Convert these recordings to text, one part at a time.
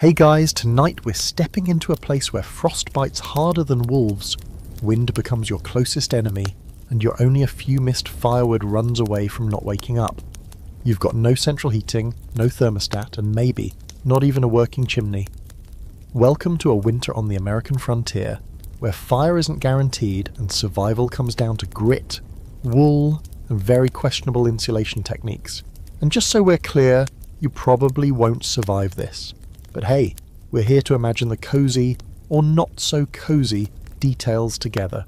Hey guys, tonight we're stepping into a place where frost bites harder than wolves, wind becomes your closest enemy, and you're only a few missed firewood runs away from not waking up. You've got no central heating, no thermostat, and maybe not even a working chimney. Welcome to a winter on the American frontier, where fire isn't guaranteed and survival comes down to grit, wool, and very questionable insulation techniques. And just so we're clear, you probably won't survive this. But hey, we're here to imagine the cozy, or not so cozy, details together.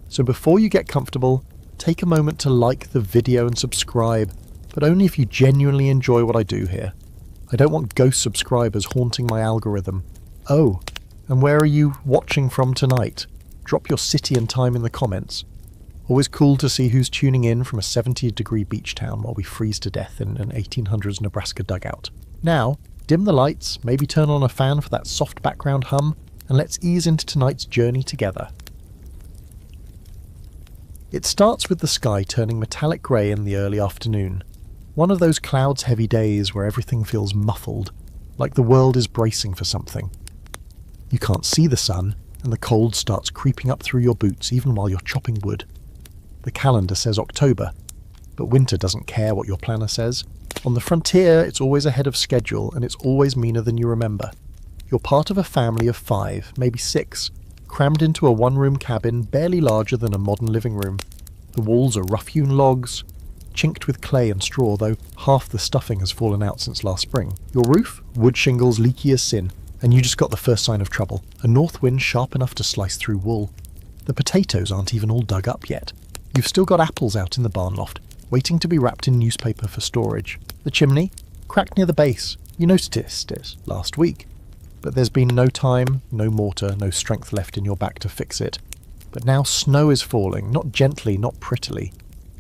So before you get comfortable, take a moment to like the video and subscribe, but only if you genuinely enjoy what I do here. I don't want ghost subscribers haunting my algorithm. Oh, and where are you watching from tonight? Drop your city and time in the comments. Always cool to see who's tuning in from a 70-degree beach town while we freeze to death in an 1800s Nebraska dugout. Now, dim the lights, maybe turn on a fan for that soft background hum, and let's ease into tonight's journey together. It starts with the sky turning metallic grey in the early afternoon. One of those clouds-heavy days where everything feels muffled, like the world is bracing for something. You can't see the sun, and the cold starts creeping up through your boots even while you're chopping wood. The calendar says October, but winter doesn't care what your planner says. On the frontier, it's always ahead of schedule, and it's always meaner than you remember. You're part of a family of 5, maybe 6, crammed into a one-room cabin barely larger than a modern living room. The walls are rough-hewn logs, chinked with clay and straw, though half the stuffing has fallen out since last spring. Your roof? Wood shingles leaky as sin, and you just got the first sign of trouble. A north wind sharp enough to slice through wool. The potatoes aren't even all dug up yet. You've still got apples out in the barn loft, waiting to be wrapped in newspaper for storage. The chimney? Cracked near the base. You noticed it last week. But there's been no time, no mortar, no strength left in your back to fix it. But now snow is falling, not gently, not prettily.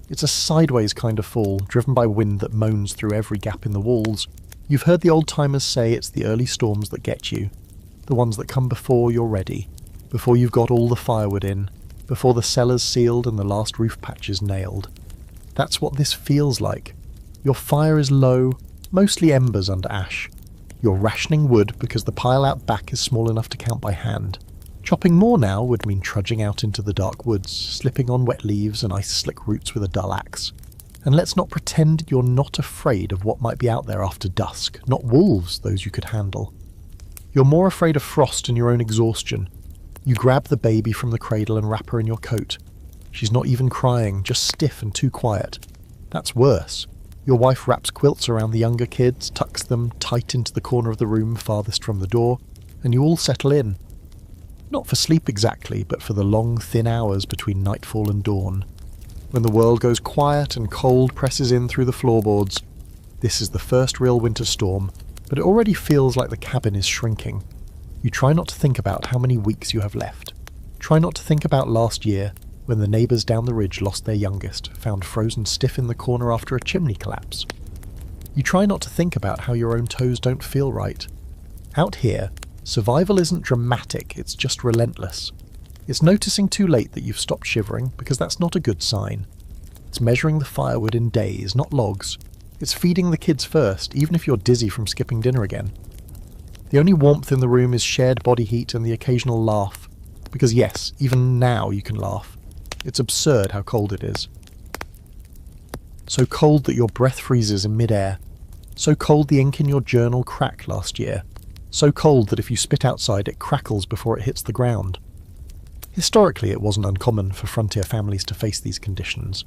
It's a sideways kind of fall, driven by wind that moans through every gap in the walls. You've heard the old-timers say it's the early storms that get you. The ones that come before you're ready. Before you've got all the firewood in. Before the cellars sealed and the last roof patches nailed. That's what this feels like. Your fire is low, mostly embers under ash. You're rationing wood because the pile out back is small enough to count by hand. Chopping more now would mean trudging out into the dark woods, slipping on wet leaves and ice-slick roots with a dull axe. And let's not pretend you're not afraid of what might be out there after dusk, not wolves, those you could handle. You're more afraid of frost and your own exhaustion. You grab the baby from the cradle and wrap her in your coat. She's not even crying, just stiff and too quiet. That's worse. Your wife wraps quilts around the younger kids, tucks them tight into the corner of the room farthest from the door, and you all settle in. Not for sleep exactly, but for the long, thin hours between nightfall and dawn. When the world goes quiet and cold presses in through the floorboards. This is the first real winter storm, but it already feels like the cabin is shrinking. You try not to think about how many weeks you have left. Try not to think about last year, when the neighbours down the ridge lost their youngest, found frozen stiff in the corner after a chimney collapse. You try not to think about how your own toes don't feel right. Out here, survival isn't dramatic, it's just relentless. It's noticing too late that you've stopped shivering, because that's not a good sign. It's measuring the firewood in days, not logs. It's feeding the kids first, even if you're dizzy from skipping dinner again. The only warmth in the room is shared body heat and the occasional laugh. Because yes, even now you can laugh. It's absurd how cold it is. So cold that your breath freezes in mid-air. So cold the ink in your journal cracked last year. So cold that if you spit outside it crackles before it hits the ground. Historically it wasn't uncommon for frontier families to face these conditions.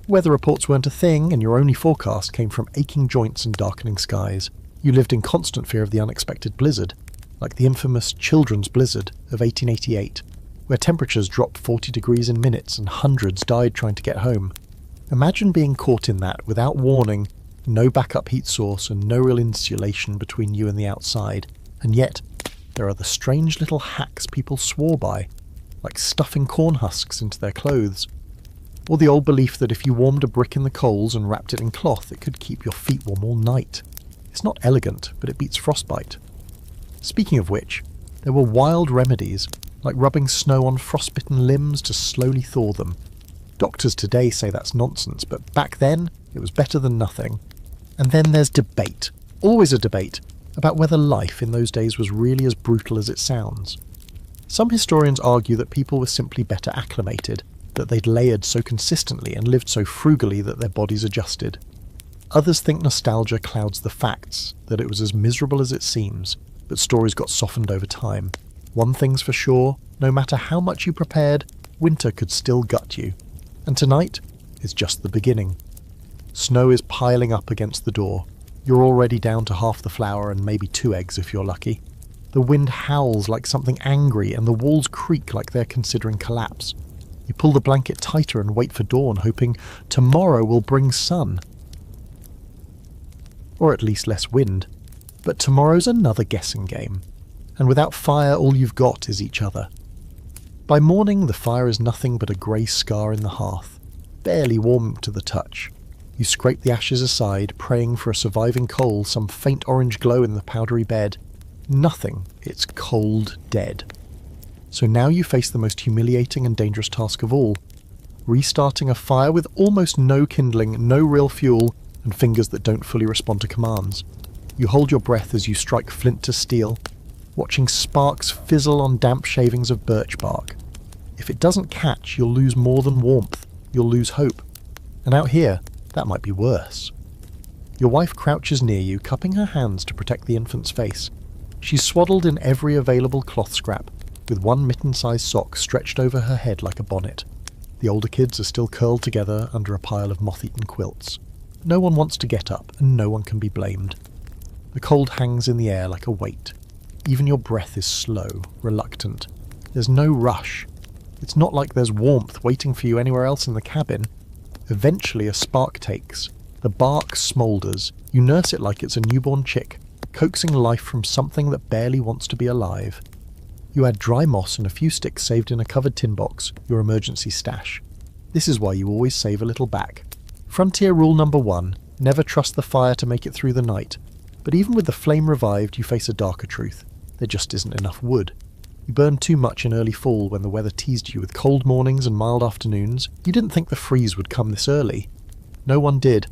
Weather reports weren't a thing, and your only forecast came from aching joints and darkening skies. You lived in constant fear of the unexpected blizzard, like the infamous Children's Blizzard of 1888, where temperatures dropped 40 degrees in minutes and hundreds died trying to get home. Imagine being caught in that without warning, no backup heat source and no real insulation between you and the outside, and yet there are the strange little hacks people swore by, like stuffing corn husks into their clothes, or the old belief that if you warmed a brick in the coals and wrapped it in cloth it could keep your feet warm all night. It's not elegant, but it beats frostbite. Speaking of which, there were wild remedies, like rubbing snow on frostbitten limbs to slowly thaw them. Doctors today say that's nonsense, but back then, it was better than nothing. And then there's debate. Always a debate. about whether life in those days was really as brutal as it sounds. Some historians argue that people were simply better acclimated, that they'd layered so consistently and lived so frugally that their bodies adjusted. Others think nostalgia clouds the facts, that it was as miserable as it seems, but stories got softened over time. One thing's for sure, no matter how much you prepared, winter could still gut you. And tonight is just the beginning. Snow is piling up against the door. You're already down to half the flour and maybe 2 eggs if you're lucky. The wind howls like something angry and the walls creak like they're considering collapse. You pull the blanket tighter and wait for dawn, hoping tomorrow will bring sun. Or at least less wind. But tomorrow's another guessing game. And without fire, all you've got is each other. By morning, the fire is nothing but a grey scar in the hearth, barely warm to the touch. You scrape the ashes aside, praying for a surviving coal, some faint orange glow in the powdery bed. Nothing. It's cold dead. So now you face the most humiliating and dangerous task of all. Restarting a fire with almost no kindling, no real fuel, and fingers that don't fully respond to commands. You hold your breath as you strike flint to steel, watching sparks fizzle on damp shavings of birch bark. If it doesn't catch, you'll lose more than warmth. You'll lose hope. And out here, that might be worse. Your wife crouches near you, cupping her hands to protect the infant's face. She's swaddled in every available cloth scrap, with one mitten-sized sock stretched over her head like a bonnet. The older kids are still curled together under a pile of moth-eaten quilts. No one wants to get up, and no one can be blamed. The cold hangs in the air like a weight. Even your breath is slow, reluctant. There's no rush. It's not like there's warmth waiting for you anywhere else in the cabin. Eventually a spark takes. The bark smoulders. You nurse it like it's a newborn chick, coaxing life from something that barely wants to be alive. You add dry moss and a few sticks saved in a covered tin box, your emergency stash. This is why you always save a little back. Frontier rule number 1, never trust the fire to make it through the night. But even with the flame revived, you face a darker truth. There just isn't enough wood. You burned too much in early fall when the weather teased you with cold mornings and mild afternoons. You didn't think the freeze would come this early. No one did.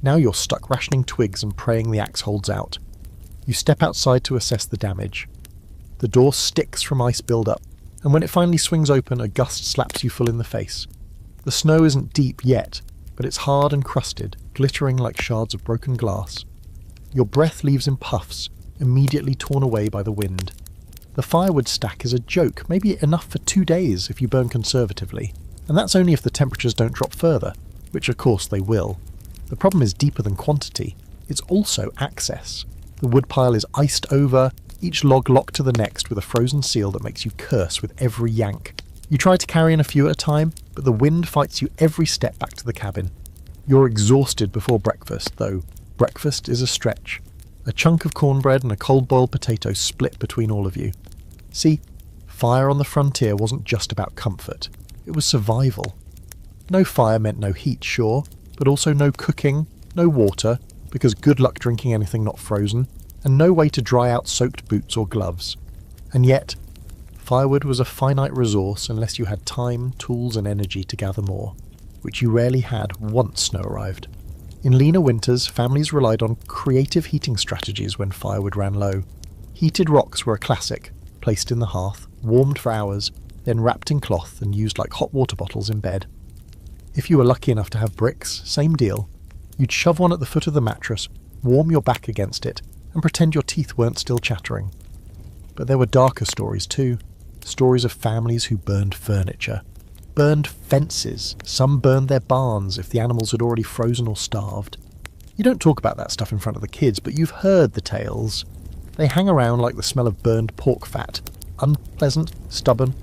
Now you're stuck rationing twigs and praying the axe holds out. You step outside to assess the damage. The door sticks from ice build-up, and when it finally swings open, a gust slaps you full in the face. The snow isn't deep yet, but it's hard and crusted, glittering like shards of broken glass. Your breath leaves in puffs, immediately torn away by the wind. The firewood stack is a joke, maybe enough for 2 days if you burn conservatively, and that's only if the temperatures don't drop further, which of course they will. The problem is deeper than quantity, it's also access. The woodpile is iced over, each log locked to the next with a frozen seal that makes you curse with every yank. You try to carry in a few at a time, but the wind fights you every step back to the cabin. You're exhausted before breakfast, though breakfast is a stretch. A chunk of cornbread and a cold-boiled potato split between all of you. See, fire on the frontier wasn't just about comfort. It was survival. No fire meant no heat, sure, but also no cooking, no water, because good luck drinking anything not frozen, and no way to dry out soaked boots or gloves. And yet, firewood was a finite resource unless you had time, tools and energy to gather more, which you rarely had once snow arrived. In leaner winters, families relied on creative heating strategies when firewood ran low. Heated rocks were a classic, placed in the hearth, warmed for hours, then wrapped in cloth and used like hot water bottles in bed. If you were lucky enough to have bricks, same deal. You'd shove one at the foot of the mattress, warm your back against it, and pretend your teeth weren't still chattering. But there were darker stories too. Stories of families who burned furniture. Burned fences. Some burned their barns if the animals had already frozen or starved. You don't talk about that stuff in front of the kids, but you've heard the tales. They hang around like the smell of burned pork fat. Unpleasant, stubborn,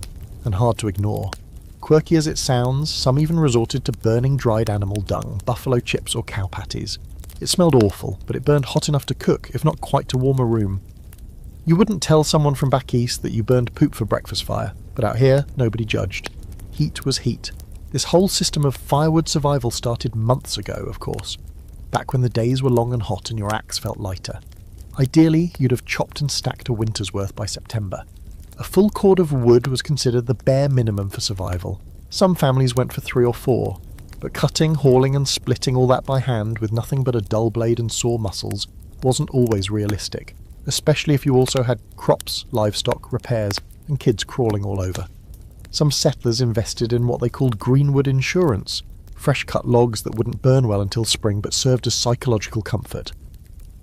and hard to ignore. Quirky as it sounds, some even resorted to burning dried animal dung, buffalo chips or cow patties. It smelled awful, but it burned hot enough to cook, if not quite to warm a room. You wouldn't tell someone from back east that you burned poop for breakfast fire, but out here, nobody judged. Heat was heat. This whole system of firewood survival started months ago, of course, back when the days were long and hot and your axe felt lighter. Ideally, you'd have chopped and stacked a winter's worth by September. A full cord of wood was considered the bare minimum for survival. Some families went for 3 or 4, but cutting, hauling and splitting all that by hand with nothing but a dull blade and sore muscles wasn't always realistic, especially if you also had crops, livestock, repairs, and kids crawling all over. Some settlers invested in what they called greenwood insurance, fresh-cut logs that wouldn't burn well until spring but served as psychological comfort.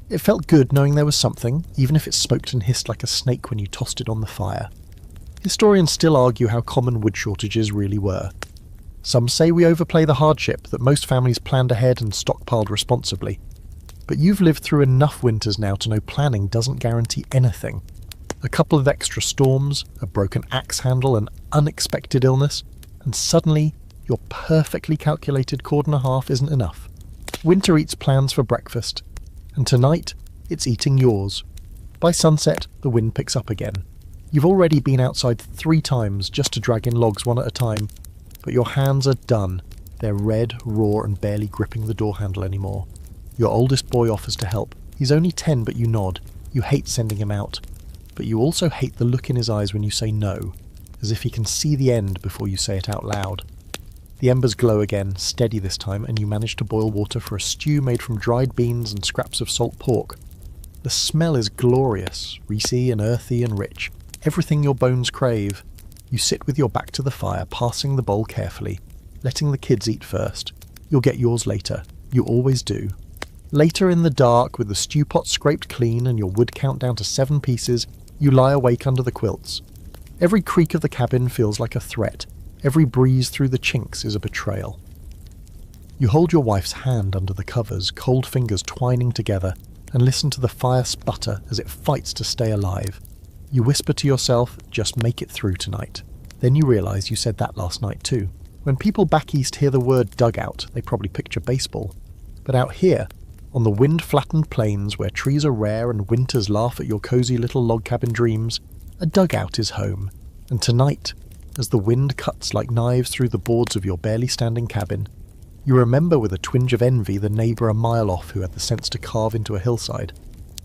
It felt good knowing there was something, even if it smoked and hissed like a snake when you tossed it on the fire. Historians still argue how common wood shortages really were. Some say we overplay the hardship, that most families planned ahead and stockpiled responsibly. But you've lived through enough winters now to know planning doesn't guarantee anything. A couple of extra storms, a broken axe handle, an unexpected illness, and suddenly your perfectly calculated cord and a half isn't enough. Winter eats plans for breakfast, and tonight it's eating yours. By sunset, the wind picks up again. You've already been outside 3 times just to drag in logs one at a time, but your hands are done. They're red, raw, and barely gripping the door handle anymore. Your oldest boy offers to help. He's only 10, but you nod. You hate sending him out. But you also hate the look in his eyes when you say no, as if he can see the end before you say it out loud. The embers glow again, steady this time, and you manage to boil water for a stew made from dried beans and scraps of salt pork. The smell is glorious, greasy and earthy and rich, everything your bones crave. You sit with your back to the fire, passing the bowl carefully, letting the kids eat first. You'll get yours later. You always do. Later in the dark, with the stew pot scraped clean and your wood count down to 7 pieces, you lie awake under the quilts. Every creak of the cabin feels like a threat. Every breeze through the chinks is a betrayal. You hold your wife's hand under the covers, cold fingers twining together, and listen to the fire sputter as it fights to stay alive. You whisper to yourself, just make it through tonight. Then you realise you said that last night too. When people back east hear the word dugout, they probably picture baseball. But out here, on the wind-flattened plains where trees are rare and winters laugh at your cosy little log cabin dreams, a dugout is home. And tonight, as the wind cuts like knives through the boards of your barely standing cabin, you remember with a twinge of envy the neighbour a mile off who had the sense to carve into a hillside.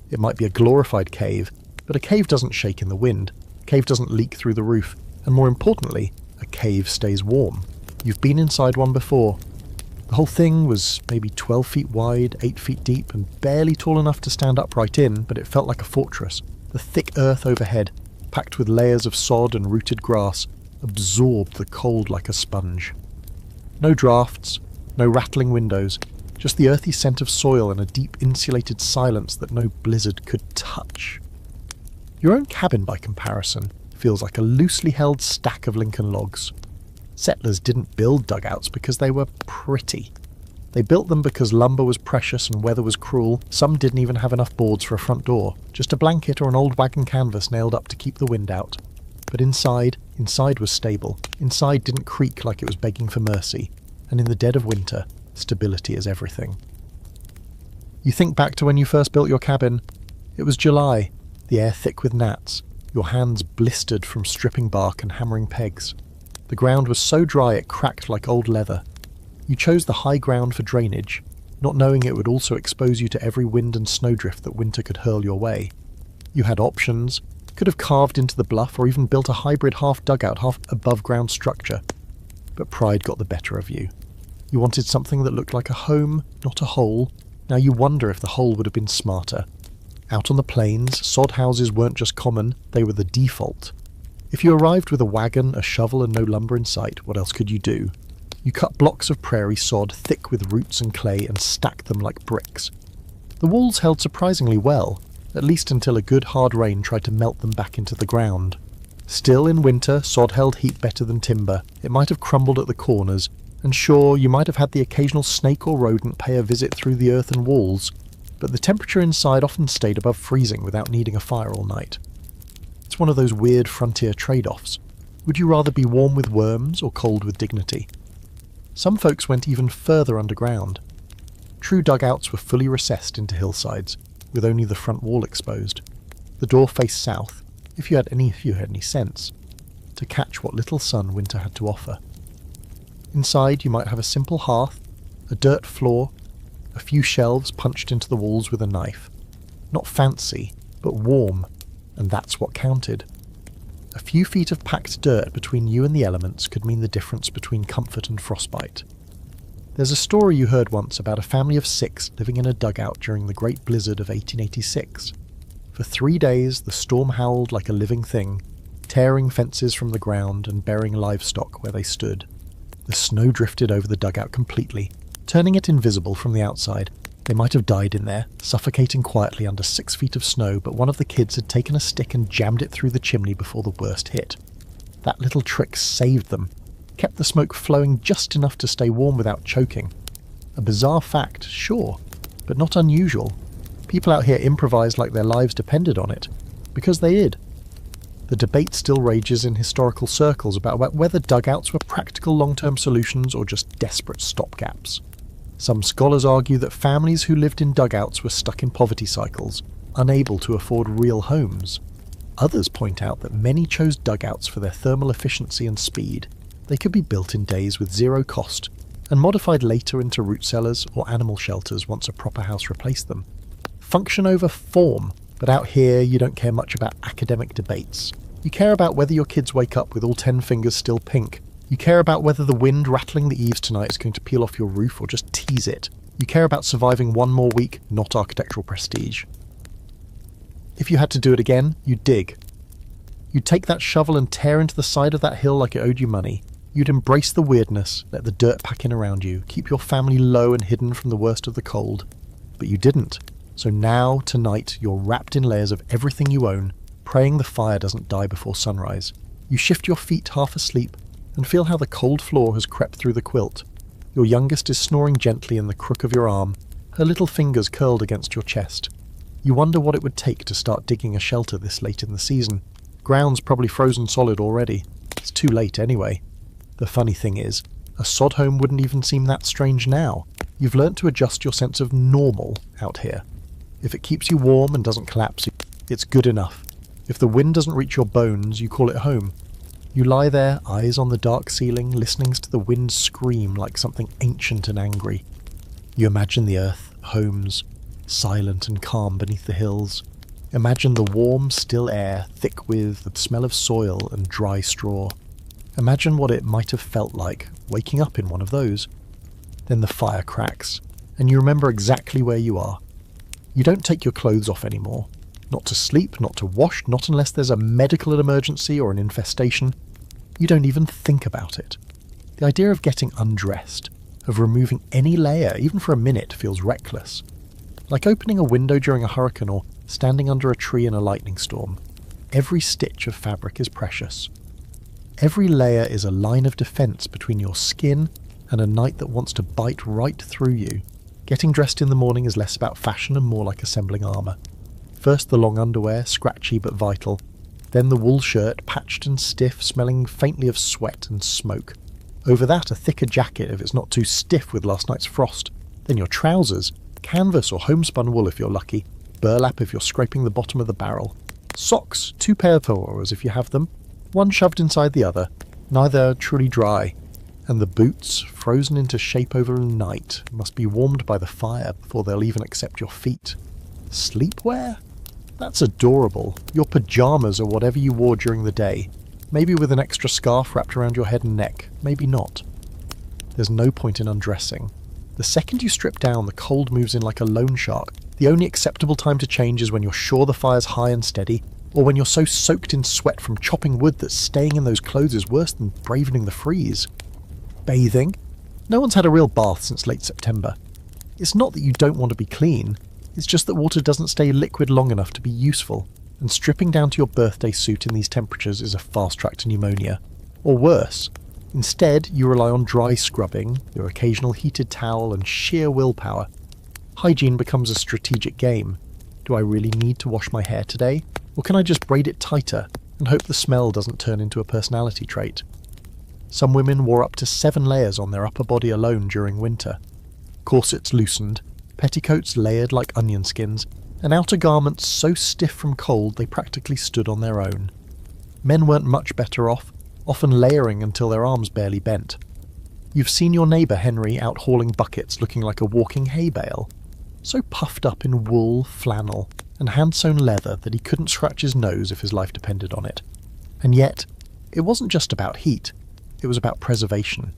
It might be a glorified cave, but a cave doesn't shake in the wind, a cave doesn't leak through the roof, and more importantly, a cave stays warm. You've been inside one before. The whole thing was maybe 12 feet wide, 8 feet deep, and barely tall enough to stand upright in, but it felt like a fortress. The thick earth overhead, packed with layers of sod and rooted grass, absorbed the cold like a sponge. No drafts, no rattling windows, just the earthy scent of soil and a deep insulated silence that no blizzard could touch. Your own cabin, by comparison, feels like a loosely held stack of Lincoln logs. Settlers didn't build dugouts because they were pretty. They built them because lumber was precious and weather was cruel. Some didn't even have enough boards for a front door, just a blanket or an old wagon canvas nailed up to keep the wind out. But inside was stable. Inside didn't creak like it was begging for mercy. And in the dead of winter, stability is everything. You think back to when you first built your cabin. It was July, the air thick with gnats, your hands blistered from stripping bark and hammering pegs. The ground was so dry it cracked like old leather. You chose the high ground for drainage, not knowing it would also expose you to every wind and snowdrift that winter could hurl your way. You had options, could have carved into the bluff or even built a hybrid half dugout, half above ground structure. But pride got the better of you. You wanted something that looked like a home, not a hole. Now you wonder if the hole would have been smarter. Out on the plains, sod houses weren't just common, they were the default. If you arrived with a wagon, a shovel and no lumber in sight, what else could you do? You cut blocks of prairie sod thick with roots and clay and stacked them like bricks. The walls held surprisingly well, at least until a good hard rain tried to melt them back into the ground. Still, in winter, sod held heat better than timber. It might have crumbled at the corners, and sure, you might have had the occasional snake or rodent pay a visit through the earthen walls, but the temperature inside often stayed above freezing without needing a fire all night. It's one of those weird frontier trade-offs. Would you rather be warm with worms or cold with dignity? Some folks went even further underground. True dugouts were fully recessed into hillsides, with only the front wall exposed. The door faced south, if you had any sense, to catch what little sun winter had to offer. Inside you might have a simple hearth, a dirt floor, a few shelves punched into the walls with a knife. Not fancy, but warm, and that's what counted. A few feet of packed dirt between you and the elements could mean the difference between comfort and frostbite. There's a story you heard once about a family of 6 living in a dugout during the Great Blizzard of 1886. For 3 days, the storm howled like a living thing, tearing fences from the ground and burying livestock where they stood. The snow drifted over the dugout completely, turning it invisible from the outside. They might have died in there, suffocating quietly under 6 feet of snow, but one of the kids had taken a stick and jammed it through the chimney before the worst hit. That little trick saved them, kept the smoke flowing just enough to stay warm without choking. A bizarre fact, sure, but not unusual. People out here improvised like their lives depended on it, because they did. The debate still rages in historical circles about whether dugouts were practical long-term solutions or just desperate stopgaps. Some scholars argue that families who lived in dugouts were stuck in poverty cycles, unable to afford real homes. Others point out that many chose dugouts for their thermal efficiency and speed. They could be built in days with zero cost, and modified later into root cellars or animal shelters once a proper house replaced them. Function over form, but out here you don't care much about academic debates. You care about whether your kids wake up with all 10 fingers still pink. You care about whether the wind rattling the eaves tonight is going to peel off your roof or just tease it. You care about surviving one more week, not architectural prestige. If you had to do it again, you'd dig. You'd take that shovel and tear into the side of that hill like it owed you money. You'd embrace the weirdness, let the dirt pack in around you, keep your family low and hidden from the worst of the cold. But you didn't. So now, tonight, you're wrapped in layers of everything you own, praying the fire doesn't die before sunrise. You shift your feet half asleep, and feel how the cold floor has crept through the quilt. Your youngest is snoring gently in the crook of your arm, her little fingers curled against your chest. You wonder what it would take to start digging a shelter this late in the season. Ground's probably frozen solid already. It's too late anyway. The funny thing is, a sod home wouldn't even seem that strange now. You've learnt to adjust your sense of normal out here. If it keeps you warm and doesn't collapse you, it's good enough. If the wind doesn't reach your bones, you call it home. You lie there, eyes on the dark ceiling, listening to the wind scream like something ancient and angry. You imagine the earth, homes, silent and calm beneath the hills. Imagine the warm, still air, thick with the smell of soil and dry straw. Imagine what it might have felt like, waking up in one of those. Then the fire cracks, and you remember exactly where you are. You don't take your clothes off anymore. Not to sleep, not to wash, not unless there's a medical emergency or an infestation. You don't even think about it. The idea of getting undressed, of removing any layer, even for a minute, feels reckless. Like opening a window during a hurricane or standing under a tree in a lightning storm. Every stitch of fabric is precious. Every layer is a line of defense between your skin and a night that wants to bite right through you. Getting dressed in the morning is less about fashion and more like assembling armour. First the long underwear, scratchy but vital. Then the wool shirt, patched and stiff, smelling faintly of sweat and smoke. Over that a thicker jacket if it's not too stiff with last night's frost. Then your trousers, canvas or homespun wool if you're lucky, burlap if you're scraping the bottom of the barrel. Socks, 2 pairs if you have them, one shoved inside the other, neither truly dry. And the boots, frozen into shape over the night, must be warmed by the fire before they'll even accept your feet. Sleepwear? That's adorable. Your pyjamas or whatever you wore during the day. Maybe with an extra scarf wrapped around your head and neck. Maybe not. There's no point in undressing. The second you strip down, the cold moves in like a loan shark. The only acceptable time to change is when you're sure the fire's high and steady, or when you're so soaked in sweat from chopping wood that staying in those clothes is worse than bravening the freeze. Bathing? No one's had a real bath since late September. It's not that you don't want to be clean. It's just that water doesn't stay liquid long enough to be useful, and stripping down to your birthday suit in these temperatures is a fast track to pneumonia. Or worse. Instead, you rely on dry scrubbing, your occasional heated towel, and sheer willpower. Hygiene becomes a strategic game. Do I really need to wash my hair today? Or can I just braid it tighter and hope the smell doesn't turn into a personality trait? Some women wore up to 7 layers on their upper body alone during winter. Corsets loosened, petticoats layered like onion skins, and outer garments so stiff from cold they practically stood on their own. Men weren't much better off, often layering until their arms barely bent. You've seen your neighbour Henry out hauling buckets looking like a walking hay bale, so puffed up in wool, flannel, and hand-sewn leather that he couldn't scratch his nose if his life depended on it. And yet, it wasn't just about heat, it was about preservation.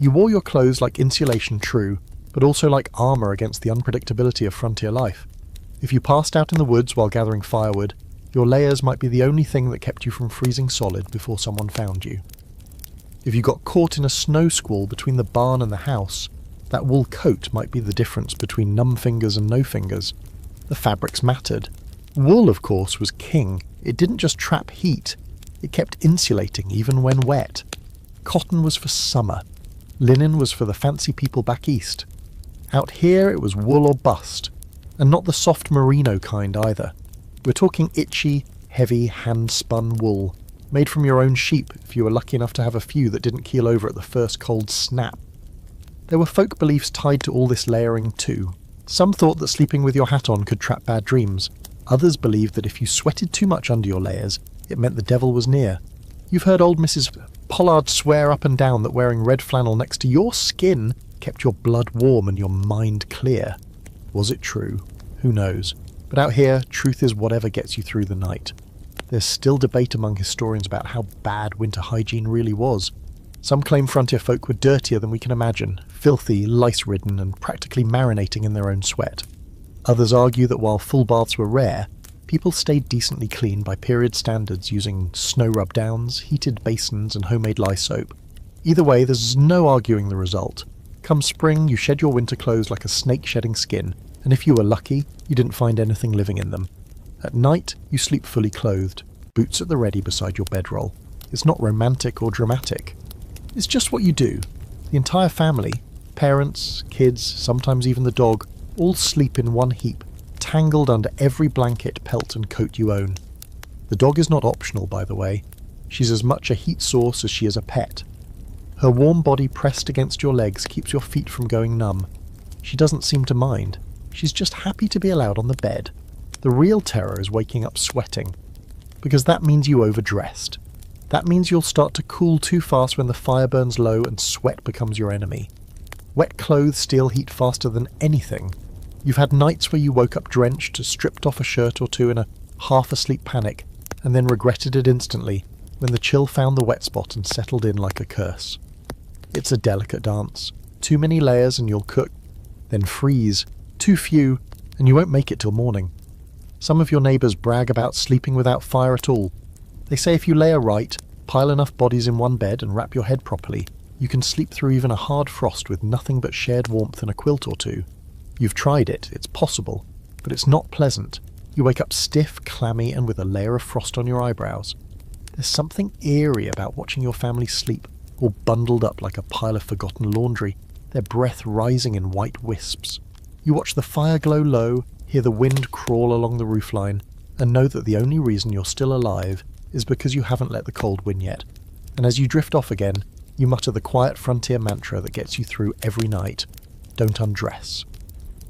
You wore your clothes like insulation, true, but also like armour against the unpredictability of frontier life. If you passed out in the woods while gathering firewood, your layers might be the only thing that kept you from freezing solid before someone found you. If you got caught in a snow squall between the barn and the house, that wool coat might be the difference between numb fingers and no fingers. The fabrics mattered. Wool, of course, was king. It didn't just trap heat, it kept insulating even when wet. Cotton was for summer. Linen was for the fancy people back east. Out here it was wool or bust, and not the soft merino kind either. We're talking itchy, heavy, hand-spun wool, made from your own sheep if you were lucky enough to have a few that didn't keel over at the first cold snap. There were folk beliefs tied to all this layering too. Some thought that sleeping with your hat on could trap bad dreams. Others believed that if you sweated too much under your layers, it meant the devil was near. You've heard old Mrs. Pollard swear up and down that wearing red flannel next to your skin kept your blood warm and your mind clear. Was it true? Who knows? But out here, truth is whatever gets you through the night. There's still debate among historians about how bad winter hygiene really was. Some claim frontier folk were dirtier than we can imagine, filthy, lice-ridden, and practically marinating in their own sweat. Others argue that while full baths were rare, people stayed decently clean by period standards using snow rub-downs, heated basins, and homemade lye soap. Either way, there's no arguing the result. Come spring, you shed your winter clothes like a snake shedding skin, and if you were lucky, you didn't find anything living in them. At night, you sleep fully clothed, boots at the ready beside your bedroll. It's not romantic or dramatic. It's just what you do. The entire family, parents, kids, sometimes even the dog, all sleep in one heap, tangled under every blanket, pelt and coat you own. The dog is not optional, by the way. She's as much a heat source as she is a pet. Her warm body pressed against your legs keeps your feet from going numb. She doesn't seem to mind. She's just happy to be allowed on the bed. The real terror is waking up sweating, because that means you overdressed. That means you'll start to cool too fast when the fire burns low and sweat becomes your enemy. Wet clothes steal heat faster than anything. You've had nights where you woke up drenched, stripped off a shirt or two in a half-asleep panic, and then regretted it instantly when the chill found the wet spot and settled in like a curse. It's a delicate dance. Too many layers and you'll cook, then freeze. Too few, and you won't make it till morning. Some of your neighbours brag about sleeping without fire at all. They say if you layer right, pile enough bodies in one bed and wrap your head properly, you can sleep through even a hard frost with nothing but shared warmth and a quilt or two. You've tried it, it's possible, but it's not pleasant. You wake up stiff, clammy, and with a layer of frost on your eyebrows. There's something eerie about watching your family sleep, all bundled up like a pile of forgotten laundry, their breath rising in white wisps. You watch the fire glow low, hear the wind crawl along the roofline, and know that the only reason you're still alive is because you haven't let the cold win yet. And as you drift off again, you mutter the quiet frontier mantra that gets you through every night. Don't undress.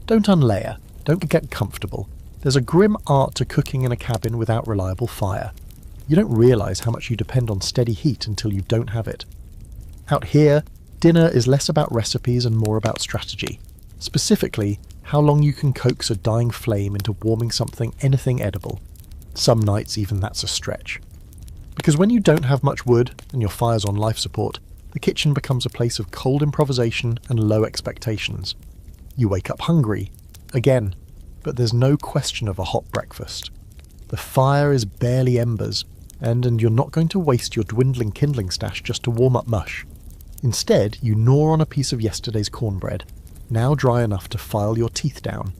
Don't unlayer. Don't get comfortable. There's a grim art to cooking in a cabin without reliable fire. You don't realise how much you depend on steady heat until you don't have it. Out here, dinner is less about recipes and more about strategy. Specifically, how long you can coax a dying flame into warming anything edible. Some nights even that's a stretch. Because when you don't have much wood and your fire's on life support, the kitchen becomes a place of cold improvisation and low expectations. You wake up hungry, again, but there's no question of a hot breakfast. The fire is barely embers, and you're not going to waste your dwindling kindling stash just to warm up mush. Instead, you gnaw on a piece of yesterday's cornbread, now dry enough to file your teeth down.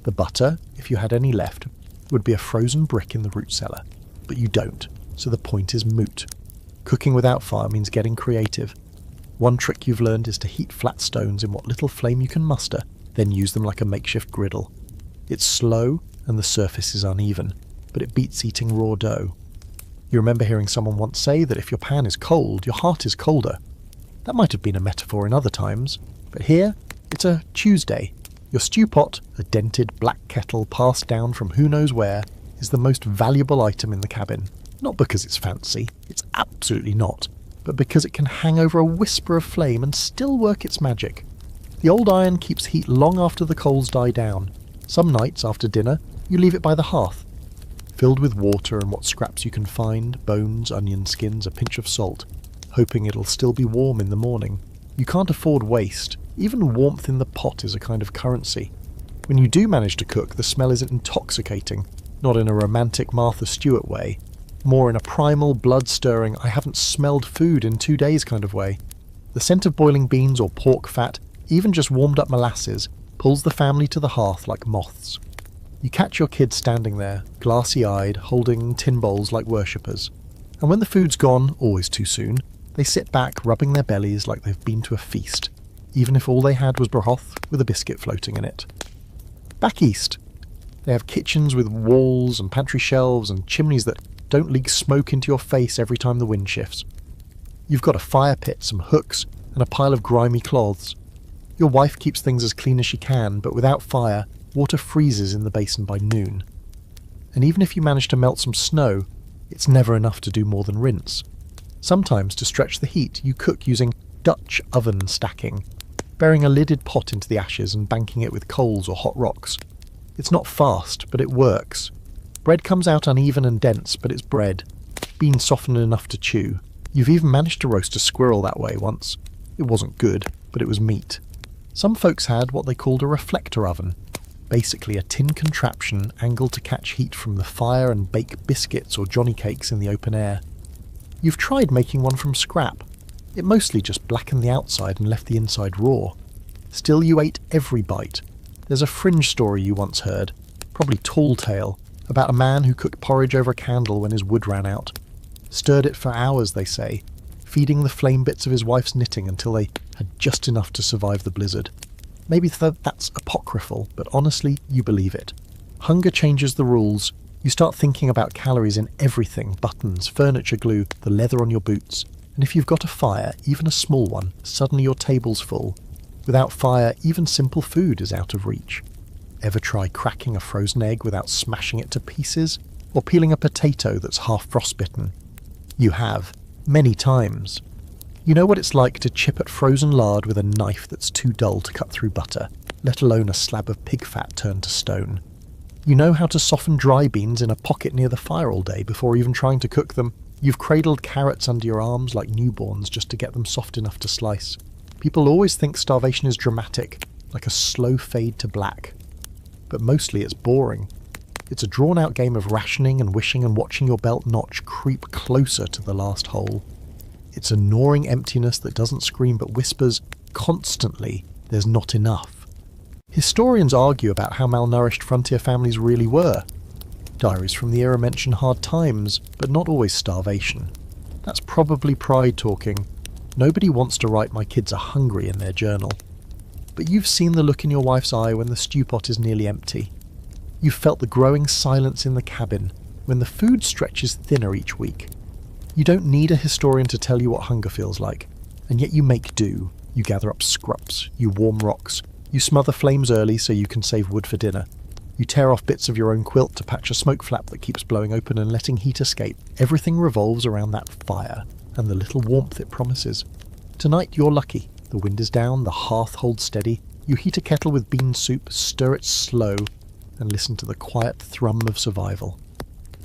The butter, if you had any left, would be a frozen brick in the root cellar, but you don't, so the point is moot. Cooking without fire means getting creative. One trick you've learned is to heat flat stones in what little flame you can muster, then use them like a makeshift griddle. It's slow and the surface is uneven, but it beats eating raw dough. You remember hearing someone once say that if your pan is cold, your heart is colder. That might have been a metaphor in other times, but here, it's a Tuesday. Your stew pot, a dented black kettle passed down from who knows where, is the most valuable item in the cabin. Not because it's fancy, it's absolutely not, but because it can hang over a whisper of flame and still work its magic. The old iron keeps heat long after the coals die down. Some nights after dinner, you leave it by the hearth, filled with water and what scraps you can find, bones, onion skins, a pinch of salt, hoping it'll still be warm in the morning. You can't afford waste. Even warmth in the pot is a kind of currency. When you do manage to cook, the smell is intoxicating, not in a romantic Martha Stewart way, more in a primal, blood-stirring, I haven't smelled food in 2 days kind of way. The scent of boiling beans or pork fat, even just warmed up molasses, pulls the family to the hearth like moths. You catch your kids standing there, glassy-eyed, holding tin bowls like worshippers. And when the food's gone, always too soon, they sit back, rubbing their bellies like they've been to a feast, even if all they had was broth with a biscuit floating in it. Back east, they have kitchens with walls and pantry shelves and chimneys that don't leak smoke into your face every time the wind shifts. You've got a fire pit, some hooks, and a pile of grimy cloths. Your wife keeps things as clean as she can, but without fire, water freezes in the basin by noon. And even if you manage to melt some snow, it's never enough to do more than rinse. Sometimes, to stretch the heat, you cook using Dutch oven stacking, burying a lidded pot into the ashes and banking it with coals or hot rocks. It's not fast, but it works. Bread comes out uneven and dense, but it's bread. Beans softened enough to chew. You've even managed to roast a squirrel that way once. It wasn't good, but it was meat. Some folks had what they called a reflector oven, basically a tin contraption angled to catch heat from the fire and bake biscuits or johnny cakes in the open air. You've tried making one from scrap. It mostly just blackened the outside and left the inside raw. Still, you ate every bite. There's a fringe story you once heard, probably tall tale, about a man who cooked porridge over a candle when his wood ran out. Stirred it for hours, they say, feeding the flame bits of his wife's knitting until they had just enough to survive the blizzard. Maybe that's apocryphal, but honestly, you believe it. Hunger changes the rules. You start thinking about calories in everything, buttons, furniture glue, the leather on your boots. And if you've got a fire, even a small one, suddenly your table's full. Without fire, even simple food is out of reach. Ever try cracking a frozen egg without smashing it to pieces? Or peeling a potato that's half frostbitten? You have, many times. You know what it's like to chip at frozen lard with a knife that's too dull to cut through butter, let alone a slab of pig fat turned to stone. You know how to soften dry beans in a pocket near the fire all day before even trying to cook them. You've cradled carrots under your arms like newborns just to get them soft enough to slice. People always think starvation is dramatic, like a slow fade to black. But mostly it's boring. It's a drawn-out game of rationing and wishing and watching your belt notch creep closer to the last hole. It's a gnawing emptiness that doesn't scream but whispers constantly, there's not enough. Historians argue about how malnourished frontier families really were. Diaries from the era mention hard times, but not always starvation. That's probably pride talking. Nobody wants to write "my kids are hungry" in their journal. But you've seen the look in your wife's eye when the stew pot is nearly empty. You've felt the growing silence in the cabin when the food stretches thinner each week. You don't need a historian to tell you what hunger feels like, and yet you make do. You gather up scrups, you warm rocks, you smother flames early so you can save wood for dinner. You tear off bits of your own quilt to patch a smoke flap that keeps blowing open and letting heat escape. Everything revolves around that fire and the little warmth it promises. Tonight you're lucky. The wind is down, the hearth holds steady. You heat a kettle with bean soup, stir it slow, and listen to the quiet thrum of survival.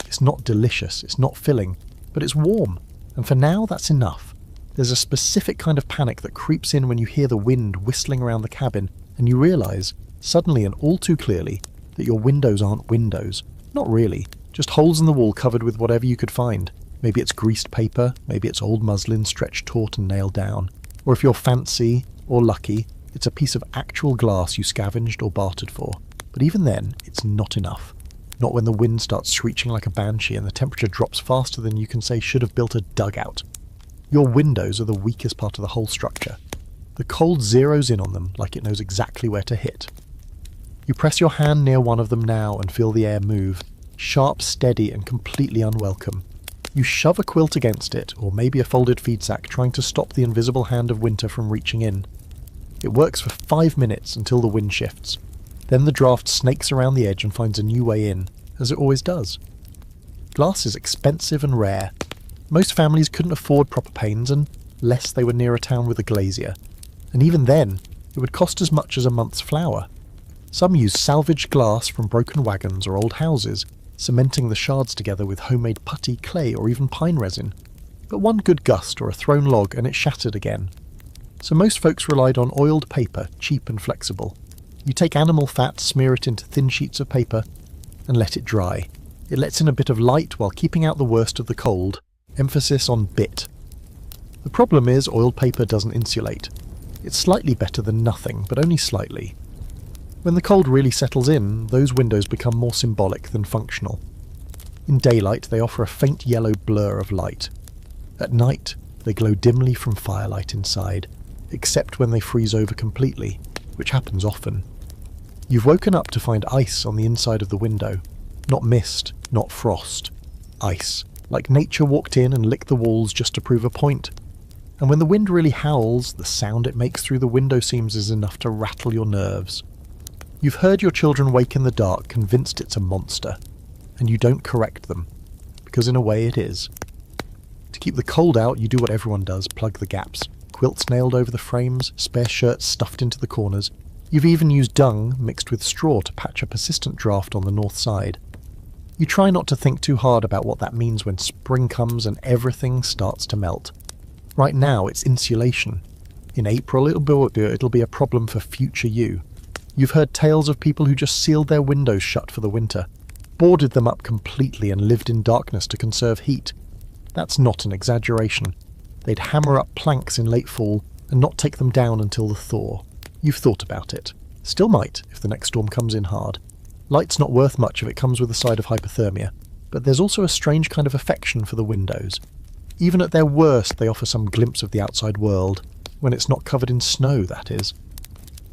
It's not delicious, it's not filling, but it's warm, and for now that's enough. There's a specific kind of panic that creeps in when you hear the wind whistling around the cabin, and you realise, suddenly and all too clearly, that your windows aren't windows. Not really, just holes in the wall covered with whatever you could find. Maybe it's greased paper, maybe it's old muslin stretched taut and nailed down. Or if you're fancy, or lucky, it's a piece of actual glass you scavenged or bartered for. But even then, it's not enough. Not when the wind starts screeching like a banshee and the temperature drops faster than you can say should have built a dugout. Your windows are the weakest part of the whole structure. The cold zeroes in on them like it knows exactly where to hit. You press your hand near one of them now and feel the air move, sharp, steady, and completely unwelcome. You shove a quilt against it, or maybe a folded feed sack, trying to stop the invisible hand of winter from reaching in. It works for 5 minutes until the wind shifts. Then the draft snakes around the edge and finds a new way in, as it always does. Glass is expensive and rare. Most families couldn't afford proper panes unless they were near a town with a glazier. And even then, it would cost as much as a month's flour. Some use salvaged glass from broken wagons or old houses, cementing the shards together with homemade putty, clay, or even pine resin. But one good gust or a thrown log and it shattered again. So most folks relied on oiled paper, cheap and flexible. You take animal fat, smear it into thin sheets of paper, and let it dry. It lets in a bit of light while keeping out the worst of the cold. Emphasis on bit. The problem is oiled paper doesn't insulate. It's slightly better than nothing, but only slightly. When the cold really settles in, those windows become more symbolic than functional. In daylight, they offer a faint yellow blur of light. At night, they glow dimly from firelight inside, except when they freeze over completely, which happens often. You've woken up to find ice on the inside of the window. Not mist, not frost. Ice. Like nature walked in and licked the walls just to prove a point. And when the wind really howls, the sound it makes through the window seams is enough to rattle your nerves. You've heard your children wake in the dark, convinced it's a monster. And you don't correct them. Because in a way it is. To keep the cold out, you do what everyone does, plug the gaps. Quilts nailed over the frames, spare shirts stuffed into the corners. You've even used dung mixed with straw to patch a persistent draft on the north side. You try not to think too hard about what that means when spring comes and everything starts to melt. Right now, it's insulation. In April, it'll be a problem for future you. You've heard tales of people who just sealed their windows shut for the winter, boarded them up completely and lived in darkness to conserve heat. That's not an exaggeration. They'd hammer up planks in late fall and not take them down until the thaw. You've thought about it. Still might, if the next storm comes in hard. Light's not worth much if it comes with a side of hypothermia, but there's also a strange kind of affection for the windows. Even at their worst, they offer some glimpse of the outside world, when it's not covered in snow, that is.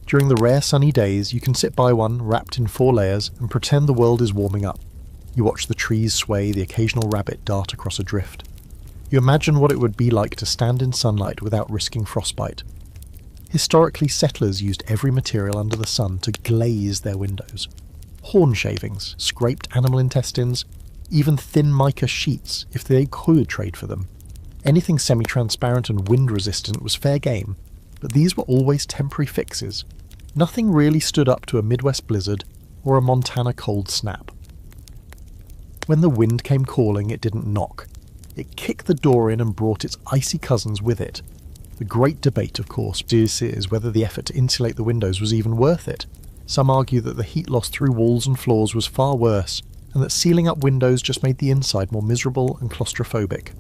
During the rare sunny days, you can sit by one, wrapped in 4 layers, and pretend the world is warming up. You watch the trees sway, the occasional rabbit dart across a drift. You imagine what it would be like to stand in sunlight without risking frostbite. Historically, settlers used every material under the sun to glaze their windows. Horn shavings, scraped animal intestines, even thin mica sheets if they could trade for them. Anything semi-transparent and wind-resistant was fair game, but these were always temporary fixes. Nothing really stood up to a Midwest blizzard or a Montana cold snap. When the wind came calling, it didn't knock. It kicked the door in and brought its icy cousins with it. The great debate, of course, is whether the effort to insulate the windows was even worth it. Some argue that the heat loss through walls and floors was far worse, and that sealing up windows just made the inside more miserable and claustrophobic.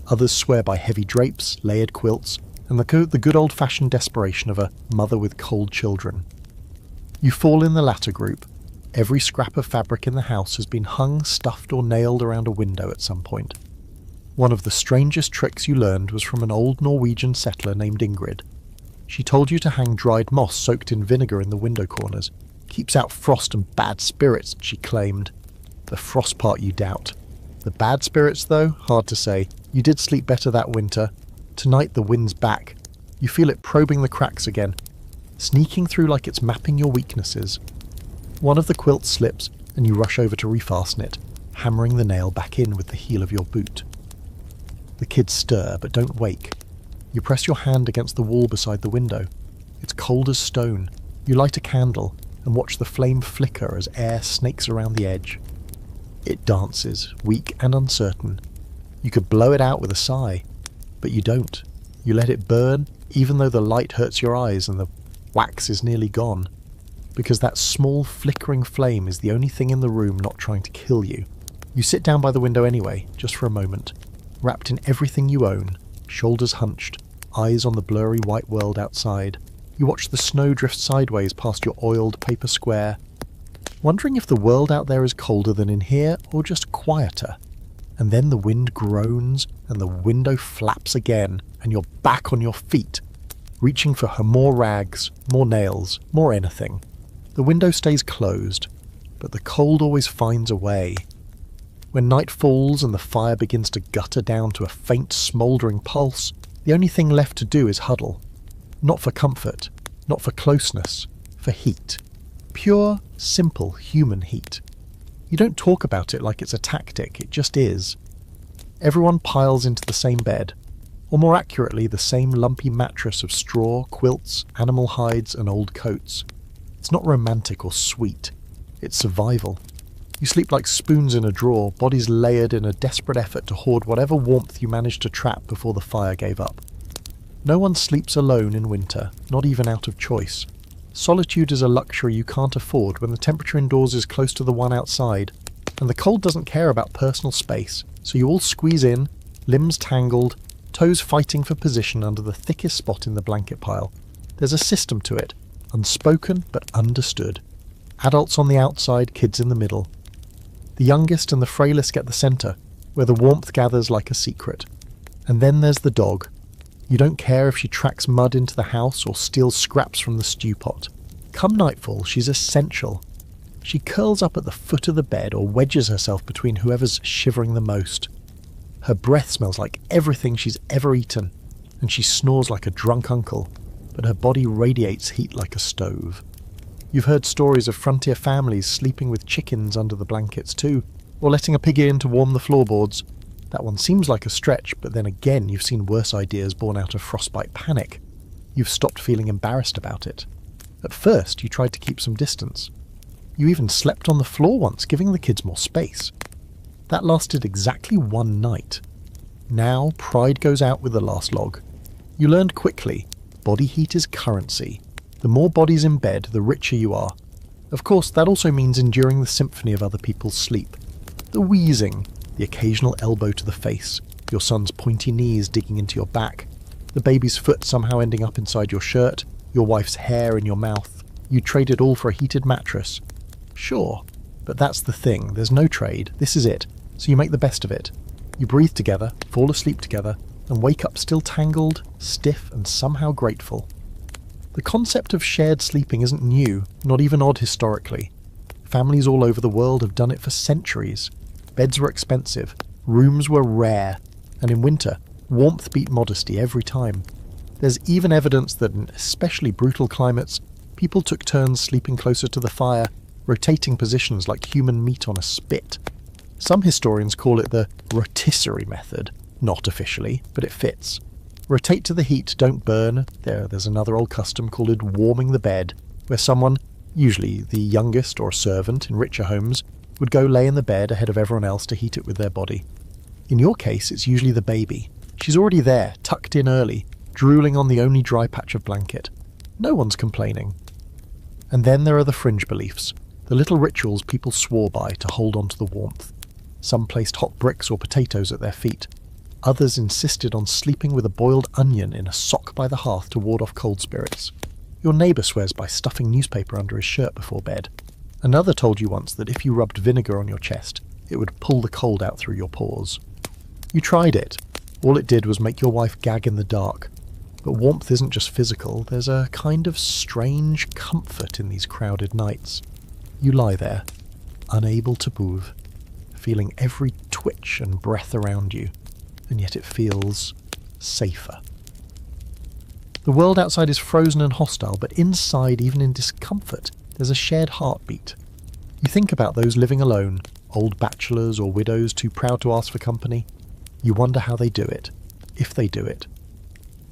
Others swear by heavy drapes, layered quilts, and the good old-fashioned desperation of a mother with cold children. You fall in the latter group. Every scrap of fabric in the house has been hung, stuffed, or nailed around a window at some point. One of the strangest tricks you learned was from an old Norwegian settler named Ingrid. She told you to hang dried moss soaked in vinegar in the window corners. Keeps out frost and bad spirits, she claimed. The frost part you doubt. The bad spirits, though, hard to say. You did sleep better that winter. Tonight the wind's back. You feel it probing the cracks again, sneaking through like it's mapping your weaknesses. One of the quilts slips, and you rush over to refasten it, hammering the nail back in with the heel of your boot. The kids stir, but don't wake. You press your hand against the wall beside the window. It's cold as stone. You light a candle and watch the flame flicker as air snakes around the edge. It dances, weak and uncertain. You could blow it out with a sigh, but you don't. You let it burn, even though the light hurts your eyes and the wax is nearly gone, because that small flickering flame is the only thing in the room not trying to kill you. You sit down by the window anyway, just for a moment, wrapped in everything you own, shoulders hunched, eyes on the blurry white world outside. You watch the snow drift sideways past your oiled paper square, wondering if the world out there is colder than in here or just quieter. And then the wind groans and the window flaps again and you're back on your feet, reaching for more rags, more nails, more anything. The window stays closed, but the cold always finds a way. When night falls and the fire begins to gutter down to a faint smouldering pulse, the only thing left to do is huddle. Not for comfort, not for closeness, for heat. Pure, simple human heat. You don't talk about it like it's a tactic, it just is. Everyone piles into the same bed, or more accurately the same lumpy mattress of straw, quilts, animal hides and old coats. It's not romantic or sweet, it's survival. You sleep like spoons in a drawer, bodies layered in a desperate effort to hoard whatever warmth you managed to trap before the fire gave up. No one sleeps alone in winter, not even out of choice. Solitude is a luxury you can't afford when the temperature indoors is close to the one outside, and the cold doesn't care about personal space, so you all squeeze in, limbs tangled, toes fighting for position under the thickest spot in the blanket pile. There's a system to it, unspoken but understood. Adults on the outside, kids in the middle. The youngest and the frailest get the centre, where the warmth gathers like a secret. And then there's the dog. You don't care if she tracks mud into the house or steals scraps from the stew pot. Come nightfall, she's essential. She curls up at the foot of the bed or wedges herself between whoever's shivering the most. Her breath smells like everything she's ever eaten, and she snores like a drunk uncle, but her body radiates heat like a stove. You've heard stories of frontier families sleeping with chickens under the blankets too, or letting a piggy in to warm the floorboards. That one seems like a stretch, but then again you've seen worse ideas born out of frostbite panic. You've stopped feeling embarrassed about it. At first you tried to keep some distance. You even slept on the floor once, giving the kids more space. That lasted exactly one night. Now pride goes out with the last log. You learned quickly, body heat is currency. The more bodies in bed, the richer you are. Of course, that also means enduring the symphony of other people's sleep. The wheezing, the occasional elbow to the face, your son's pointy knees digging into your back, the baby's foot somehow ending up inside your shirt, your wife's hair in your mouth. You trade it all for a heated mattress. Sure, but that's the thing, there's no trade, this is it, so you make the best of it. You breathe together, fall asleep together, and wake up still tangled, stiff, and somehow grateful. The concept of shared sleeping isn't new, not even odd historically. Families all over the world have done it for centuries. Beds were expensive, rooms were rare, and in winter, warmth beat modesty every time. There's even evidence that in especially brutal climates, people took turns sleeping closer to the fire, rotating positions like human meat on a spit. Some historians call it the rotisserie method. Not officially, but it fits. Rotate to the heat, don't burn. There's another old custom called warming the bed, where someone, usually the youngest or a servant in richer homes, would go lay in the bed ahead of everyone else to heat it with their body. In your case, it's usually the baby. She's already there, tucked in early, drooling on the only dry patch of blanket. No one's complaining. And then there are the fringe beliefs, the little rituals people swore by to hold on to the warmth. Some placed hot bricks or potatoes at their feet. Others insisted on sleeping with a boiled onion in a sock by the hearth to ward off cold spirits. Your neighbour swears by stuffing newspaper under his shirt before bed. Another told you once that if you rubbed vinegar on your chest, it would pull the cold out through your pores. You tried it. All it did was make your wife gag in the dark. But warmth isn't just physical, there's a kind of strange comfort in these crowded nights. You lie there, unable to move, feeling every twitch and breath around you, and yet it feels safer. The world outside is frozen and hostile, but inside, even in discomfort, there's a shared heartbeat. You think about those living alone, old bachelors or widows too proud to ask for company. You wonder how they do it, if they do it.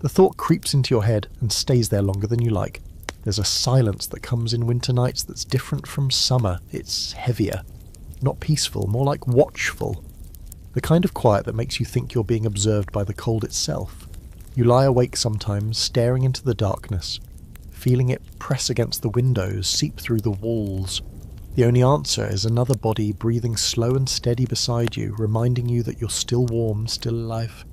The thought creeps into your head and stays there longer than you like. There's a silence that comes in winter nights that's different from summer. It's heavier. Not peaceful, more like watchful. The kind of quiet that makes you think you're being observed by the cold itself. You lie awake sometimes, staring into the darkness, feeling it press against the windows, seep through the walls. The only answer is another body breathing slow and steady beside you, reminding you that you're still warm, still alive.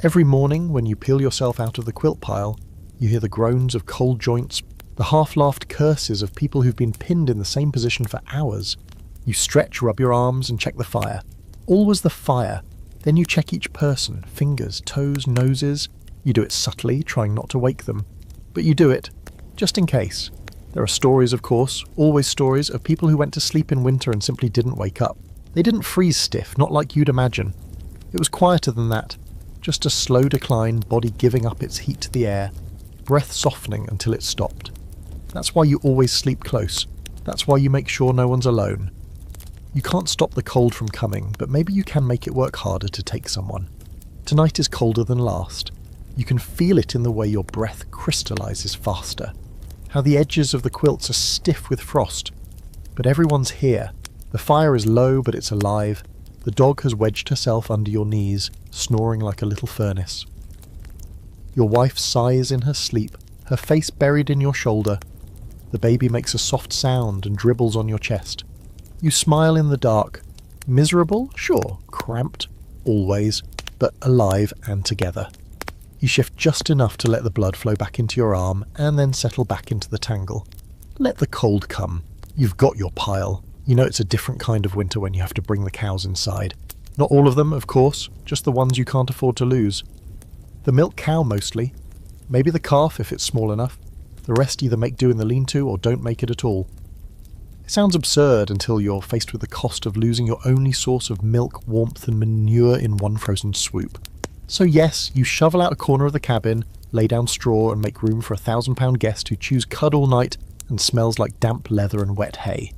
Every morning, when you peel yourself out of the quilt pile, you hear the groans of cold joints, the half-laughed curses of people who've been pinned in the same position for hours. You stretch, rub your arms, and check the fire. Always the fire. Then you check each person, fingers, toes, noses. You do it subtly, trying not to wake them. But you do it, just in case. There are stories, of course, always stories, of people who went to sleep in winter and simply didn't wake up. They didn't freeze stiff, not like you'd imagine. It was quieter than that. Just a slow decline, body giving up its heat to the air, breath softening until it stopped. That's why you always sleep close. That's why you make sure no one's alone. You can't stop the cold from coming, but maybe you can make it work harder to take someone. Tonight is colder than last. You can feel it in the way your breath crystallizes faster. How the edges of the quilts are stiff with frost. But everyone's here. The fire is low, but it's alive. The dog has wedged herself under your knees, snoring like a little furnace. Your wife sighs in her sleep, her face buried in your shoulder. The baby makes a soft sound and dribbles on your chest. You smile in the dark. Miserable? Sure. Cramped? Always. But alive and together. You shift just enough to let the blood flow back into your arm and then settle back into the tangle. Let the cold come. You've got your pile. You know it's a different kind of winter when you have to bring the cows inside. Not all of them, of course, just the ones you can't afford to lose. The milk cow mostly. Maybe the calf if it's small enough. The rest either make do in the lean-to or don't make it at all. It sounds absurd until you're faced with the cost of losing your only source of milk, warmth and manure in one frozen swoop. So yes, you shovel out a corner of the cabin, lay down straw and make room for a £1,000 guest who chews cud all night and smells like damp leather and wet hay.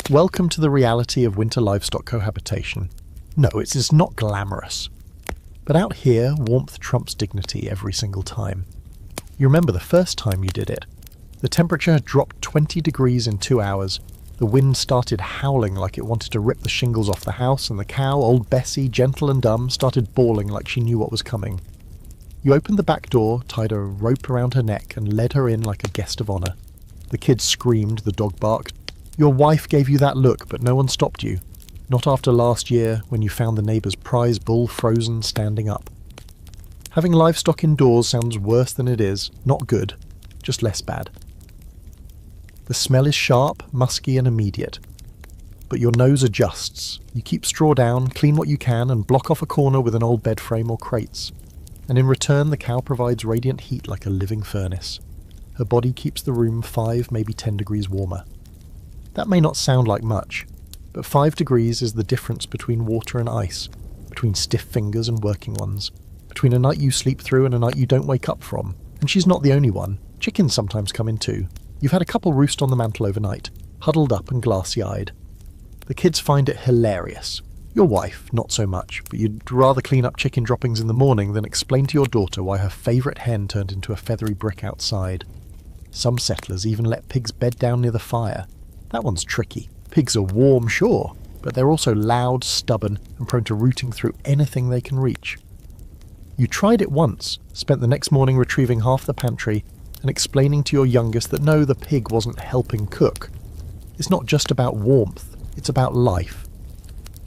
Welcome to the reality of winter livestock cohabitation. No, it's not glamorous. But out here, warmth trumps dignity every single time. You remember the first time you did it. The temperature had dropped 20 degrees in 2 hours. The wind started howling like it wanted to rip the shingles off the house, and the cow, old Bessie, gentle and dumb, started bawling like she knew what was coming. You opened the back door, tied a rope around her neck, and led her in like a guest of honour. The kids screamed, the dog barked. Your wife gave you that look, but no one stopped you. Not after last year, when you found the neighbour's prize bull frozen standing up. Having livestock indoors sounds worse than it is. Not good, just less bad. The smell is sharp, musky and immediate. But your nose adjusts. You keep straw down, clean what you can, and block off a corner with an old bed frame or crates. And in return, the cow provides radiant heat like a living furnace. Her body keeps the room 5, maybe 10 degrees warmer. That may not sound like much, but 5 degrees is the difference between water and ice, between stiff fingers and working ones, between a night you sleep through and a night you don't wake up from. And she's not the only one. Chickens sometimes come in too. You've had a couple roost on the mantel overnight, huddled up and glassy-eyed. The kids find it hilarious. Your wife, not so much, but you'd rather clean up chicken droppings in the morning than explain to your daughter why her favourite hen turned into a feathery brick outside. Some settlers even let pigs bed down near the fire. That one's tricky. Pigs are warm, sure, but they're also loud, stubborn, and prone to rooting through anything they can reach. You tried it once, spent the next morning retrieving half the pantry, and explaining to your youngest that no, the pig wasn't helping cook. It's not just about warmth, it's about life.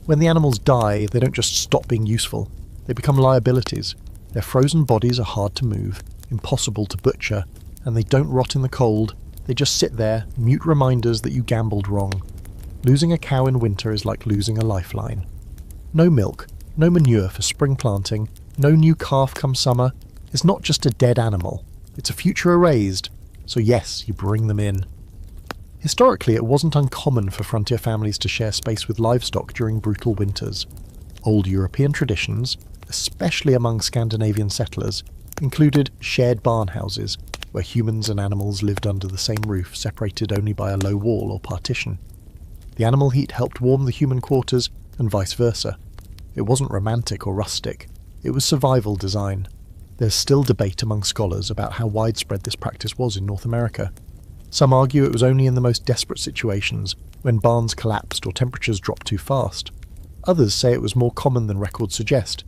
When the animals die, they don't just stop being useful, they become liabilities. Their frozen bodies are hard to move, impossible to butcher, and they don't rot in the cold, they just sit there, mute reminders that you gambled wrong. Losing a cow in winter is like losing a lifeline. No milk, no manure for spring planting, no new calf come summer. It's not just a dead animal. It's a future erased, so yes, you bring them in. Historically, it wasn't uncommon for frontier families to share space with livestock during brutal winters. Old European traditions, especially among Scandinavian settlers, included shared barn houses, where humans and animals lived under the same roof, separated only by a low wall or partition. The animal heat helped warm the human quarters, and vice versa. It wasn't romantic or rustic, it was survival design. There's still debate among scholars about how widespread this practice was in North America. Some argue it was only in the most desperate situations, when barns collapsed or temperatures dropped too fast. Others say it was more common than records suggest.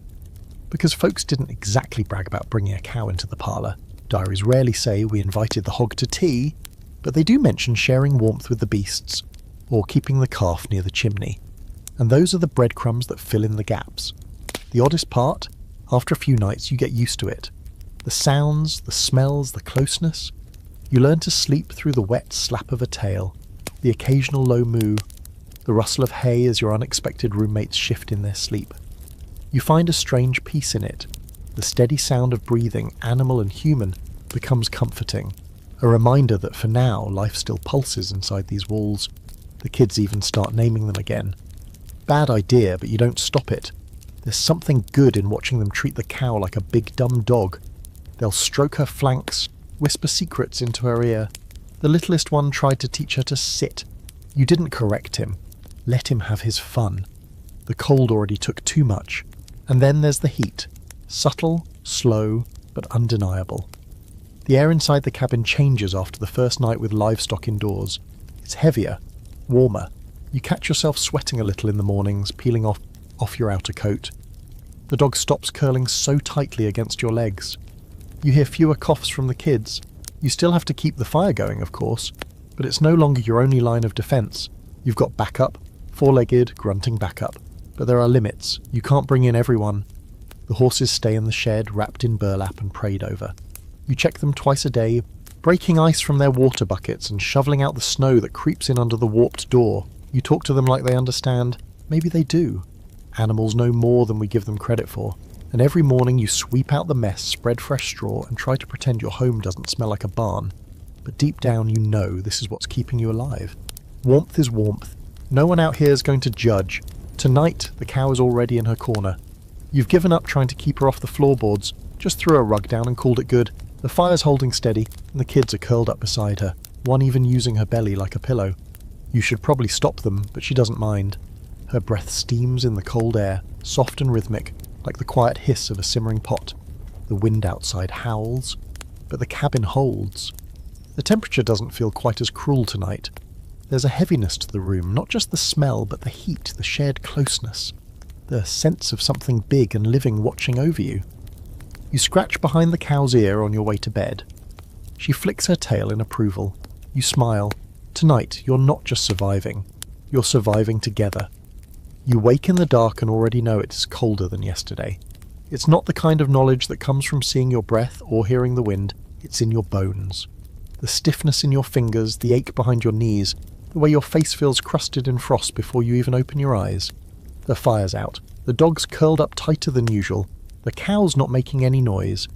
Because folks didn't exactly brag about bringing a cow into the parlour. Diaries rarely say we invited the hog to tea, but they do mention sharing warmth with the beasts, or keeping the calf near the chimney. And those are the breadcrumbs that fill in the gaps. The oddest part? After a few nights you get used to it. The sounds, the smells, the closeness. You learn to sleep through the wet slap of a tail, the occasional low moo, the rustle of hay as your unexpected roommates shift in their sleep. You find a strange peace in it. The steady sound of breathing, animal and human, becomes comforting. A reminder that for now, life still pulses inside these walls. The kids even start naming them again. Bad idea, but you don't stop it. There's something good in watching them treat the cow like a big dumb dog. They'll stroke her flanks, whisper secrets into her ear. The littlest one tried to teach her to sit. You didn't correct him. Let him have his fun. The cold already took too much. And then there's the heat. Subtle, slow, but undeniable. The air inside the cabin changes after the first night with livestock indoors. It's heavier, warmer. You catch yourself sweating a little in the mornings, peeling off your outer coat. The dog stops curling so tightly against your legs. You hear fewer coughs from the kids. You still have to keep the fire going, of course, But it's no longer your only line of defence. You've got backup, four-legged, grunting backup. But there are limits. You can't bring in everyone. The horses stay in the shed, wrapped in burlap and prayed over. You check them twice a day, breaking ice from their water buckets and shoveling out the snow that creeps in under the warped door. You talk to them like they understand. Maybe they do. Animals know more than we give them credit for. And every morning you sweep out the mess, spread fresh straw, and try to pretend your home doesn't smell like a barn. But deep down you know this is what's keeping you alive. Warmth is warmth. No one out here is going to judge. Tonight, the cow is already in her corner. You've given up trying to keep her off the floorboards, just threw a rug down and called it good. The fire's holding steady, and the kids are curled up beside her, one even using her belly like a pillow. You should probably stop them, but she doesn't mind. Her breath steams in the cold air, soft and rhythmic, like the quiet hiss of a simmering pot. The wind outside howls, but the cabin holds. The temperature doesn't feel quite as cruel tonight. There's a heaviness to the room, not just the smell, but the heat, the shared closeness. The sense of something big and living watching over you. You scratch behind the cow's ear on your way to bed. She flicks her tail in approval. You smile. Tonight, you're not just surviving. You're surviving together. You wake in the dark and already know it is colder than yesterday. It's not the kind of knowledge that comes from seeing your breath or hearing the wind. It's in your bones. The stiffness in your fingers, the ache behind your knees, the way your face feels crusted in frost before you even open your eyes. The fire's out. The dog's curled up tighter than usual. The cow's not making any noise.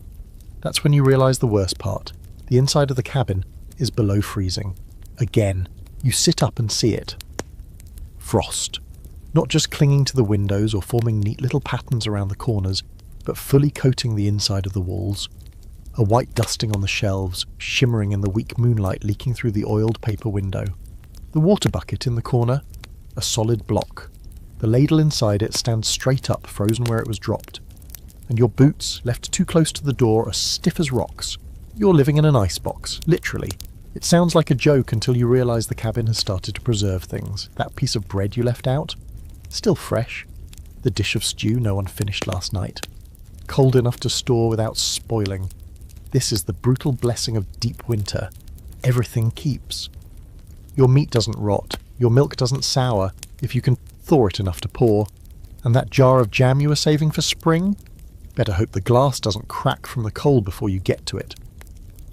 That's when you realise the worst part. The inside of the cabin is below freezing. Again, you sit up and see it. Frost. Not just clinging to the windows or forming neat little patterns around the corners, but fully coating the inside of the walls. A white dusting on the shelves, shimmering in the weak moonlight leaking through the oiled paper window. The water bucket in the corner, a solid block. The ladle inside it stands straight up, frozen where it was dropped. And your boots, left too close to the door, are stiff as rocks. You're living in an icebox, literally. It sounds like a joke until you realise the cabin has started to preserve things. That piece of bread you left out, still fresh. The dish of stew no one finished last night. Cold enough to store without spoiling. This is the brutal blessing of deep winter. Everything keeps. Your meat doesn't rot, your milk doesn't sour, if you can thaw it enough to pour. And that jar of jam you were saving for spring? Better hope the glass doesn't crack from the cold before you get to it.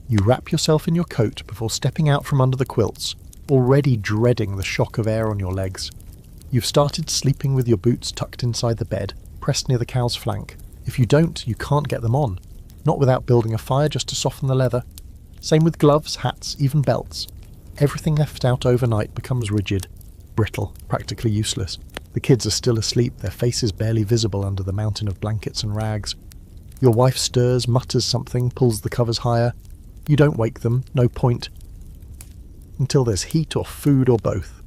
You wrap yourself in your coat before stepping out from under the quilts, already dreading the shock of air on your legs. You've started sleeping with your boots tucked inside the bed, pressed near the cow's flank. If you don't, you can't get them on. Not without building a fire just to soften the leather. Same with gloves, hats, even belts. Everything left out overnight becomes rigid, brittle, practically useless. The kids are still asleep, their faces barely visible under the mountain of blankets and rags. Your wife stirs, mutters something, pulls the covers higher. You don't wake them, no point. Until there's heat or food or both.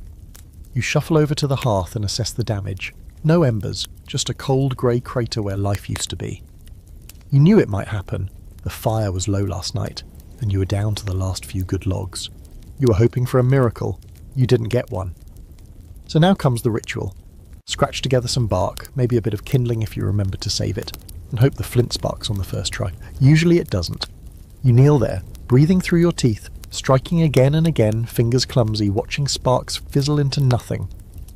You shuffle over to the hearth and assess the damage. No embers, just a cold grey crater where life used to be. You knew it might happen. The fire was low last night, and you were down to the last few good logs. You were hoping for a miracle. You didn't get one. So now comes the ritual. Scratch together some bark, maybe a bit of kindling if you remember to save it, and hope the flint sparks on the first try. Usually it doesn't. You kneel there, breathing through your teeth, striking again and again, fingers clumsy, watching sparks fizzle into nothing.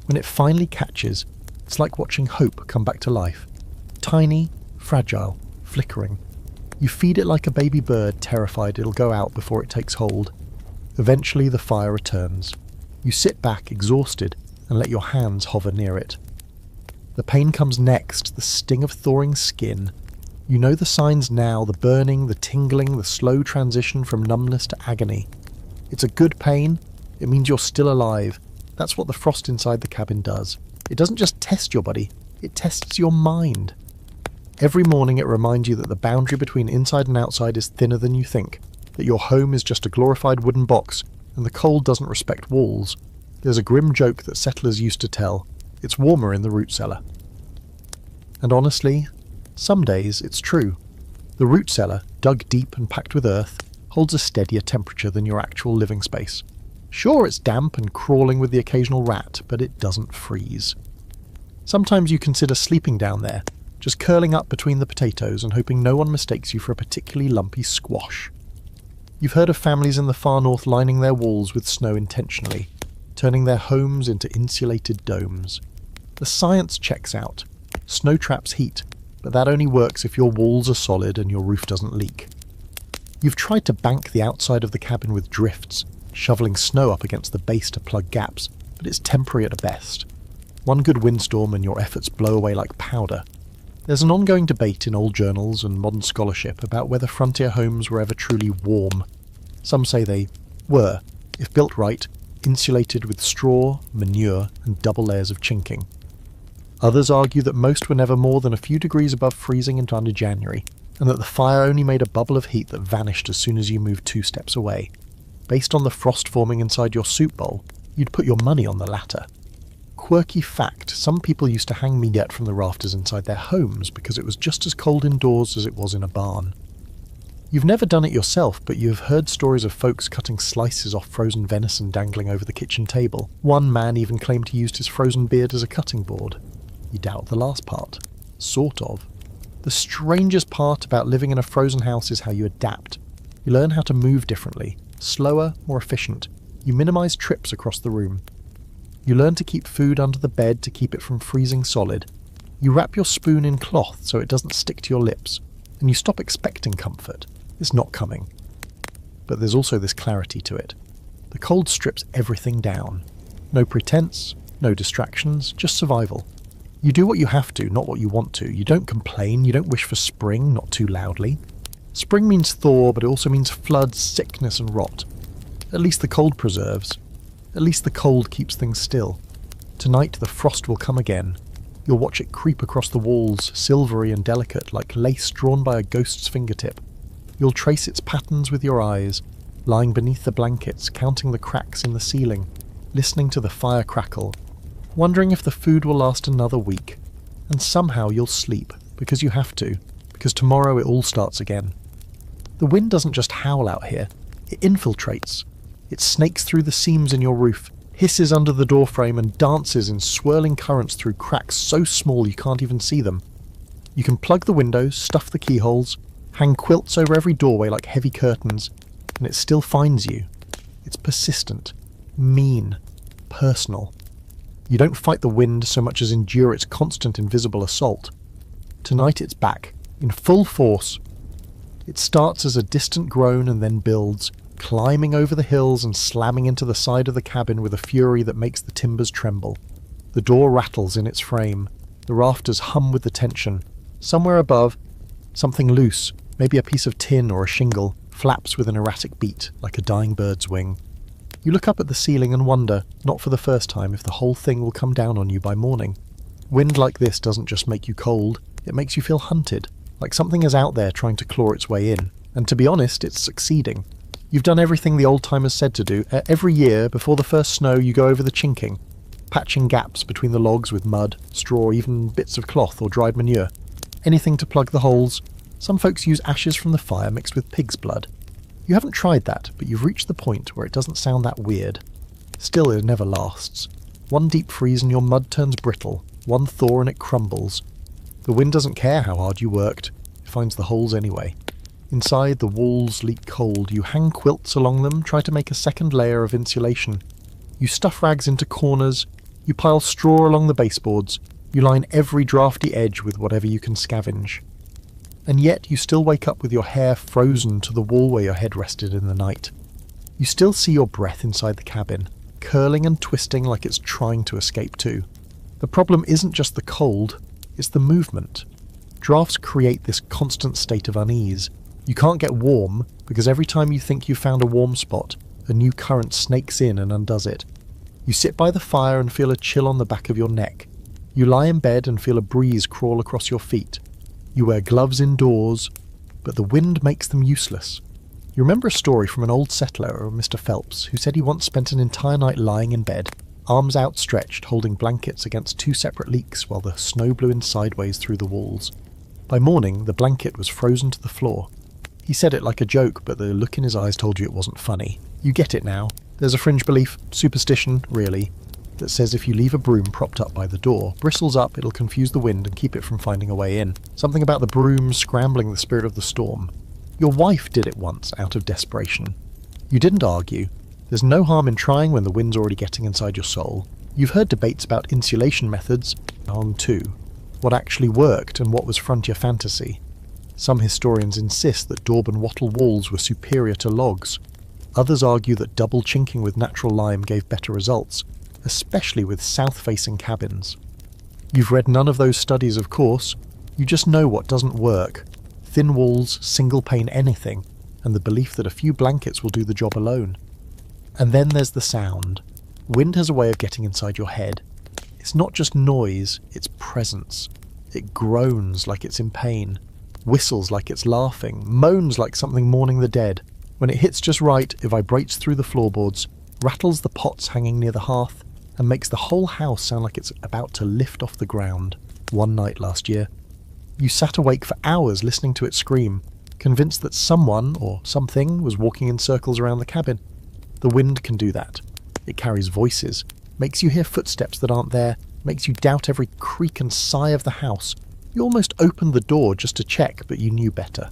When it finally catches, it's like watching hope come back to life. Tiny, fragile, flickering. You feed it like a baby bird, terrified it'll go out before it takes hold. Eventually the fire returns. You sit back, exhausted, and let your hands hover near it. The pain comes next, the sting of thawing skin. You know the signs now, the burning, the tingling, the slow transition from numbness to agony. It's a good pain. It means you're still alive. That's what the frost inside the cabin does. It doesn't just test your body, it tests your mind. Every morning it reminds you that the boundary between inside and outside is thinner than you think, that your home is just a glorified wooden box, and the cold doesn't respect walls. There's a grim joke that settlers used to tell. It's warmer in the root cellar. And honestly, some days it's true. The root cellar, dug deep and packed with earth, holds a steadier temperature than your actual living space. Sure, it's damp and crawling with the occasional rat, but it doesn't freeze. Sometimes you consider sleeping down there, just curling up between the potatoes and hoping no one mistakes you for a particularly lumpy squash. You've heard of families in the far north lining their walls with snow intentionally, turning their homes into insulated domes. The science checks out. Snow traps heat, but that only works if your walls are solid and your roof doesn't leak. You've tried to bank the outside of the cabin with drifts, shoveling snow up against the base to plug gaps, but it's temporary at best. One good windstorm and your efforts blow away like powder. There's an ongoing debate in old journals and modern scholarship about whether frontier homes were ever truly warm. Some say they were, if built right, insulated with straw, manure, and double layers of chinking. Others argue that most were never more than a few degrees above freezing into under January, and that the fire only made a bubble of heat that vanished as soon as you moved 2 steps away. Based on the frost forming inside your soup bowl, you'd put your money on the latter. Quirky fact, some people used to hang meat from the rafters inside their homes because it was just as cold indoors as it was in a barn. You've never done it yourself, but you have heard stories of folks cutting slices off frozen venison dangling over the kitchen table. One man even claimed he used his frozen beard as a cutting board. You doubt the last part. Sort of. The strangest part about living in a frozen house is how you adapt. You learn how to move differently, slower, more efficient. You minimise trips across the room. You learn to keep food under the bed to keep it from freezing solid. You wrap your spoon in cloth so it doesn't stick to your lips, and you stop expecting comfort. It's not coming. But there's also this clarity to it. The cold strips everything down. No pretense, no distractions, just survival. You do what you have to, not what you want to. You don't complain, you don't wish for spring, not too loudly. Spring means thaw, but it also means floods, sickness and rot. At least the cold preserves. At least the cold keeps things still. Tonight the frost will come again. You'll watch it creep across the walls, silvery and delicate, like lace drawn by a ghost's fingertip. You'll trace its patterns with your eyes, lying beneath the blankets, counting the cracks in the ceiling, listening to the fire crackle, wondering if the food will last another week. And somehow you'll sleep, because you have to, because tomorrow it all starts again. The wind doesn't just howl out here, it infiltrates. It snakes through the seams in your roof, hisses under the doorframe and dances in swirling currents through cracks so small you can't even see them. You can plug the windows, stuff the keyholes, hang quilts over every doorway like heavy curtains, and it still finds you. It's persistent, mean, personal. You don't fight the wind so much as endure its constant invisible assault. Tonight it's back, in full force. It starts as a distant groan and then builds, climbing over the hills and slamming into the side of the cabin with a fury that makes the timbers tremble. The door rattles in its frame. The rafters hum with the tension. Somewhere above, something loose, maybe a piece of tin or a shingle, flaps with an erratic beat, like a dying bird's wing. You look up at the ceiling and wonder, not for the first time, if the whole thing will come down on you by morning. Wind like this doesn't just make you cold, it makes you feel hunted, like something is out there trying to claw its way in. And to be honest, it's succeeding. You've done everything the old-timers said to do. Every year, before the first snow, you go over the chinking, patching gaps between the logs with mud, straw, even bits of cloth or dried manure. Anything to plug the holes. Some folks use ashes from the fire mixed with pig's blood. You haven't tried that, but you've reached the point where it doesn't sound that weird. Still, it never lasts. One deep freeze and your mud turns brittle, one thaw and it crumbles. The wind doesn't care how hard you worked, it finds the holes anyway. Inside, the walls leak cold. You hang quilts along them, try to make a second layer of insulation. You stuff rags into corners, you pile straw along the baseboards, you line every drafty edge with whatever you can scavenge. And yet you still wake up with your hair frozen to the wall where your head rested in the night. You still see your breath inside the cabin, curling and twisting like it's trying to escape too. The problem isn't just the cold, it's the movement. Drafts create this constant state of unease. You can't get warm, because every time you think you've found a warm spot, a new current snakes in and undoes it. You sit by the fire and feel a chill on the back of your neck. You lie in bed and feel a breeze crawl across your feet. You wear gloves indoors, but the wind makes them useless. You remember a story from an old settler, Mr. Phelps, who said he once spent an entire night lying in bed, arms outstretched, holding blankets against 2 separate leaks while the snow blew in sideways through the walls. By morning, the blanket was frozen to the floor. He said it like a joke, but the look in his eyes told you it wasn't funny. You get it now. There's a fringe belief, superstition, really, that says if you leave a broom propped up by the door, bristles up, it'll confuse the wind and keep it from finding a way in. Something about the broom scrambling the spirit of the storm. Your wife did it once out of desperation. You didn't argue. There's no harm in trying when the wind's already getting inside your soul. You've heard debates about insulation methods, on too. What actually worked and what was frontier fantasy. Some historians insist that daub and wattle walls were superior to logs. Others argue that double chinking with natural lime gave better results, especially with south-facing cabins. You've read none of those studies, of course. You just know what doesn't work. Thin walls, single-pane anything, and the belief that a few blankets will do the job alone. And then there's the sound. Wind has a way of getting inside your head. It's not just noise, it's presence. It groans like it's in pain, whistles like it's laughing, moans like something mourning the dead. When it hits just right, it vibrates through the floorboards, rattles the pots hanging near the hearth, and makes the whole house sound like it's about to lift off the ground. One night last year. You sat awake for hours listening to it scream, convinced that someone, or something, was walking in circles around the cabin. The wind can do that. It carries voices, makes you hear footsteps that aren't there, makes you doubt every creak and sigh of the house. You almost opened the door just to check, but you knew better.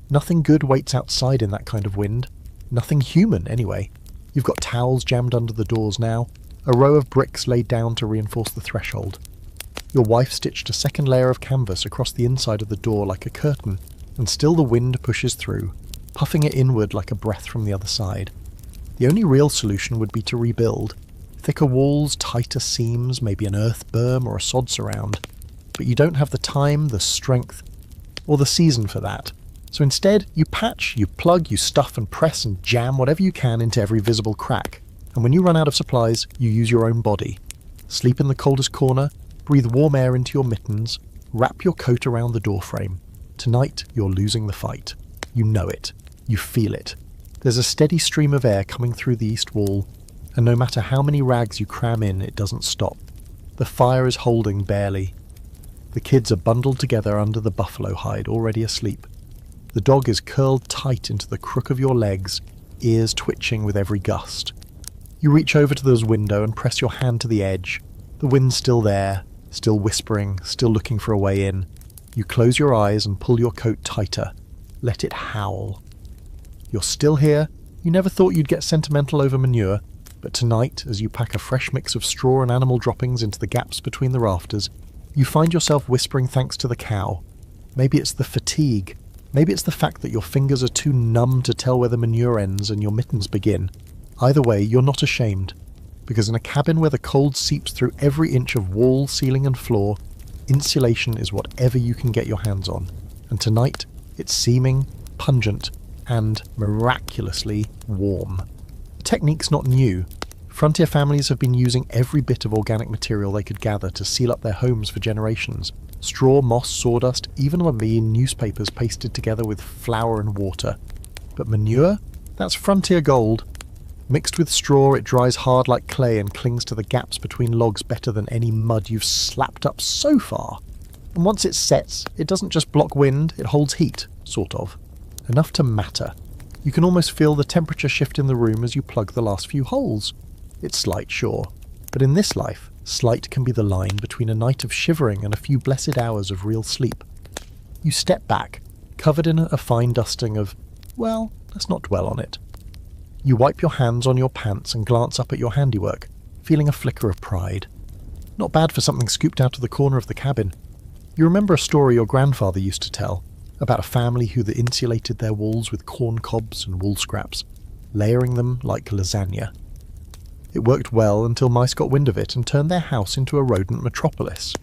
Nothing good waits outside in that kind of wind. Nothing human, anyway. You've got towels jammed under the doors now, a row of bricks laid down to reinforce the threshold. Your wife stitched a second layer of canvas across the inside of the door like a curtain, and still the wind pushes through, puffing it inward like a breath from the other side. The only real solution would be to rebuild. Thicker walls, tighter seams, maybe an earth berm or a sod surround. But you don't have the time, the strength, or the season for that. So instead, you patch, you plug, you stuff and press and jam whatever you can into every visible crack. And when you run out of supplies, you use your own body. Sleep in the coldest corner, breathe warm air into your mittens, wrap your coat around the doorframe. Tonight, you're losing the fight. You know it. You feel it. There's a steady stream of air coming through the east wall, and no matter how many rags you cram in, it doesn't stop. The fire is holding barely. The kids are bundled together under the buffalo hide, already asleep. The dog is curled tight into the crook of your legs, ears twitching with every gust. You reach over to the window and press your hand to the edge. The wind's still there, still whispering, still looking for a way in. You close your eyes and pull your coat tighter. Let it howl. You're still here. You never thought you'd get sentimental over manure, but tonight, as you pack a fresh mix of straw and animal droppings into the gaps between the rafters, you find yourself whispering thanks to the cow. Maybe it's the fatigue. Maybe it's the fact that your fingers are too numb to tell where the manure ends and your mittens begin. Either way, you're not ashamed, because in a cabin where the cold seeps through every inch of wall, ceiling and floor, insulation is whatever you can get your hands on. And tonight, it's seeming, pungent, and miraculously warm. The technique's not new. Frontier families have been using every bit of organic material they could gather to seal up their homes for generations. Straw, moss, sawdust, even in newspapers pasted together with flour and water. But manure? That's frontier gold. Mixed with straw, it dries hard like clay and clings to the gaps between logs better than any mud you've slapped up so far. And once it sets, it doesn't just block wind, it holds heat, sort of. Enough to matter. You can almost feel the temperature shift in the room as you plug the last few holes. It's slight, sure, but in this life, slight can be the line between a night of shivering and a few blessed hours of real sleep. You step back, covered in a fine dusting of, well, let's not dwell on it. You wipe your hands on your pants and glance up at your handiwork, feeling a flicker of pride. Not bad for something scooped out of the corner of the cabin. You remember a story your grandfather used to tell, about a family who insulated their walls with corn cobs and wool scraps, layering them like lasagna. It worked well until mice got wind of it and turned their house into a rodent metropolis.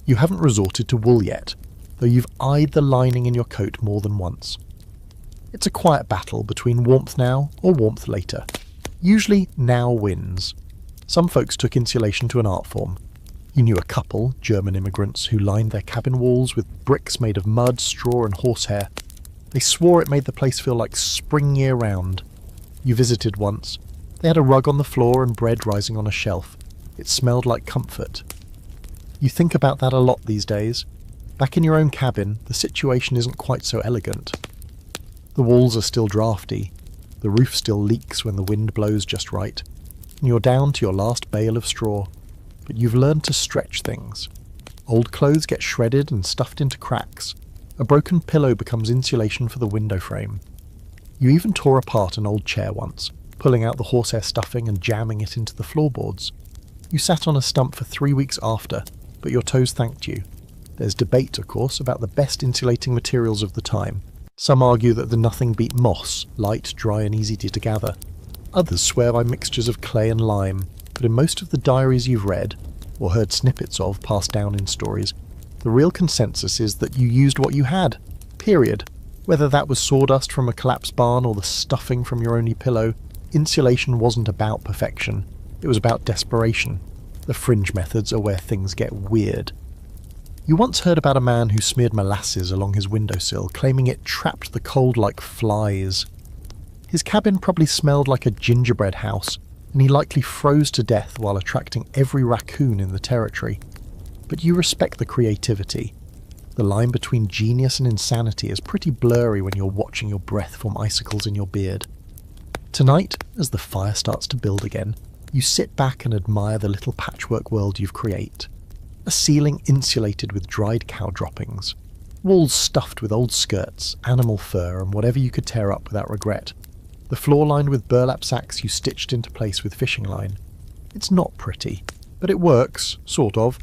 You haven't resorted to wool yet, though you've eyed the lining in your coat more than once. It's a quiet battle between warmth now or warmth later. Usually now wins. Some folks took insulation to an art form. You knew a couple, German immigrants, who lined their cabin walls with bricks made of mud, straw and horsehair. They swore it made the place feel like spring year-round. You visited once. They had a rug on the floor and bread rising on a shelf. It smelled like comfort. You think about that a lot these days. Back in your own cabin, the situation isn't quite so elegant. The walls are still drafty. The roof still leaks when the wind blows just right. And you're down to your last bale of straw. But you've learned to stretch things. Old clothes get shredded and stuffed into cracks. A broken pillow becomes insulation for the window frame. You even tore apart an old chair once, pulling out the horsehair stuffing and jamming it into the floorboards. You sat on a stump for 3 weeks after, but your toes thanked you. There's debate, of course, about the best insulating materials of the time. Some argue that the nothing beat moss, light, dry and easy to gather. Others swear by mixtures of clay and lime, but in most of the diaries you've read, or heard snippets of passed down in stories, the real consensus is that you used what you had. Period. Whether that was sawdust from a collapsed barn or the stuffing from your only pillow, insulation wasn't about perfection. It was about desperation. The fringe methods are where things get weird. You once heard about a man who smeared molasses along his windowsill, claiming it trapped the cold like flies. His cabin probably smelled like a gingerbread house, and he likely froze to death while attracting every raccoon in the territory. But you respect the creativity. The line between genius and insanity is pretty blurry when you're watching your breath form icicles in your beard. Tonight, as the fire starts to build again, you sit back and admire the little patchwork world you've created. A ceiling insulated with dried cow droppings. Walls stuffed with old skirts, animal fur and whatever you could tear up without regret. The floor lined with burlap sacks you stitched into place with fishing line. It's not pretty, but it works, sort of.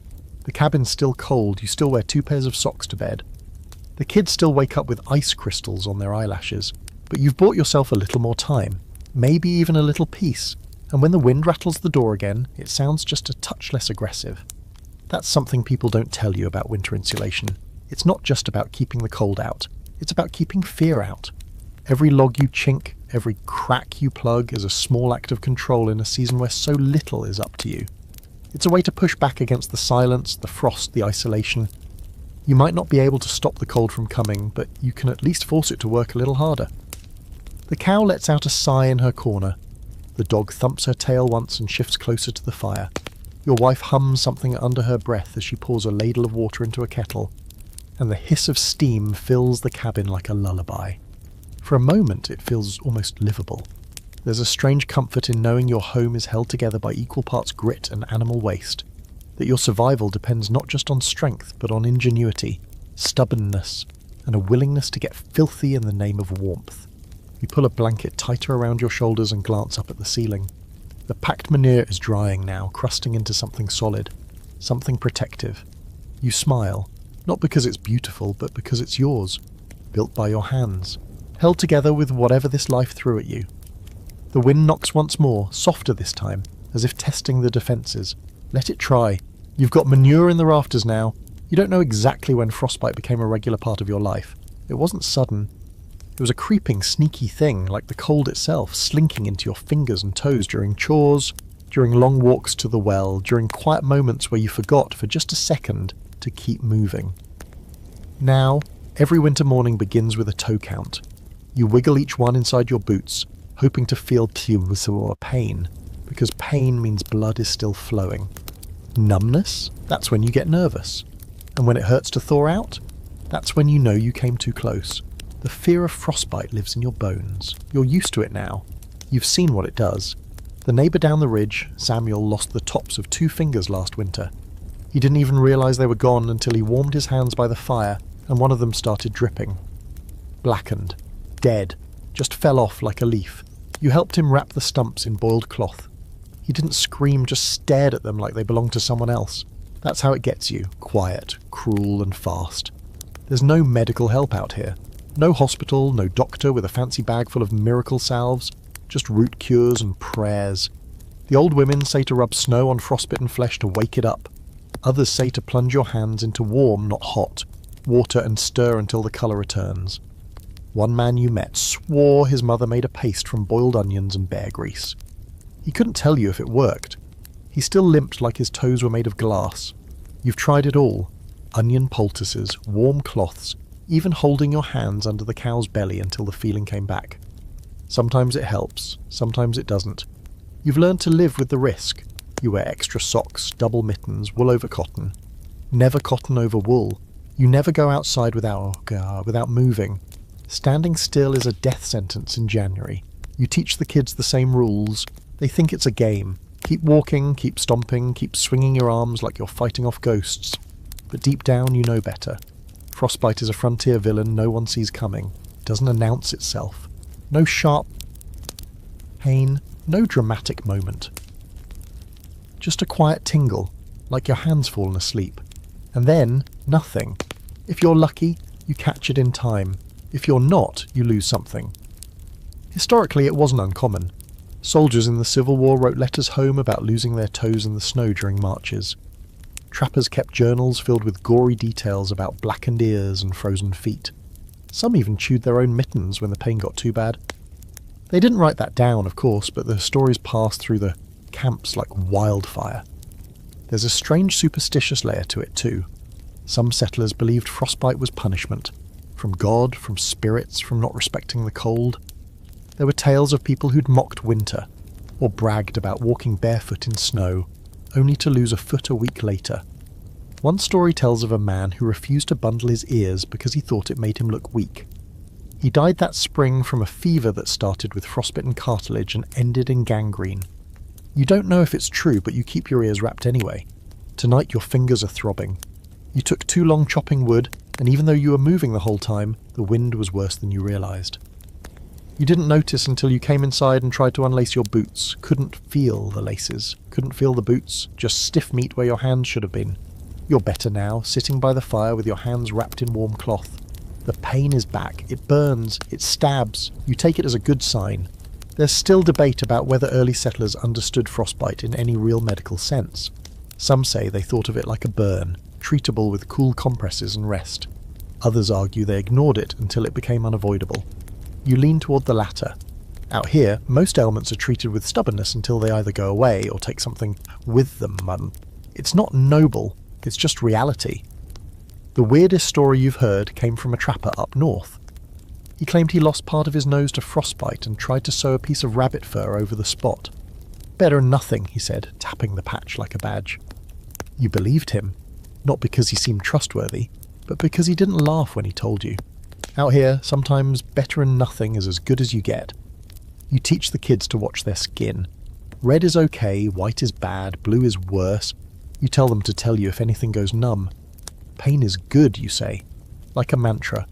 The cabin's still cold, you still wear 2 pairs of socks to bed. The kids still wake up with ice crystals on their eyelashes, but you've bought yourself a little more time, maybe even a little peace, and when the wind rattles the door again, it sounds just a touch less aggressive. That's something people don't tell you about winter insulation. It's not just about keeping the cold out, it's about keeping fear out. Every log you chink, every crack you plug is a small act of control in a season where so little is up to you. It's a way to push back against the silence, the frost, the isolation. You might not be able to stop the cold from coming, but you can at least force it to work a little harder. The cow lets out a sigh in her corner. The dog thumps her tail once and shifts closer to the fire. Your wife hums something under her breath as she pours a ladle of water into a kettle, and the hiss of steam fills the cabin like a lullaby. For a moment it feels almost livable. There's a strange comfort in knowing your home is held together by equal parts grit and animal waste, that your survival depends not just on strength but on ingenuity, stubbornness, and a willingness to get filthy in the name of warmth. You pull a blanket tighter around your shoulders and glance up at the ceiling. The packed manure is drying now, crusting into something solid, something protective. You smile, not because it's beautiful, but because it's yours, built by your hands, held together with whatever this life threw at you. The wind knocks once more, softer this time, as if testing the defences. Let it try. You've got manure in the rafters now. You don't know exactly when frostbite became a regular part of your life. It wasn't sudden. It was a creeping, sneaky thing, like the cold itself, slinking into your fingers and toes during chores, during long walks to the well, during quiet moments where you forgot for just a second to keep moving. Now, every winter morning begins with a toe count. You wiggle each one inside your boots, hoping to feel pain, because pain means blood is still flowing. Numbness? That's when you get nervous. And when it hurts to thaw out? That's when you know you came too close. The fear of frostbite lives in your bones. You're used to it now. You've seen what it does. The neighbour down the ridge, Samuel, lost the tops of 2 fingers last winter. He didn't even realise they were gone until he warmed his hands by the fire and one of them started dripping. Blackened. Dead. Just fell off like a leaf. You helped him wrap the stumps in boiled cloth. He didn't scream, just stared at them like they belonged to someone else. That's how it gets you. Quiet, cruel and fast. There's no medical help out here. No hospital, no doctor with a fancy bag full of miracle salves. Just root cures and prayers. The old women say to rub snow on frostbitten flesh to wake it up. Others say to plunge your hands into warm, not hot, water and stir until the colour returns. One man you met swore his mother made a paste from boiled onions and bear grease. He couldn't tell you if it worked. He still limped like his toes were made of glass. You've tried it all. Onion poultices, warm cloths, even holding your hands under the cow's belly until the feeling came back. Sometimes it helps, sometimes it doesn't. You've learned to live with the risk. You wear extra socks, double mittens, wool over cotton. Never cotton over wool. You never go outside without moving. Standing still is a death sentence in January. You teach the kids the same rules. They think it's a game. Keep walking, keep stomping, keep swinging your arms like you're fighting off ghosts. But deep down you know better. Frostbite is a frontier villain no one sees coming. It doesn't announce itself. No sharp pain, no dramatic moment. Just a quiet tingle, like your hand's fallen asleep. And then, nothing. If you're lucky, you catch it in time. If you're not, you lose something. Historically, it wasn't uncommon. Soldiers in the Civil War wrote letters home about losing their toes in the snow during marches. Trappers kept journals filled with gory details about blackened ears and frozen feet. Some even chewed their own mittens when the pain got too bad. They didn't write that down, of course, but the stories passed through the camps like wildfire. There's a strange superstitious layer to it too. Some settlers believed frostbite was punishment. From God, from spirits, from not respecting the cold. There were tales of people who'd mocked winter, or bragged about walking barefoot in snow, only to lose a foot a week later. One story tells of a man who refused to bundle his ears because he thought it made him look weak. He died that spring from a fever that started with frostbitten cartilage and ended in gangrene. You don't know if it's true, but you keep your ears wrapped anyway. Tonight your fingers are throbbing. You took too long chopping wood, and even though you were moving the whole time, the wind was worse than you realised. You didn't notice until you came inside and tried to unlace your boots, couldn't feel the laces, couldn't feel the boots, just stiff meat where your hands should have been. You're better now, sitting by the fire with your hands wrapped in warm cloth. The pain is back, it burns, it stabs, you take it as a good sign. There's still debate about whether early settlers understood frostbite in any real medical sense. Some say they thought of it like a burn, treatable with cool compresses and rest. Others argue they ignored it until it became unavoidable. You lean toward the latter. Out here, most ailments are treated with stubbornness until they either go away or take something with them. It's not noble, it's just reality. The weirdest story you've heard came from a trapper up north. He claimed he lost part of his nose to frostbite and tried to sew a piece of rabbit fur over the spot. Better than nothing, he said, tapping the patch like a badge. You believed him, not because he seemed trustworthy, but because he didn't laugh when he told you. Out here, sometimes better than nothing is as good as you get. You teach the kids to watch their skin. Red is okay, white is bad, blue is worse. You tell them to tell you if anything goes numb. Pain is good, you say. Like a mantra.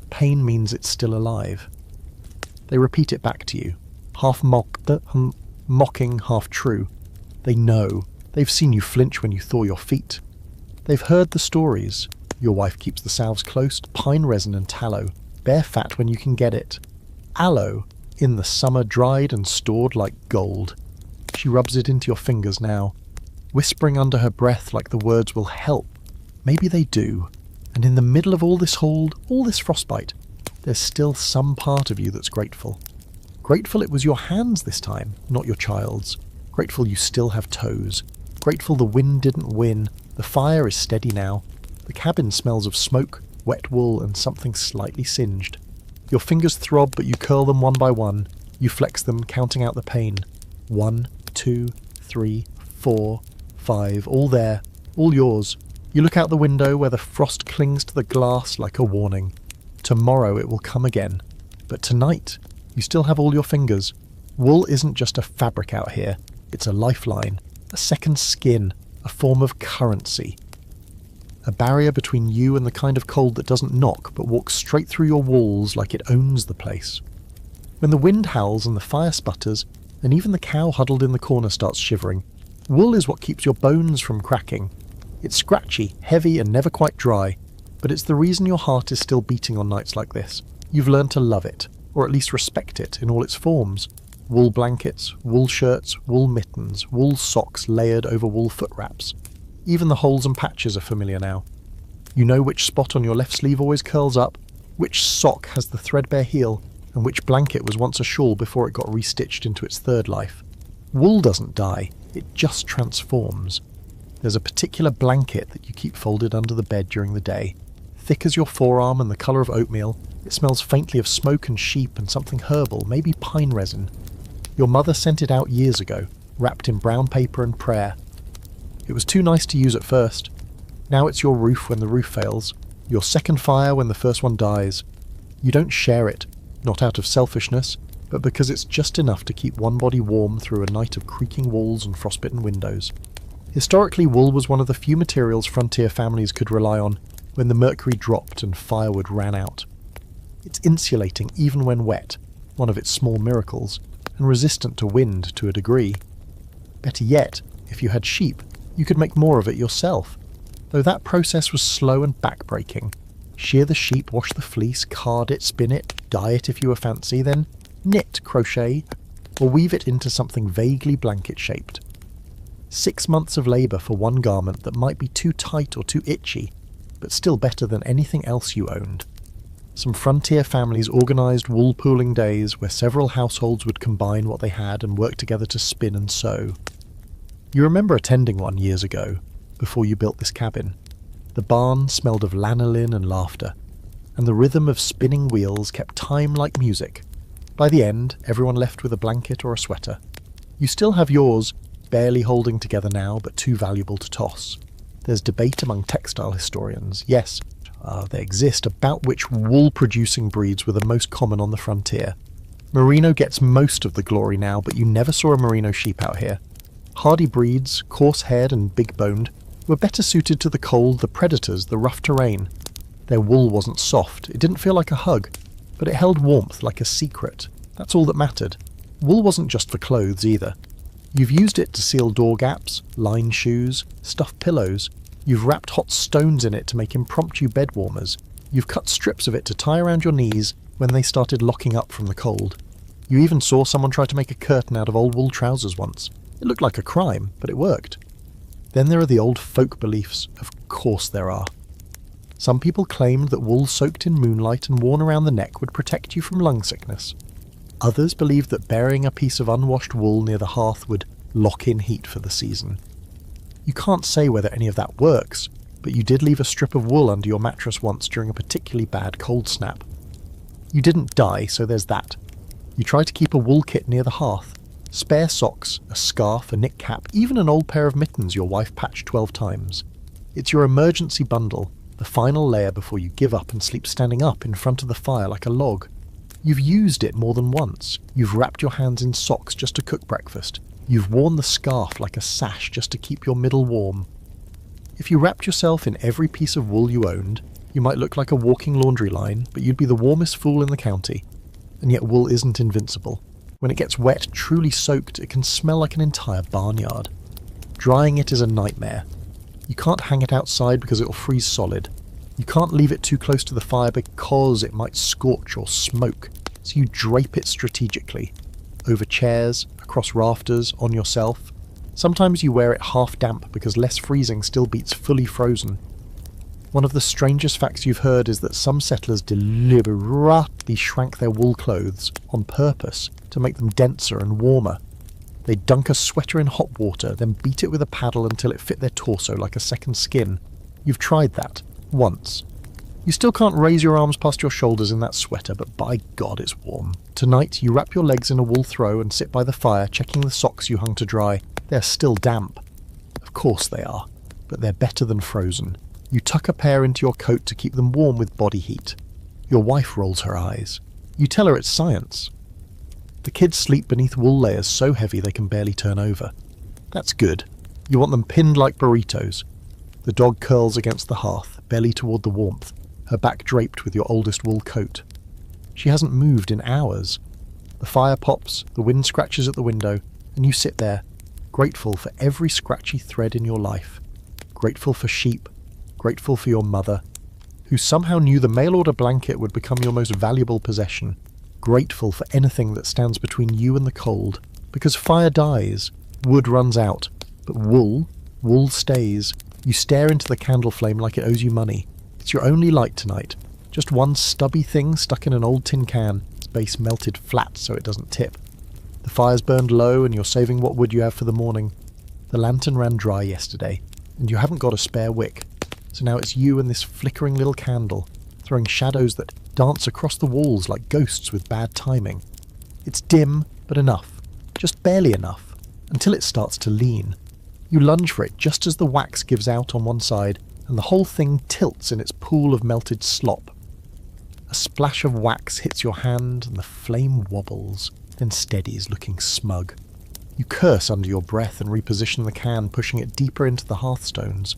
Pain means it's still alive. They repeat it back to you. Half mocking, half true. They know. They've seen you flinch when you thaw your feet. They've heard the stories. Your wife keeps the salves close, pine resin and tallow, bear fat when you can get it. Aloe, in the summer dried and stored like gold. She rubs it into your fingers now, whispering under her breath like the words will help. Maybe they do. And in the middle of all this hold, all this frostbite, there's still some part of you that's grateful. Grateful it was your hands this time, not your child's. Grateful you still have toes. Grateful the wind didn't win. The fire is steady now. The cabin smells of smoke, wet wool, and something slightly singed. Your fingers throb, but you curl them one by one. You flex them, counting out the pain. 1, 2, 3, 4, 5, all there, all yours. You look out the window where the frost clings to the glass like a warning. Tomorrow it will come again. But tonight, you still have all your fingers. Wool isn't just a fabric out here. It's a lifeline, a second skin, a form of currency. A barrier between you and the kind of cold that doesn't knock but walks straight through your walls like it owns the place. When the wind howls and the fire sputters, and even the cow huddled in the corner starts shivering, wool is what keeps your bones from cracking. It's scratchy, heavy and never quite dry, but it's the reason your heart is still beating on nights like this. You've learned to love it, or at least respect it in all its forms. Wool blankets, wool shirts, wool mittens, wool socks layered over wool foot wraps. Even the holes and patches are familiar now. You know which spot on your left sleeve always curls up, which sock has the threadbare heel, and which blanket was once a shawl before it got restitched into its third life. Wool doesn't die, it just transforms. There's a particular blanket that you keep folded under the bed during the day. Thick as your forearm and the colour of oatmeal, it smells faintly of smoke and sheep and something herbal, maybe pine resin. Your mother sent it out years ago, wrapped in brown paper and prayer. It was too nice to use at first. Now it's your roof when the roof fails, your second fire when the first one dies. You don't share it, not out of selfishness, but because it's just enough to keep one body warm through a night of creaking walls and frostbitten windows. Historically, wool was one of the few materials frontier families could rely on. when the mercury dropped and firewood ran out. It's insulating even when wet, one of its small miracles, and resistant to wind to a degree. Better yet, if you had sheep, you could make more of it yourself, though that process was slow and backbreaking. Shear the sheep, wash the fleece, card it, spin it, dye it if you were fancy, then knit, crochet, or weave it into something vaguely blanket-shaped. 6 months of labour for one garment that might be too tight or too itchy, but still better than anything else you owned. Some frontier families organised wool pooling days where several households would combine what they had and work together to spin and sew. You remember attending one years ago, before you built this cabin. The barn smelled of lanolin and laughter, and the rhythm of spinning wheels kept time like music. By the end, everyone left with a blanket or a sweater. You still have yours, barely holding together now, but too valuable to toss. There's debate among textile historians, yes, they exist, about which wool-producing breeds were the most common on the frontier. Merino gets most of the glory now, but you never saw a merino sheep out here. Hardy breeds, coarse-haired and big-boned, were better suited to the cold, the predators, the rough terrain. Their wool wasn't soft, it didn't feel like a hug, but it held warmth like a secret. That's all that mattered. Wool wasn't just for clothes either. You've used it to seal door gaps, line shoes, stuff pillows. You've wrapped hot stones in it to make impromptu bed warmers. You've cut strips of it to tie around your knees when they started locking up from the cold. You even saw someone try to make a curtain out of old wool trousers once. It looked like a crime, but it worked. Then there are the old folk beliefs. Of course there are. Some people claimed that wool soaked in moonlight and worn around the neck would protect you from lung sickness. Others believed that burying a piece of unwashed wool near the hearth would lock in heat for the season. You can't say whether any of that works, but you did leave a strip of wool under your mattress once during a particularly bad cold snap. You didn't die, so there's that. You try to keep a wool kit near the hearth. Spare socks, a scarf, a knit cap, even an old pair of mittens your wife patched 12 times. It's your emergency bundle, the final layer before you give up and sleep standing up in front of the fire like a log. You've used it more than once. You've wrapped your hands in socks just to cook breakfast. You've worn the scarf like a sash just to keep your middle warm. If you wrapped yourself in every piece of wool you owned, you might look like a walking laundry line, but you'd be the warmest fool in the county. And yet wool isn't invincible. When it gets wet, truly soaked, it can smell like an entire barnyard. Drying it is a nightmare. You can't hang it outside because it will freeze solid. You can't leave it too close to the fire because it might scorch or smoke, so you drape it strategically. Over chairs, across rafters, on yourself. Sometimes you wear it half damp because less freezing still beats fully frozen. One of the strangest facts you've heard is that some settlers deliberately shrank their wool clothes on purpose to make them denser and warmer. They'd dunk a sweater in hot water, then beat it with a paddle until it fit their torso like a second skin. You've tried that. Once. You still can't raise your arms past your shoulders in that sweater, but by God it's warm. Tonight you wrap your legs in a wool throw and sit by the fire checking the socks you hung to dry. They're still damp. Of course they are, but they're better than frozen. You tuck a pair into your coat to keep them warm with body heat. Your wife rolls her eyes. You tell her it's science. The kids sleep beneath wool layers so heavy they can barely turn over. That's good. You want them pinned like burritos. The dog curls against the hearth, belly toward the warmth, her back draped with your oldest wool coat. She hasn't moved in hours. The fire pops, the wind scratches at the window, and you sit there, grateful for every scratchy thread in your life. Grateful for sheep, grateful for your mother, who somehow knew the mail-order blanket would become your most valuable possession. Grateful for anything that stands between you and the cold, because fire dies, wood runs out, but wool stays. You stare into the candle flame like it owes you money. It's your only light tonight. Just one stubby thing stuck in an old tin can, its base melted flat so it doesn't tip. The fire's burned low and you're saving what wood you have for the morning. The lantern ran dry yesterday, and you haven't got a spare wick. So now it's you and this flickering little candle, throwing shadows that dance across the walls like ghosts with bad timing. It's dim, but enough. Just barely enough, until it starts to lean. You lunge for it just as the wax gives out on one side, and the whole thing tilts in its pool of melted slop. A splash of wax hits your hand, and the flame wobbles, then steadies, looking smug. You curse under your breath and reposition the can, pushing it deeper into the hearthstones.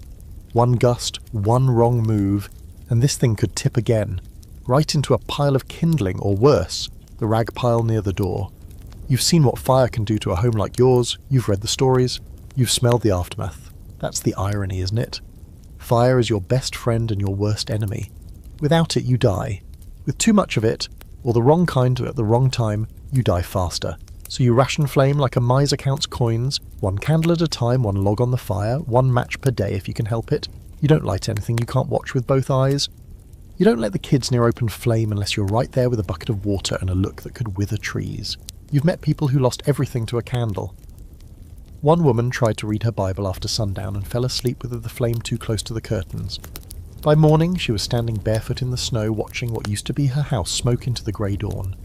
One gust, one wrong move, And this thing could tip again, right into a pile of kindling, or worse, the rag pile near the door. You've seen what fire can do to a home like yours, you've read the stories, you've smelled the aftermath. That's the irony, isn't it? Fire is your best friend and your worst enemy. Without it, you die. With too much of it, or the wrong kind at the wrong time, you die faster. So you ration flame like a miser counts coins, 1 candle at a time, 1 log on the fire, 1 match per day if you can help it. You don't light anything you can't watch with both eyes. You don't let the kids near open flame unless you're right there with a bucket of water and a look that could wither trees. You've met people who lost everything to a candle. One woman tried to read her Bible after sundown and fell asleep with the flame too close to the curtains. By morning, she was standing barefoot in the snow watching what used to be her house smoke into the grey dawn.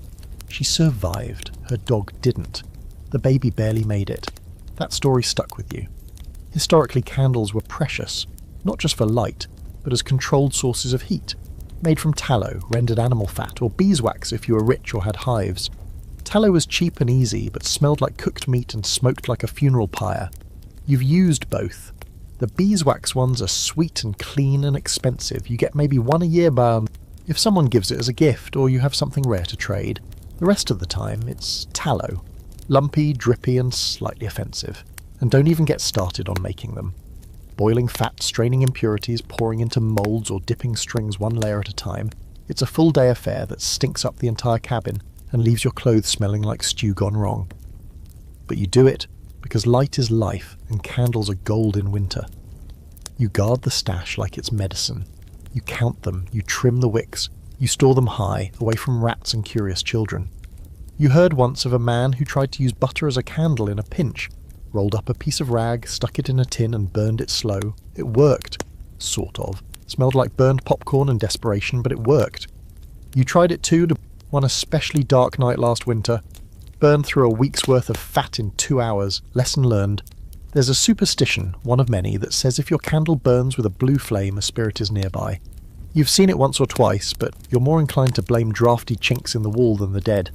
She survived. Her dog didn't. The baby barely made it. That story stuck with you. Historically, candles were precious, not just for light, but as controlled sources of heat, made from tallow, rendered animal fat, or beeswax if you were rich or had hives. Tallow was cheap and easy, but smelled like cooked meat and smoked like a funeral pyre. You've used both. The beeswax ones are sweet and clean and expensive. You get maybe 1 a year by if someone gives it as a gift or you have something rare to trade. The rest of the time, it's tallow. Lumpy, drippy, and slightly offensive. And don't even get started on making them. Boiling fat, straining impurities, pouring into moulds or dipping strings 1 layer at a time. It's a full day affair that stinks up the entire cabin and leaves your clothes smelling like stew gone wrong. But you do it because light is life and candles are gold in winter. You guard the stash like it's medicine. You count them, you trim the wicks, you store them high, away from rats and curious children. You heard once of a man who tried to use butter as a candle in a pinch, rolled up a piece of rag, stuck it in a tin and burned it slow. It worked. Sort of. Smelled like burned popcorn and desperation, but it worked. You tried it too, one especially dark night last winter. Burned through a week's worth of fat in 2 hours. Lesson learned. There's a superstition, one of many, that says if your candle burns with a blue flame, a spirit is nearby. You've seen it once or twice, but you're more inclined to blame drafty chinks in the wall than the dead.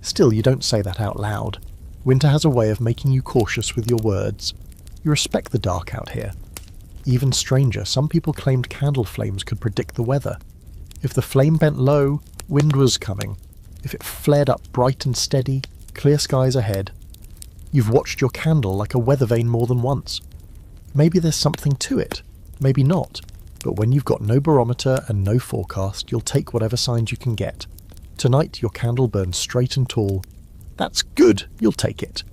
Still, you don't say that out loud. Winter has a way of making you cautious with your words. You respect the dark out here. Even stranger, some people claimed candle flames could predict the weather. If the flame bent low, wind was coming. If it flared up bright and steady, clear skies ahead. You've watched your candle like a weather vane more than once. Maybe there's something to it, maybe not, but when you've got no barometer and no forecast, you'll take whatever signs you can get. Tonight your candle burns straight and tall. That's good, you'll take it.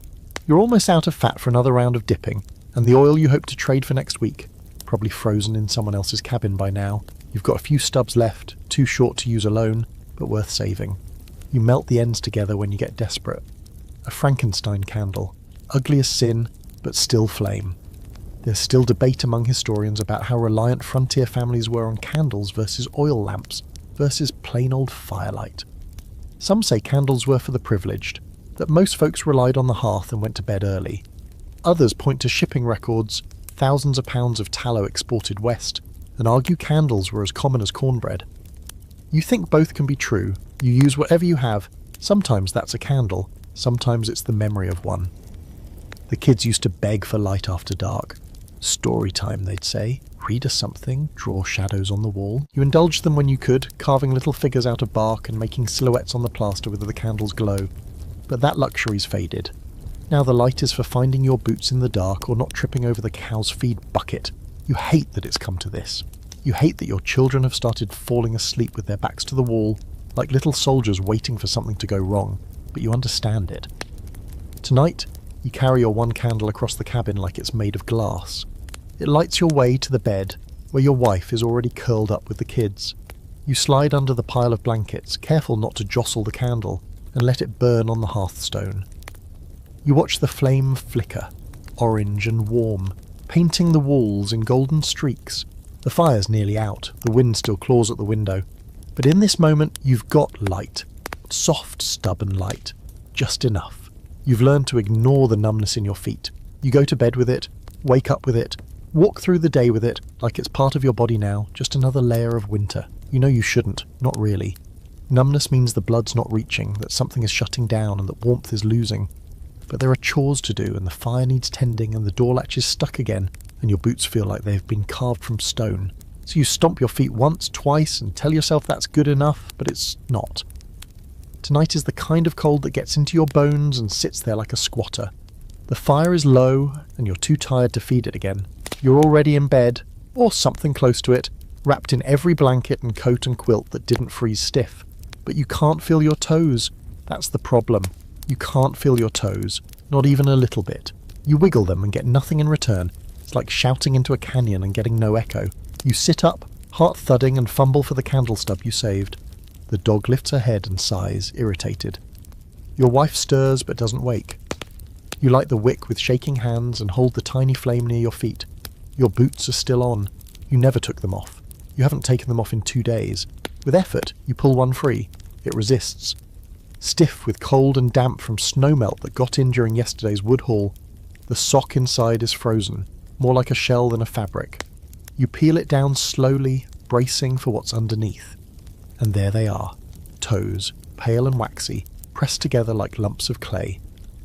You're almost out of fat for another round of dipping, and the oil you hope to trade for next week, probably frozen in someone else's cabin by now. You've got a few stubs left, too short to use alone, but worth saving. You melt the ends together when you get desperate. A Frankenstein candle, ugly as sin, but still flame. There's still debate among historians about how reliant frontier families were on candles versus oil lamps versus plain old firelight. Some say candles were for the privileged, that most folks relied on the hearth and went to bed early. Others point to shipping records, thousands of pounds of tallow exported west, and argue candles were as common as cornbread. You think both can be true, you use whatever you have. Sometimes that's a candle, sometimes it's the memory of one. The kids used to beg for light after dark. Story time, they'd say. Read us something, draw shadows on the wall. You indulged them when you could, carving little figures out of bark and making silhouettes on the plaster with the candle's glow. But that luxury's faded. Now the light is for finding your boots in the dark or not tripping over the cow's feed bucket. You hate that it's come to this. You hate that your children have started falling asleep with their backs to the wall, like little soldiers waiting for something to go wrong, but you understand it. Tonight, you carry your one candle across the cabin like it's made of glass. It lights your way to the bed, where your wife is already curled up with the kids. You slide under the pile of blankets, careful not to jostle the candle, and let it burn on the hearthstone. You watch the flame flicker, orange and warm, painting the walls in golden streaks. The fire's nearly out, the wind still claws at the window. But in this moment, you've got light. Soft, stubborn light. Just enough. You've learned to ignore the numbness in your feet. You go to bed with it, wake up with it, walk through the day with it, like it's part of your body now, just another layer of winter. You know you shouldn't, not really. Numbness means the blood's not reaching, that something is shutting down and that warmth is losing. But there are chores to do, and the fire needs tending, and the door latch is stuck again, and your boots feel like they've been carved from stone. So you stomp your feet once, twice, and tell yourself that's good enough, but it's not. Tonight is the kind of cold that gets into your bones and sits there like a squatter. The fire is low, and you're too tired to feed it again. You're already in bed, or something close to it, wrapped in every blanket and coat and quilt that didn't freeze stiff. But you can't feel your toes. That's the problem. You can't feel your toes, not even a little bit. You wiggle them and get nothing in return. It's like shouting into a canyon and getting no echo. You sit up, heart thudding, and fumble for the candle stub you saved. The dog lifts her head and sighs, irritated. Your wife stirs but doesn't wake. You light the wick with shaking hands and hold the tiny flame near your feet. Your boots are still on. You never took them off. You haven't taken them off in 2 days. With effort, you pull one free. It resists. Stiff with cold and damp from snowmelt that got in during yesterday's wood haul, the sock inside is frozen, more like a shell than a fabric. You peel it down slowly, bracing for what's underneath. And there they are, toes, pale and waxy, pressed together like lumps of clay.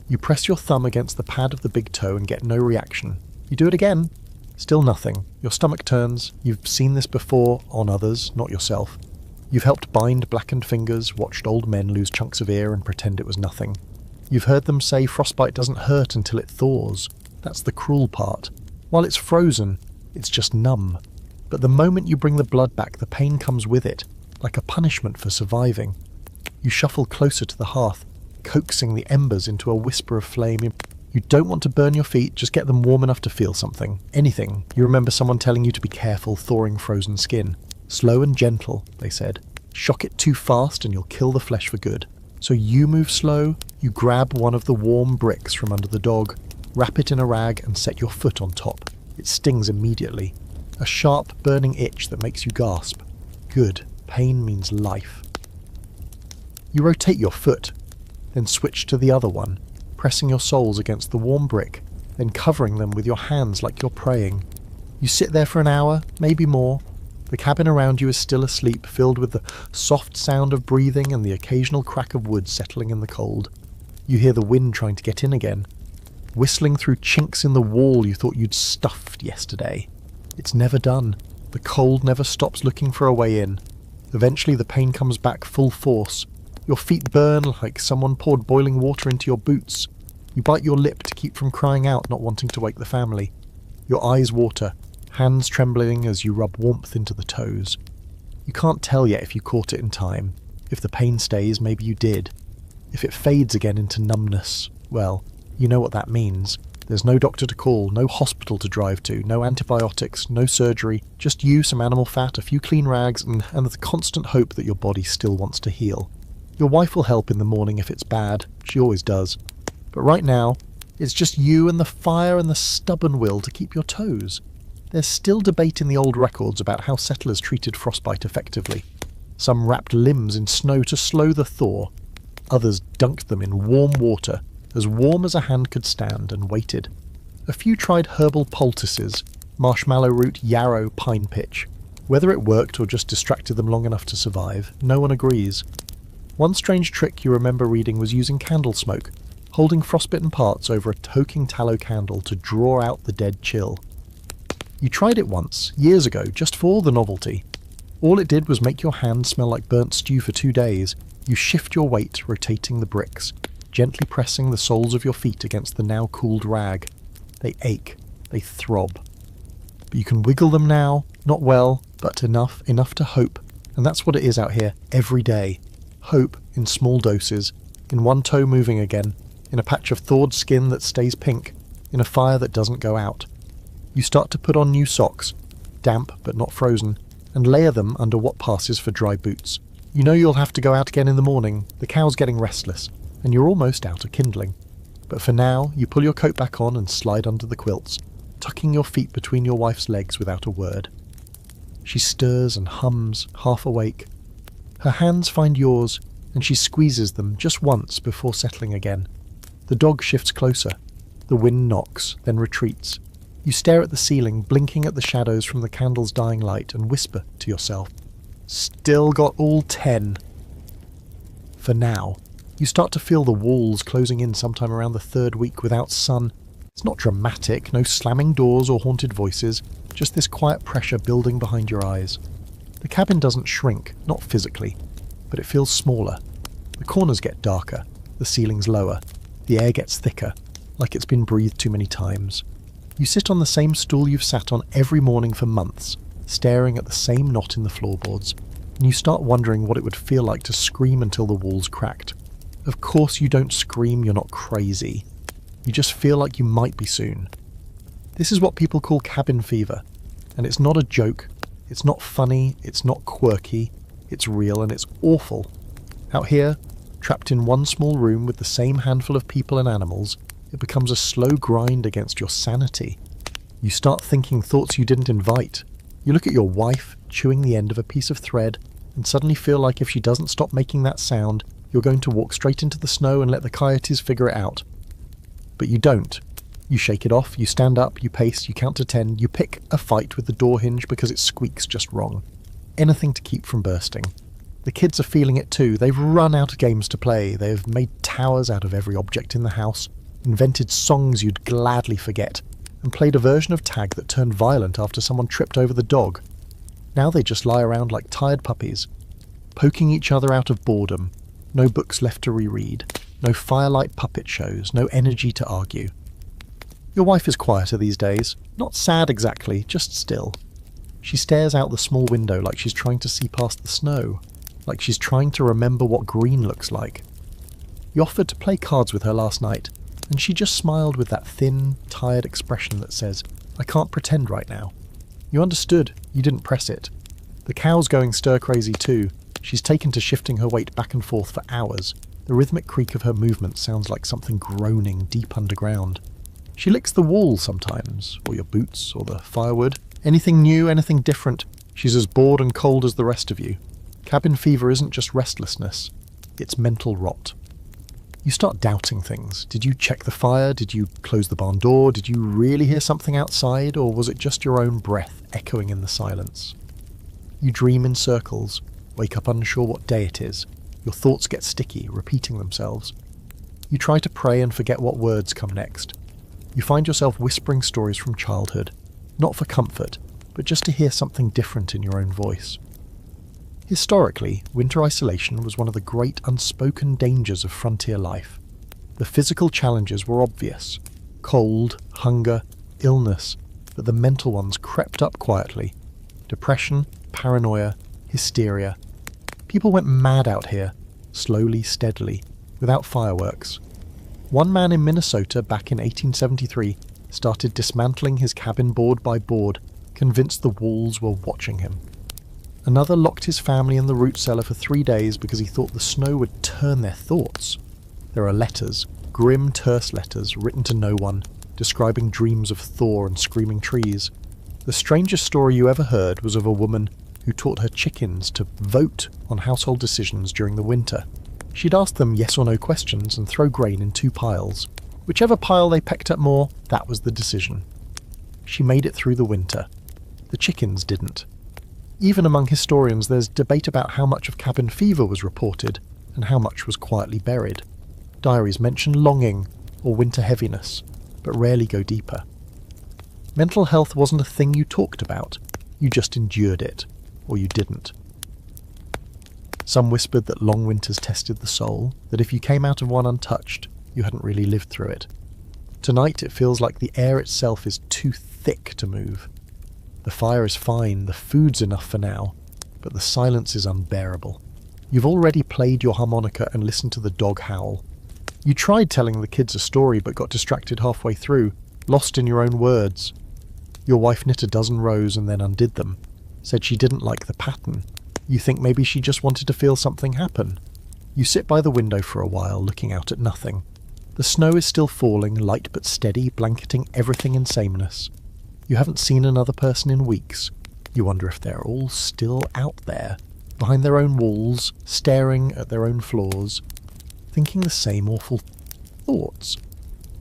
You press your thumb against the pad of the big toe and get no reaction. You do it again. Still nothing. Your stomach turns. You've seen this before, on others, not yourself. You've helped bind blackened fingers, watched old men lose chunks of ear and pretend it was nothing. You've heard them say frostbite doesn't hurt until it thaws. That's the cruel part. While it's frozen, it's just numb. But the moment you bring the blood back, the pain comes with it, like a punishment for surviving. You shuffle closer to the hearth, coaxing the embers into a whisper of flame. You don't want to burn your feet, just get them warm enough to feel something. Anything. You remember someone telling you to be careful thawing frozen skin. Slow and gentle, they said. Shock it too fast and you'll kill the flesh for good. So you move slow, you grab one of the warm bricks from under the dog, wrap it in a rag and set your foot on top. It stings immediately. A sharp, burning itch that makes you gasp. Good. Pain means life. You rotate your foot, then switch to the other one, pressing your soles against the warm brick, then covering them with your hands like you're praying. You sit there for an hour, maybe more. The cabin around you is still asleep, filled with the soft sound of breathing and the occasional crack of wood settling in the cold. You hear the wind trying to get in again, whistling through chinks in the wall you thought you'd stuffed yesterday. It's never done. The cold never stops looking for a way in. Eventually the pain comes back full force. Your feet burn like someone poured boiling water into your boots. You bite your lip to keep from crying out, not wanting to wake the family. Your eyes water, hands trembling as you rub warmth into the toes. You can't tell yet if you caught it in time. If the pain stays, maybe you did. If it fades again into numbness, well, you know what that means. There's no doctor to call, no hospital to drive to, no antibiotics, no surgery, just you, some animal fat, a few clean rags, and the constant hope that your body still wants to heal. Your wife will help in the morning if it's bad, she always does. But right now, it's just you and the fire and the stubborn will to keep your toes. There's still debate in the old records about how settlers treated frostbite effectively. Some wrapped limbs in snow to slow the thaw. Others dunked them in warm water, as warm as a hand could stand, and waited. A few tried herbal poultices, marshmallow root, yarrow, pine pitch. Whether it worked or just distracted them long enough to survive, no one agrees. One strange trick you remember reading was using candle smoke, holding frostbitten parts over a toking tallow candle to draw out the dead chill. You tried it once, years ago, just for the novelty. All it did was make your hands smell like burnt stew for 2 days. You shift your weight, rotating the bricks, gently pressing the soles of your feet against the now cooled rag. They ache, they throb. But you can wiggle them now, not well, but enough to hope. And that's what it is out here, every day. Hope in small doses, in one toe moving again, in a patch of thawed skin that stays pink, in a fire that doesn't go out. You start to put on new socks, damp but not frozen, and layer them under what passes for dry boots. You know you'll have to go out again in the morning, the cow's getting restless, and you're almost out of kindling. But for now, you pull your coat back on and slide under the quilts, tucking your feet between your wife's legs without a word. She stirs and hums, half awake. Her hands find yours, and she squeezes them just once before settling again. The dog shifts closer. The wind knocks, then retreats. You stare at the ceiling, blinking at the shadows from the candle's dying light, and whisper to yourself, "Still got all 10. For now. You start to feel the walls closing in sometime around the 3rd week without sun. It's not dramatic, no slamming doors or haunted voices, just this quiet pressure building behind your eyes. The cabin doesn't shrink, not physically, but it feels smaller. The corners get darker, the ceiling's lower, the air gets thicker, like it's been breathed too many times. You sit on the same stool you've sat on every morning for months, staring at the same knot in the floorboards, and you start wondering what it would feel like to scream until the walls cracked. Of course you don't scream, you're not crazy. You just feel like you might be soon. This is what people call cabin fever, and it's not a joke, it's not funny, it's not quirky, it's real and it's awful. Out here, trapped in one small room with the same handful of people and animals, it becomes a slow grind against your sanity. You start thinking thoughts you didn't invite. You look at your wife, chewing the end of a piece of thread, and suddenly feel like if she doesn't stop making that sound, you're going to walk straight into the snow and let the coyotes figure it out. But you don't. You shake it off, you stand up, you pace, you count to 10, you pick a fight with the door hinge because it squeaks just wrong. Anything to keep from bursting. The kids are feeling it too. They've run out of games to play. They've made towers out of every object in the house, invented songs you'd gladly forget, and played a version of tag that turned violent after someone tripped over the dog. Now they just lie around like tired puppies, poking each other out of boredom. No books left to reread, no firelight puppet shows, no energy to argue. Your wife is quieter these days, not sad exactly, just still. She stares out the small window like she's trying to see past the snow, like she's trying to remember what green looks like. You offered to play cards with her last night, and she just smiled with that thin, tired expression that says, "I can't pretend right now." You understood, you didn't press it. The cow's going stir-crazy too. She's taken to shifting her weight back and forth for hours. The rhythmic creak of her movement sounds like something groaning deep underground. She licks the wall sometimes, or your boots, or the firewood. Anything new, anything different. She's as bored and cold as the rest of you. Cabin fever isn't just restlessness, it's mental rot. You start doubting things. Did you check the fire? Did you close the barn door? Did you really hear something outside, or was it just your own breath echoing in the silence? You dream in circles, wake up unsure what day it is. Your thoughts get sticky, repeating themselves. You try to pray and forget what words come next. You find yourself whispering stories from childhood, not for comfort, but just to hear something different in your own voice. Historically, winter isolation was one of the great unspoken dangers of frontier life. The physical challenges were obvious: cold, hunger, illness, but the mental ones crept up quietly. Depression, paranoia, hysteria. People went mad out here, slowly, steadily, without fireworks. One man in Minnesota back in 1873 started dismantling his cabin board by board, convinced the walls were watching him. Another locked his family in the root cellar for 3 days because he thought the snow would turn their thoughts. There are letters, grim, terse letters, written to no one, describing dreams of Thor and screaming trees. The strangest story you ever heard was of a woman who taught her chickens to vote on household decisions during the winter. She'd ask them yes or no questions and throw grain in 2 piles. Whichever pile they pecked at more, that was the decision. She made it through the winter. The chickens didn't. Even among historians, there's debate about how much of cabin fever was reported and how much was quietly buried. Diaries mention longing or winter heaviness, but rarely go deeper. Mental health wasn't a thing you talked about, you just endured it, or you didn't. Some whispered that long winters tested the soul, that if you came out of one untouched, you hadn't really lived through it. Tonight it feels like the air itself is too thick to move. The fire is fine, the food's enough for now, but the silence is unbearable. You've already played your harmonica and listened to the dog howl. You tried telling the kids a story but got distracted halfway through, lost in your own words. Your wife knit a dozen rows and then undid them, said she didn't like the pattern. You think maybe she just wanted to feel something happen. You sit by the window for a while, looking out at nothing. The snow is still falling, light but steady, blanketing everything in sameness. You haven't seen another person in weeks. You wonder if they're all still out there, behind their own walls, staring at their own floors, thinking the same awful thoughts.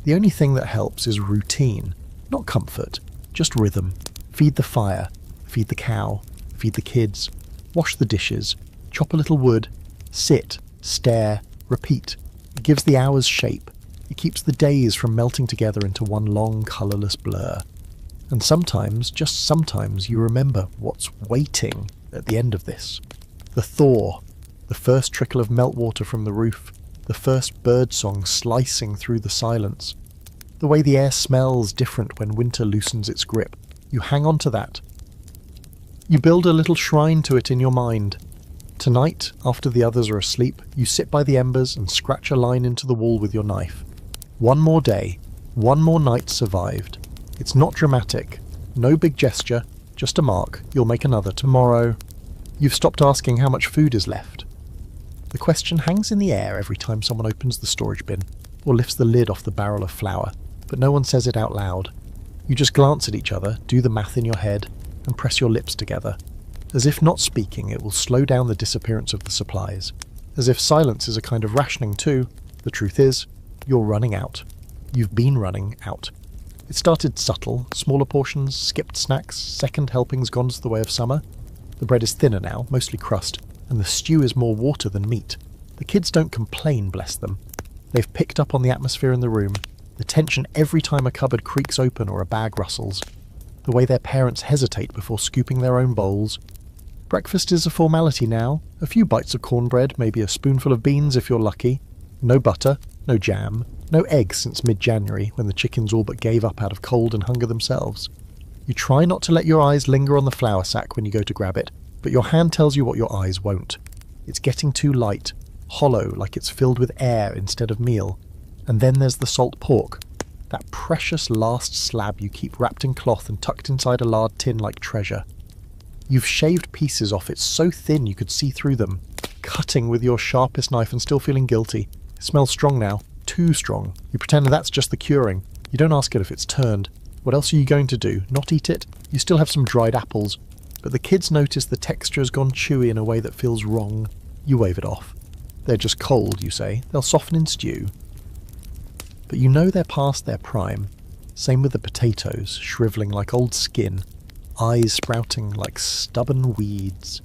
The only thing that helps is routine, not comfort, just rhythm. Feed the fire, feed the cow, feed the kids, wash the dishes, chop a little wood, sit, stare, repeat. It gives the hours shape. It keeps the days from melting together into one long, colourless blur. And sometimes, just sometimes, you remember what's waiting at the end of this. The thaw, the first trickle of meltwater from the roof, the first birdsong slicing through the silence. The way the air smells different when winter loosens its grip. You hang on to that. You build a little shrine to it in your mind. Tonight, after the others are asleep, you sit by the embers and scratch a line into the wall with your knife. One more day, one more night survived. It's not dramatic, no big gesture, just a mark. You'll make another tomorrow. You've stopped asking how much food is left. The question hangs in the air every time someone opens the storage bin or lifts the lid off the barrel of flour, but no one says it out loud. You just glance at each other, do the math in your head, and press your lips together. As if not speaking, it will slow down the disappearance of the supplies. As if silence is a kind of rationing too. The truth is, you're running out. You've been running out. It started subtle, smaller portions, skipped snacks, second helpings gone to the way of summer. The bread is thinner now, mostly crust, and the stew is more water than meat. The kids don't complain, bless them. They've picked up on the atmosphere in the room, the tension every time a cupboard creaks open or a bag rustles, the way their parents hesitate before scooping their own bowls. Breakfast is a formality now, a few bites of cornbread, maybe a spoonful of beans if you're lucky. No butter, no jam, no eggs since mid-January when the chickens all but gave up out of cold and hunger themselves. You try not to let your eyes linger on the flour sack when you go to grab it, but your hand tells you what your eyes won't. It's getting too light, hollow like it's filled with air instead of meal. And then there's the salt pork, that precious last slab you keep wrapped in cloth and tucked inside a lard tin like treasure. You've shaved pieces off it so thin you could see through them, cutting with your sharpest knife and still feeling guilty. It smells strong now, too strong. You pretend that's just the curing. You don't ask it if it's turned. What else are you going to do? Not eat it? You still have some dried apples, but the kids notice the texture has gone chewy in a way that feels wrong. You wave it off. They're just cold, you say. They'll soften in stew. But you know they're past their prime. Same with the potatoes, shrivelling like old skin, eyes sprouting like stubborn weeds.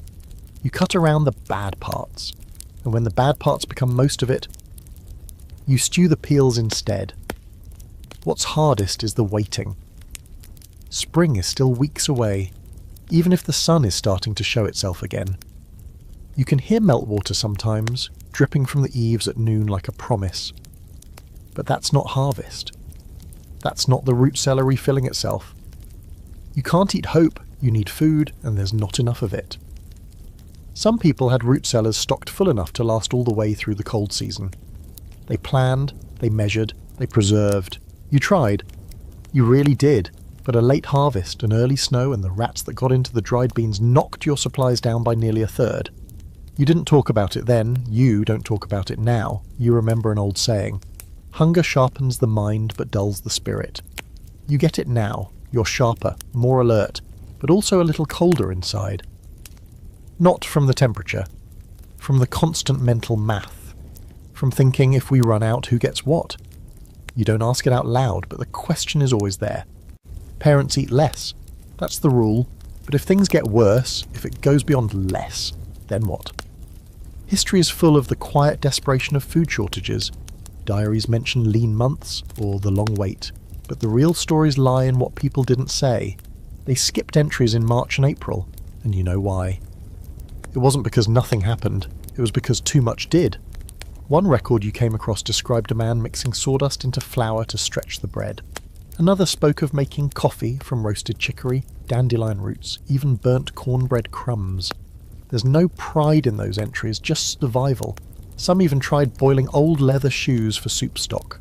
You cut around the bad parts, and when the bad parts become most of it, you stew the peels instead. What's hardest is the waiting. Spring is still weeks away, even if the sun is starting to show itself again. You can hear meltwater sometimes, dripping from the eaves at noon like a promise. But that's not harvest. That's not the root cellar refilling itself. You can't eat hope, you need food, and there's not enough of it. Some people had root cellars stocked full enough to last all the way through the cold season. They planned, they measured, they preserved. You tried. You really did. But a late harvest, an early snow, and the rats that got into the dried beans knocked your supplies down by nearly a third. You didn't talk about it then, you don't talk about it now. You remember an old saying. Hunger sharpens the mind but dulls the spirit. You get it now. You're sharper, more alert, but also a little colder inside. Not from the temperature. From the constant mental math. From thinking if we run out, who gets what? You don't ask it out loud, but the question is always there. Parents eat less. That's the rule. But if things get worse, if it goes beyond less, then what? History is full of the quiet desperation of food shortages. Diaries mention lean months or the long wait. But the real stories lie in what people didn't say. They skipped entries in March and April, and you know why. It wasn't because nothing happened, it was because too much did. One record you came across described a man mixing sawdust into flour to stretch the bread. Another spoke of making coffee from roasted chicory, dandelion roots, even burnt cornbread crumbs. There's no pride in those entries, just survival. Some even tried boiling old leather shoes for soup stock.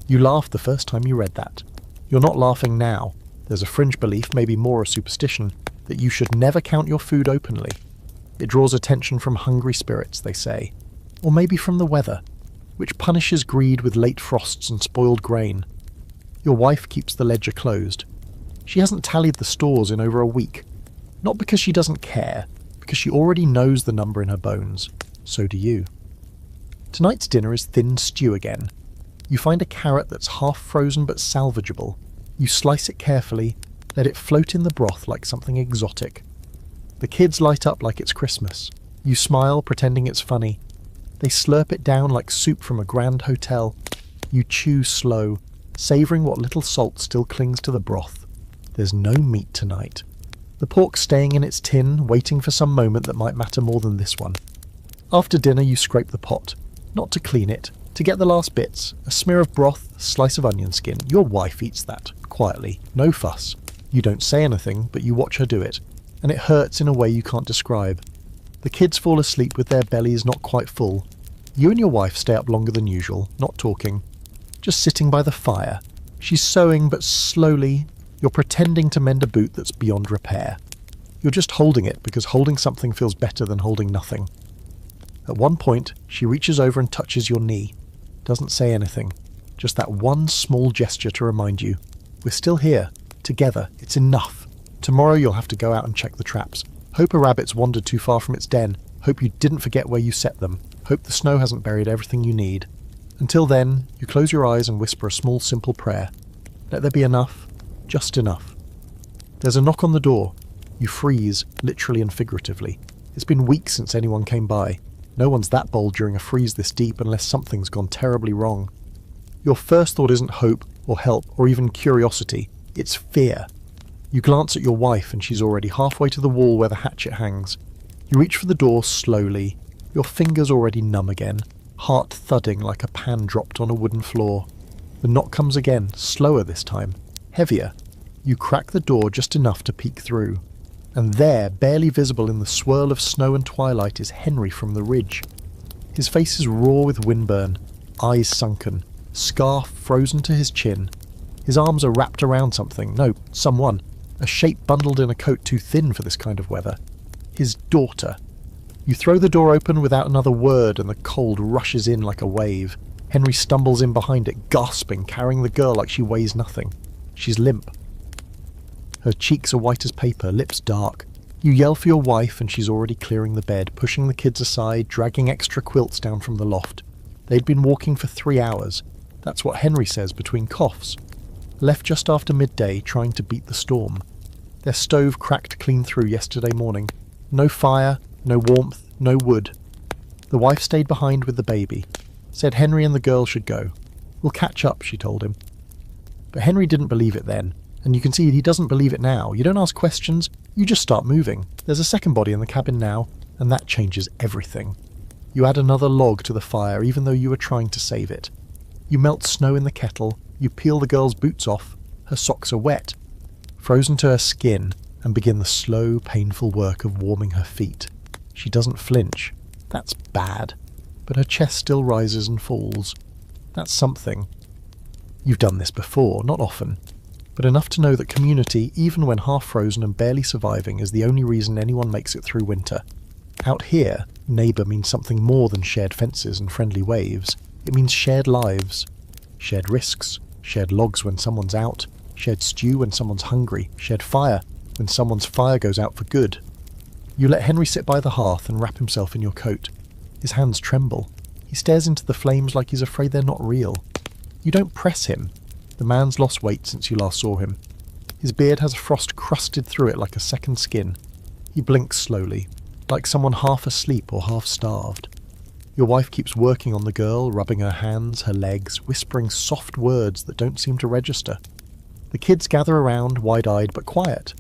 You laughed the first time you read that. You're not laughing now. There's a fringe belief, maybe more a superstition, that you should never count your food openly. It draws attention from hungry spirits, they say. Or maybe from the weather, which punishes greed with late frosts and spoiled grain. Your wife keeps the ledger closed. She hasn't tallied the stores in over a week. Not because she doesn't care, because she already knows the number in her bones. So do you. Tonight's dinner is thin stew again. You find a carrot that's half frozen but salvageable. You slice it carefully, let it float in the broth like something exotic. The kids light up like it's Christmas. You smile, pretending it's funny. They slurp it down like soup from a grand hotel. You chew slow, savouring what little salt still clings to the broth. There's no meat tonight. The pork's staying in its tin, waiting for some moment that might matter more than this one. After dinner you scrape the pot, not to clean it, to get the last bits, a smear of broth, a slice of onion skin. Your wife eats that, quietly, no fuss. You don't say anything, but you watch her do it, and it hurts in a way you can't describe. The kids fall asleep with their bellies not quite full. You and your wife stay up longer than usual, not talking, just sitting by the fire. She's sewing, but slowly. You're pretending to mend a boot that's beyond repair. You're just holding it because holding something feels better than holding nothing. At one point, she reaches over and touches your knee. Doesn't say anything. Just that one small gesture to remind you. We're still here. Together. It's enough. Tomorrow you'll have to go out and check the traps. Hope a rabbit's wandered too far from its den. Hope you didn't forget where you set them. Hope the snow hasn't buried everything you need. Until then, you close your eyes and whisper a small simple prayer. Let there be enough. Just enough. There's a knock on the door. You freeze, literally and figuratively. It's been weeks since anyone came by. No one's that bold during a freeze this deep unless something's gone terribly wrong. Your first thought isn't hope, or help, or even curiosity. It's fear. You glance at your wife and she's already halfway to the wall where the hatchet hangs. You reach for the door slowly, your fingers already numb again, heart thudding like a pan dropped on a wooden floor. The knock comes again, slower this time, heavier. You crack the door just enough to peek through. And there, barely visible in the swirl of snow and twilight, is Henry from the ridge. His face is raw with windburn, eyes sunken, scarf frozen to his chin. His arms are wrapped around something, no, someone, a shape bundled in a coat too thin for this kind of weather. His daughter. You throw the door open without another word and the cold rushes in like a wave. Henry stumbles in behind it, gasping, carrying the girl like she weighs nothing. She's limp. Her cheeks are white as paper, lips dark. You yell for your wife and she's already clearing the bed, pushing the kids aside, dragging extra quilts down from the loft. They'd been walking for 3 hours. That's what Henry says between coughs. Left just after midday, trying to beat the storm. Their stove cracked clean through yesterday morning. No fire, no warmth, no wood. The wife stayed behind with the baby. Said Henry and the girl should go. We'll catch up, she told him. But Henry didn't believe it then, and you can see he doesn't believe it now. You don't ask questions, you just start moving. There's a second body in the cabin now, and that changes everything. You add another log to the fire even though you were trying to save it. You melt snow in the kettle, you peel the girl's boots off, her socks are wet, frozen to her skin, and begin the slow, painful work of warming her feet. She doesn't flinch. That's bad. But her chest still rises and falls. That's something. You've done this before, not often, but enough to know that community, even when half-frozen and barely surviving, is the only reason anyone makes it through winter. Out here, neighbour means something more than shared fences and friendly waves. It means shared lives, shared risks, shared logs when someone's out, shared stew when someone's hungry, shared fire when someone's fire goes out for good. You let Henry sit by the hearth and wrap himself in your coat. His hands tremble. He stares into the flames like he's afraid they're not real. You don't press him. The man's lost weight since you last saw him. His beard has frost crusted through it like a second skin. He blinks slowly, like someone half asleep or half starved. Your wife keeps working on the girl, rubbing her hands, her legs, whispering soft words that don't seem to register. The kids gather around, wide-eyed but quiet.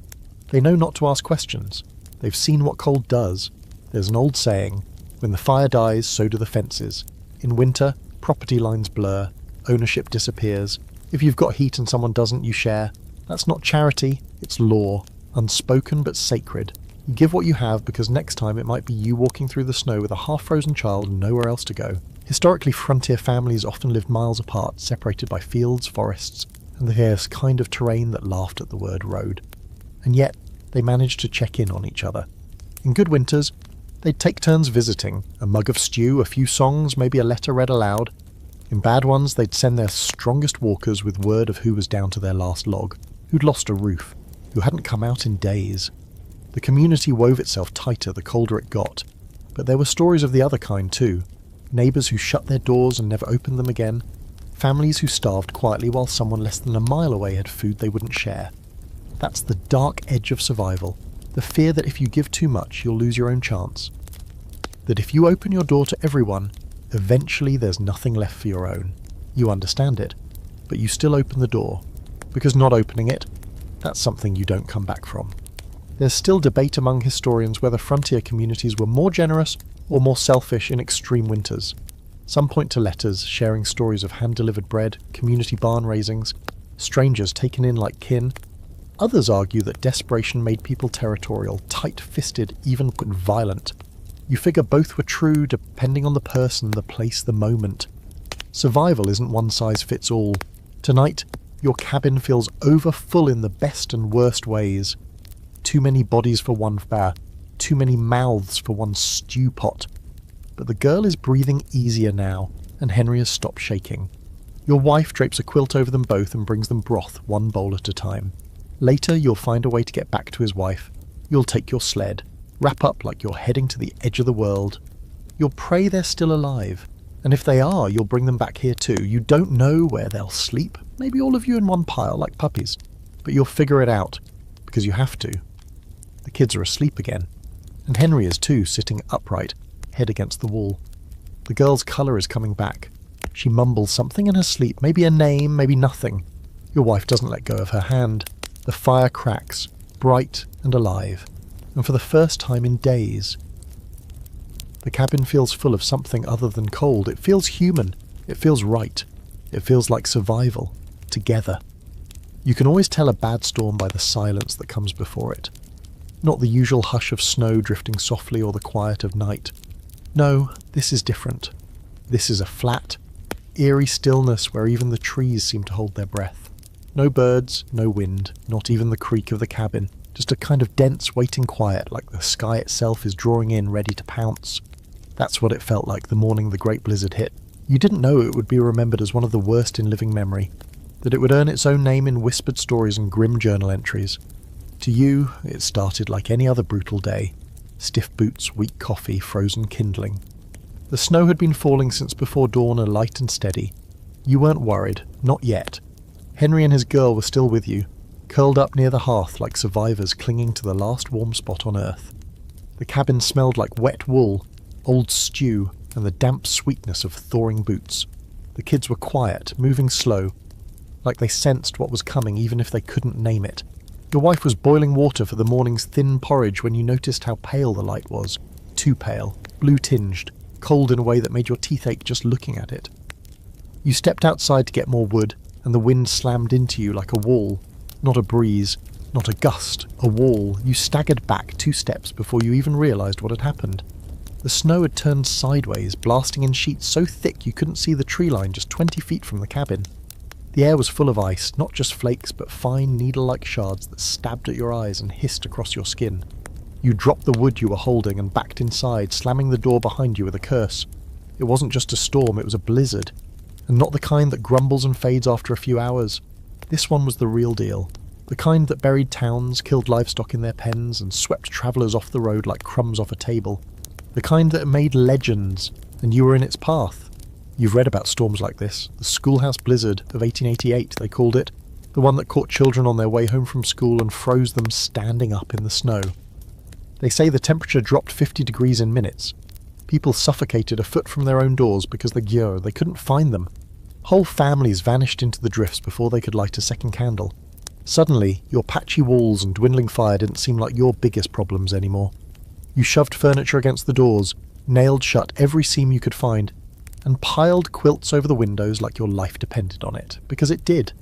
They know not to ask questions. They've seen what cold does. There's an old saying, when the fire dies, so do the fences. In winter, property lines blur, ownership disappears. If you've got heat and someone doesn't, you share. That's not charity, it's law, unspoken but sacred. You give what you have because next time it might be you walking through the snow with a half-frozen child and nowhere else to go. Historically, frontier families often lived miles apart, separated by fields, forests, and the fierce kind of terrain that laughed at the word road. And yet, they managed to check in on each other. In good winters, they'd take turns visiting, a mug of stew, a few songs, maybe a letter read aloud. In bad ones, they'd send their strongest walkers with word of who was down to their last log, who'd lost a roof, who hadn't come out in days. The community wove itself tighter the colder it got, but there were stories of the other kind too. Neighbours who shut their doors and never opened them again. Families who starved quietly while someone less than a mile away had food they wouldn't share. That's the dark edge of survival, the fear that if you give too much you'll lose your own chance. That if you open your door to everyone, eventually there's nothing left for your own. You understand it, but you still open the door, because not opening it, that's something you don't come back from. There's still debate among historians whether frontier communities were more generous or more selfish in extreme winters. Some point to letters sharing stories of hand-delivered bread, community barn raisings, strangers taken in like kin. Others argue that desperation made people territorial, tight-fisted, even violent. You figure both were true depending on the person, the place, the moment. Survival isn't one size fits all. Tonight, your cabin feels overfull in the best and worst ways. Too many bodies for one fire, too many mouths for one stew pot. But the girl is breathing easier now, and Henry has stopped shaking. Your wife drapes a quilt over them both and brings them broth, one bowl at a time. Later, you'll find a way to get back to his wife. You'll take your sled, wrap up like you're heading to the edge of the world. You'll pray they're still alive, and if they are, you'll bring them back here too. You don't know where they'll sleep, maybe all of you in one pile like puppies, but you'll figure it out, because you have to. The kids are asleep again, and Henry is too, sitting upright, head against the wall. The girl's colour is coming back. She mumbles something in her sleep, maybe a name, maybe nothing. Your wife doesn't let go of her hand. The fire cracks, bright and alive, and for the first time in days. The cabin feels full of something other than cold. It feels human. It feels right. It feels like survival. Together. You can always tell a bad storm by the silence that comes before it. Not the usual hush of snow drifting softly or the quiet of night. No, this is different. This is a flat, eerie stillness where even the trees seem to hold their breath. No birds, no wind, not even the creak of the cabin. Just a kind of dense, waiting quiet, like the sky itself is drawing in, ready to pounce. That's what it felt like the morning the Great Blizzard hit. You didn't know it would be remembered as one of the worst in living memory, that it would earn its own name in whispered stories and grim journal entries. To you, it started like any other brutal day. Stiff boots, weak coffee, frozen kindling. The snow had been falling since before dawn, light and steady. You weren't worried, not yet. Henry and his girl were still with you, curled up near the hearth like survivors clinging to the last warm spot on Earth. The cabin smelled like wet wool, old stew, and the damp sweetness of thawing boots. The kids were quiet, moving slow, like they sensed what was coming even if they couldn't name it. Your wife was boiling water for the morning's thin porridge when you noticed how pale the light was. Too pale, blue-tinged, cold in a way that made your teeth ache just looking at it. You stepped outside to get more wood, and the wind slammed into you like a wall. Not a breeze, not a gust, a wall. You staggered back 2 steps before you even realised what had happened. The snow had turned sideways, blasting in sheets so thick you couldn't see the tree line just 20 feet from the cabin. The air was full of ice, not just flakes, but fine, needle-like shards that stabbed at your eyes and hissed across your skin. You dropped the wood you were holding and backed inside, slamming the door behind you with a curse. It wasn't just a storm, it was a blizzard. And not the kind that grumbles and fades after a few hours. This one was the real deal. The kind that buried towns, killed livestock in their pens, and swept travellers off the road like crumbs off a table. The kind that made legends, and you were in its path. You've read about storms like this. The schoolhouse blizzard of 1888, they called it. The one that caught children on their way home from school and froze them standing up in the snow. They say the temperature dropped 50 degrees in minutes. People suffocated a foot from their own doors because they couldn't find them. Whole families vanished into the drifts before they could light a second candle. Suddenly, your patchy walls and dwindling fire didn't seem like your biggest problems anymore. You shoved furniture against the doors, nailed shut every seam you could find, and piled quilts over the windows like your life depended on it, because it did.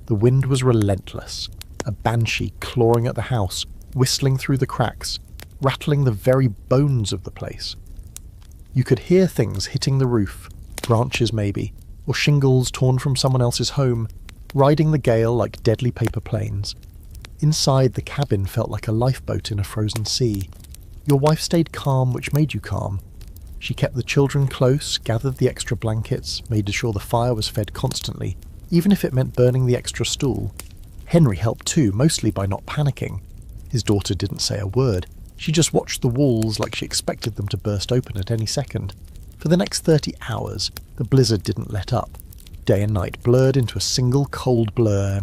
The wind was relentless, a banshee clawing at the house, whistling through the cracks, rattling the very bones of the place. You could hear things hitting the roof, branches maybe, or shingles torn from someone else's home, riding the gale like deadly paper planes. Inside, the cabin felt like a lifeboat in a frozen sea. Your wife stayed calm, which made you calm. She kept the children close, gathered the extra blankets, made sure the fire was fed constantly, even if it meant burning the extra stool. Henry helped too, mostly by not panicking. His daughter didn't say a word. She just watched the walls like she expected them to burst open at any second. For the next 30 hours, the blizzard didn't let up. Day and night blurred into a single cold blur.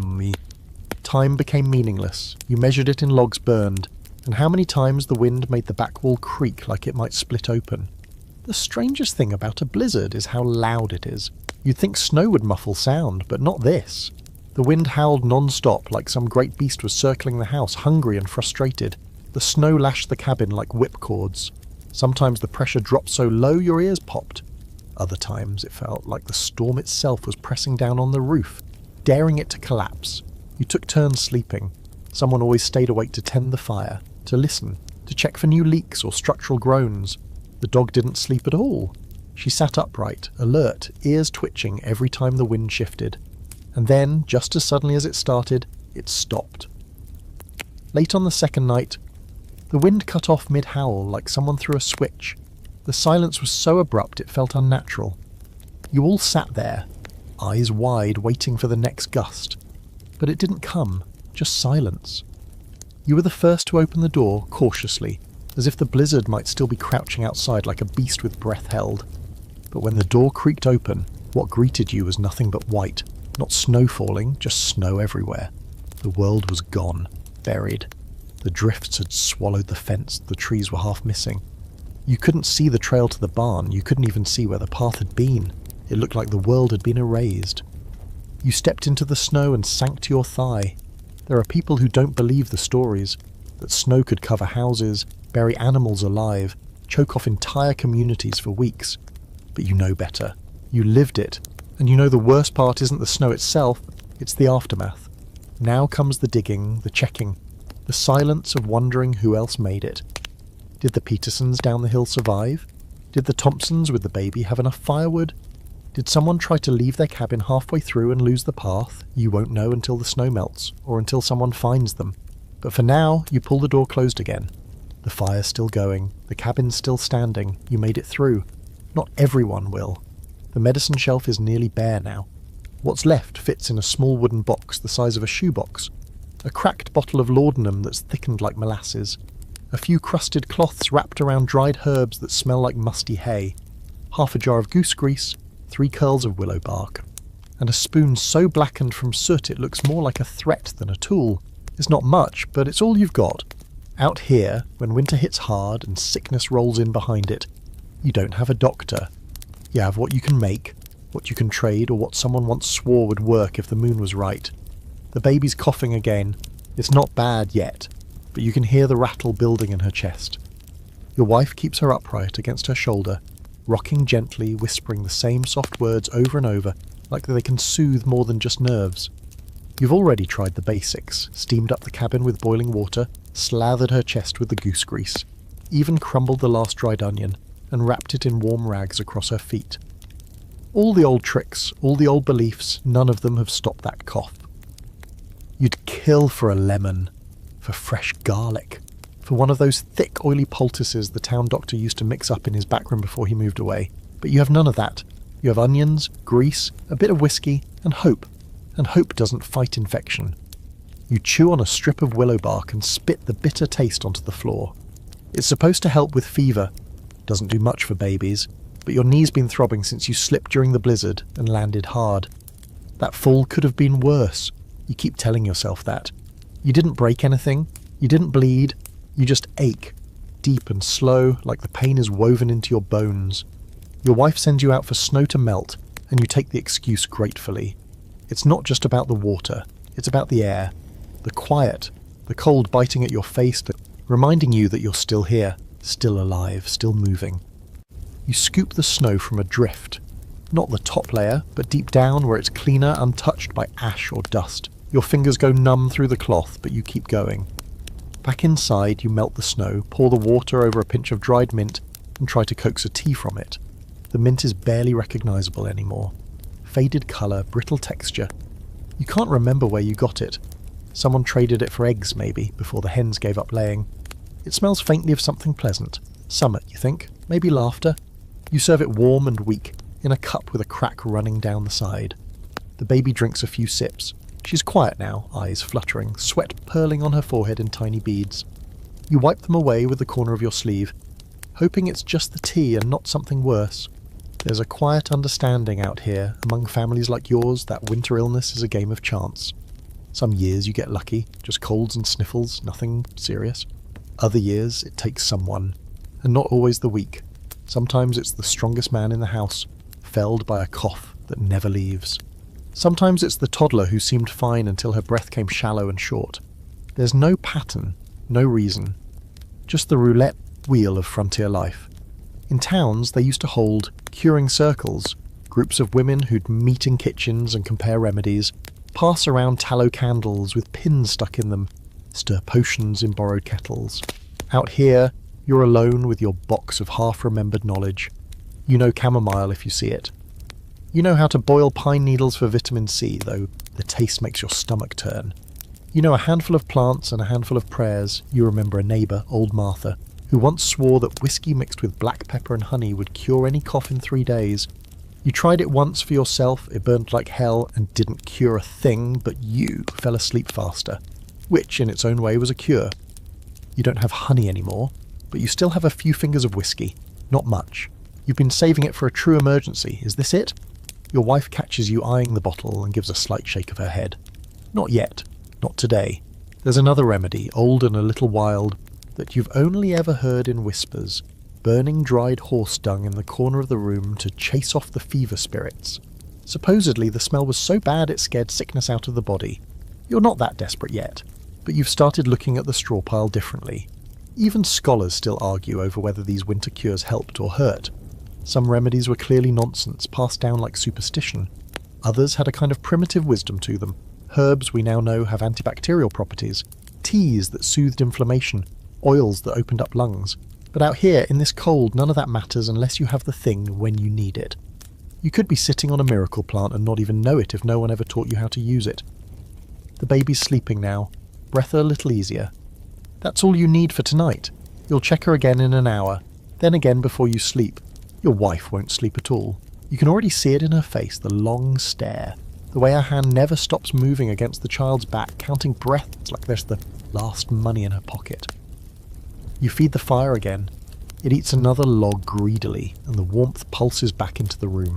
Time became meaningless. You measured it in logs burned, and how many times the wind made the back wall creak like it might split open. The strangest thing about a blizzard is how loud it is. You'd think snow would muffle sound, but not this. The wind howled non-stop like some great beast was circling the house, hungry and frustrated. The snow lashed the cabin like whipcords. Sometimes the pressure dropped so low your ears popped. Other times it felt like the storm itself was pressing down on the roof, daring it to collapse. You took turns sleeping. Someone always stayed awake to tend the fire, to listen, to check for new leaks or structural groans. The dog didn't sleep at all. She sat upright, alert, ears twitching every time the wind shifted. And then, just as suddenly as it started, it stopped. Late on the second night, the wind cut off mid-howl like someone threw a switch. The silence was so abrupt it felt unnatural. You all sat there, eyes wide, waiting for the next gust. But it didn't come, just silence. You were the first to open the door, cautiously, as if the blizzard might still be crouching outside like a beast with breath held. But when the door creaked open, what greeted you was nothing but white. Not snow falling, just snow everywhere. The world was gone, buried. The drifts had swallowed the fence, the trees were half missing. You couldn't see the trail to the barn, you couldn't even see where the path had been. It looked like the world had been erased. You stepped into the snow and sank to your thigh. There are people who don't believe the stories, that snow could cover houses, bury animals alive, choke off entire communities for weeks. But you know better. You lived it. And you know the worst part isn't the snow itself, it's the aftermath. Now comes the digging, the checking, the silence of wondering who else made it. Did the Petersons down the hill survive? Did the Thompsons with the baby have enough firewood? Did someone try to leave their cabin halfway through and lose the path? You won't know until the snow melts, or until someone finds them. But for now, you pull the door closed again. The fire's still going, the cabin's still standing, you made it through. Not everyone will. The medicine shelf is nearly bare now. What's left fits in a small wooden box the size of a shoebox. A cracked bottle of laudanum that's thickened like molasses. A few crusted cloths wrapped around dried herbs that smell like musty hay. Half a jar of goose grease, 3 curls of willow bark. And a spoon so blackened from soot it looks more like a threat than a tool. It's not much, but it's all you've got. Out here, when winter hits hard and sickness rolls in behind it, you don't have a doctor. You have what you can make, what you can trade, or what someone once swore would work if the moon was right. The baby's coughing again. It's not bad yet, but you can hear the rattle building in her chest. Your wife keeps her upright against her shoulder, rocking gently, whispering the same soft words over and over, like they can soothe more than just nerves. You've already tried the basics, steamed up the cabin with boiling water, slathered her chest with the goose grease, even crumbled the last dried onion, and wrapped it in warm rags across her feet. All the old tricks, all the old beliefs, none of them have stopped that cough. You'd kill for a lemon, for fresh garlic, for one of those thick, oily poultices the town doctor used to mix up in his back room before he moved away. But you have none of that. You have onions, grease, a bit of whiskey, and hope. And hope doesn't fight infection. You chew on a strip of willow bark and spit the bitter taste onto the floor. It's supposed to help with fever. Doesn't do much for babies, but your knee's been throbbing since you slipped during the blizzard and landed hard. That fall could have been worse. You keep telling yourself that. You didn't break anything. You didn't bleed. You just ache, deep and slow, like the pain is woven into your bones. Your wife sends you out for snow to melt, and you take the excuse gratefully. It's not just about the water. It's about the air, the quiet, the cold biting at your face, reminding you that you're still here, still alive, still moving. You scoop the snow from a drift. Not the top layer, but deep down where it's cleaner, untouched by ash or dust. Your fingers go numb through the cloth, but you keep going. Back inside, you melt the snow, pour the water over a pinch of dried mint, and try to coax a tea from it. The mint is barely recognizable anymore. Faded colour, brittle texture. You can't remember where you got it. Someone traded it for eggs, maybe, before the hens gave up laying. It smells faintly of something pleasant. Summer, you think? Maybe laughter? You serve it warm and weak, in a cup with a crack running down the side. The baby drinks a few sips. She's quiet now, eyes fluttering, sweat purling on her forehead in tiny beads. You wipe them away with the corner of your sleeve, hoping it's just the tea and not something worse. There's a quiet understanding out here among families like yours that winter illness is a game of chance. Some years you get lucky, just colds and sniffles, nothing serious. Other years it takes someone, and not always the weak. Sometimes it's the strongest man in the house, felled by a cough, that never leaves. Sometimes it's the toddler who seemed fine until her breath came shallow and short. There's no pattern, no reason, just the roulette wheel of frontier life. In towns, they used to hold curing circles, groups of women who'd meet in kitchens and compare remedies, pass around tallow candles with pins stuck in them, stir potions in borrowed kettles. Out here, you're alone with your box of half-remembered knowledge. You know chamomile if you see it. You know how to boil pine needles for vitamin C, though the taste makes your stomach turn. You know a handful of plants and a handful of prayers. You remember a neighbour, old Martha, who once swore that whiskey mixed with black pepper and honey would cure any cough in 3 days. You tried it once for yourself, it burned like hell and didn't cure a thing, but you fell asleep faster, which in its own way was a cure. You don't have honey anymore, but you still have a few fingers of whiskey. Not much. You've been saving it for a true emergency. Is this it? Your wife catches you eyeing the bottle and gives a slight shake of her head. Not yet. Not today. There's another remedy, old and a little wild, that you've only ever heard in whispers, burning dried horse dung in the corner of the room to chase off the fever spirits. Supposedly the smell was so bad it scared sickness out of the body. You're not that desperate yet, but you've started looking at the straw pile differently. Even scholars still argue over whether these winter cures helped or hurt. Some remedies were clearly nonsense, passed down like superstition. Others had a kind of primitive wisdom to them. Herbs we now know have antibacterial properties, teas that soothed inflammation, oils that opened up lungs. But out here, in this cold, none of that matters unless you have the thing when you need it. You could be sitting on a miracle plant and not even know it if no one ever taught you how to use it. The baby's sleeping now, breath a little easier. That's all you need for tonight. You'll check her again in an hour, then again before you sleep. Your wife won't sleep at all. You can already see it in her face, the long stare, the way her hand never stops moving against the child's back, counting breaths like there's the last money in her pocket. You feed the fire again. It eats another log greedily, and the warmth pulses back into the room.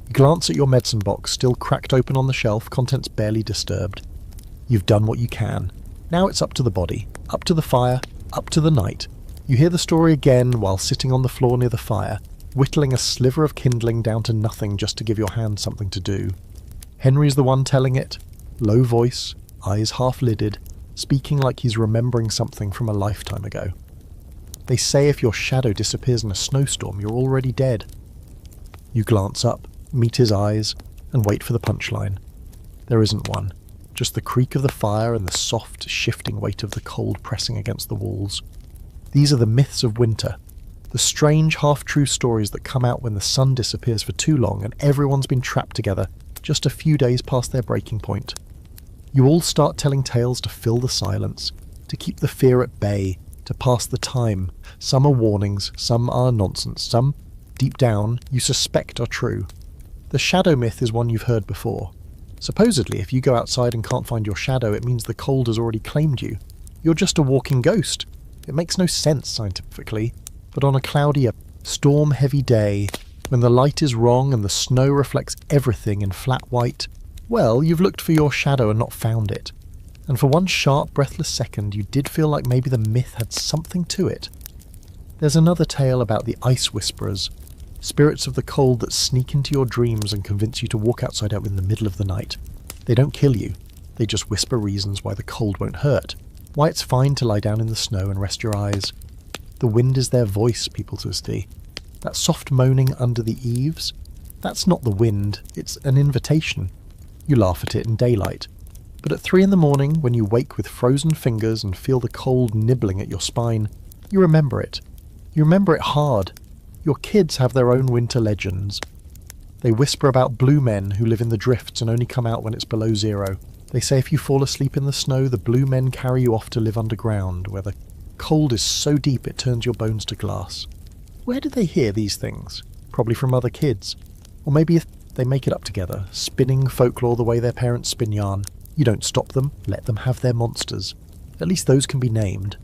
You glance at your medicine box, still cracked open on the shelf, contents barely disturbed. You've done what you can. Now it's up to the body, up to the fire, up to the night. You hear the story again while sitting on the floor near the fire, whittling a sliver of kindling down to nothing just to give your hand something to do. Henry's the one telling it, low voice, eyes half-lidded, speaking like he's remembering something from a lifetime ago. They say if your shadow disappears in a snowstorm, you're already dead. You glance up, meet his eyes, and wait for the punchline. There isn't one, just the creak of the fire and the soft, shifting weight of the cold pressing against the walls. These are the myths of winter, the strange, half-true stories that come out when the sun disappears for too long and everyone's been trapped together just a few days past their breaking point. You all start telling tales to fill the silence, to keep the fear at bay, to pass the time. Some are warnings, some are nonsense, some, deep down, you suspect are true. The shadow myth is one you've heard before. Supposedly, if you go outside and can't find your shadow, it means the cold has already claimed you. You're just a walking ghost. It makes no sense scientifically, but on a cloudy, storm-heavy day, when the light is wrong and the snow reflects everything in flat white, well, you've looked for your shadow and not found it. And for one sharp, breathless second, you did feel like maybe the myth had something to it. There's another tale about the ice whisperers, spirits of the cold that sneak into your dreams and convince you to walk outside out in the middle of the night. They don't kill you, they just whisper reasons why the cold won't hurt, why it's fine to lie down in the snow and rest your eyes. The wind is their voice, people see. That soft moaning under the eaves, that's not the wind, it's an invitation. You laugh at it in daylight. But at 3 a.m, when you wake with frozen fingers and feel the cold nibbling at your spine, you remember it. You remember it hard. Your kids have their own winter legends. They whisper about blue men who live in the drifts and only come out when it's below zero. They say if you fall asleep in the snow, the blue men carry you off to live underground, where the cold is so deep it turns your bones to glass. Where did they hear these things? Probably from other kids. Or maybe if they make it up together, spinning folklore the way their parents spin yarn. You don't stop them, let them have their monsters. At least those can be named.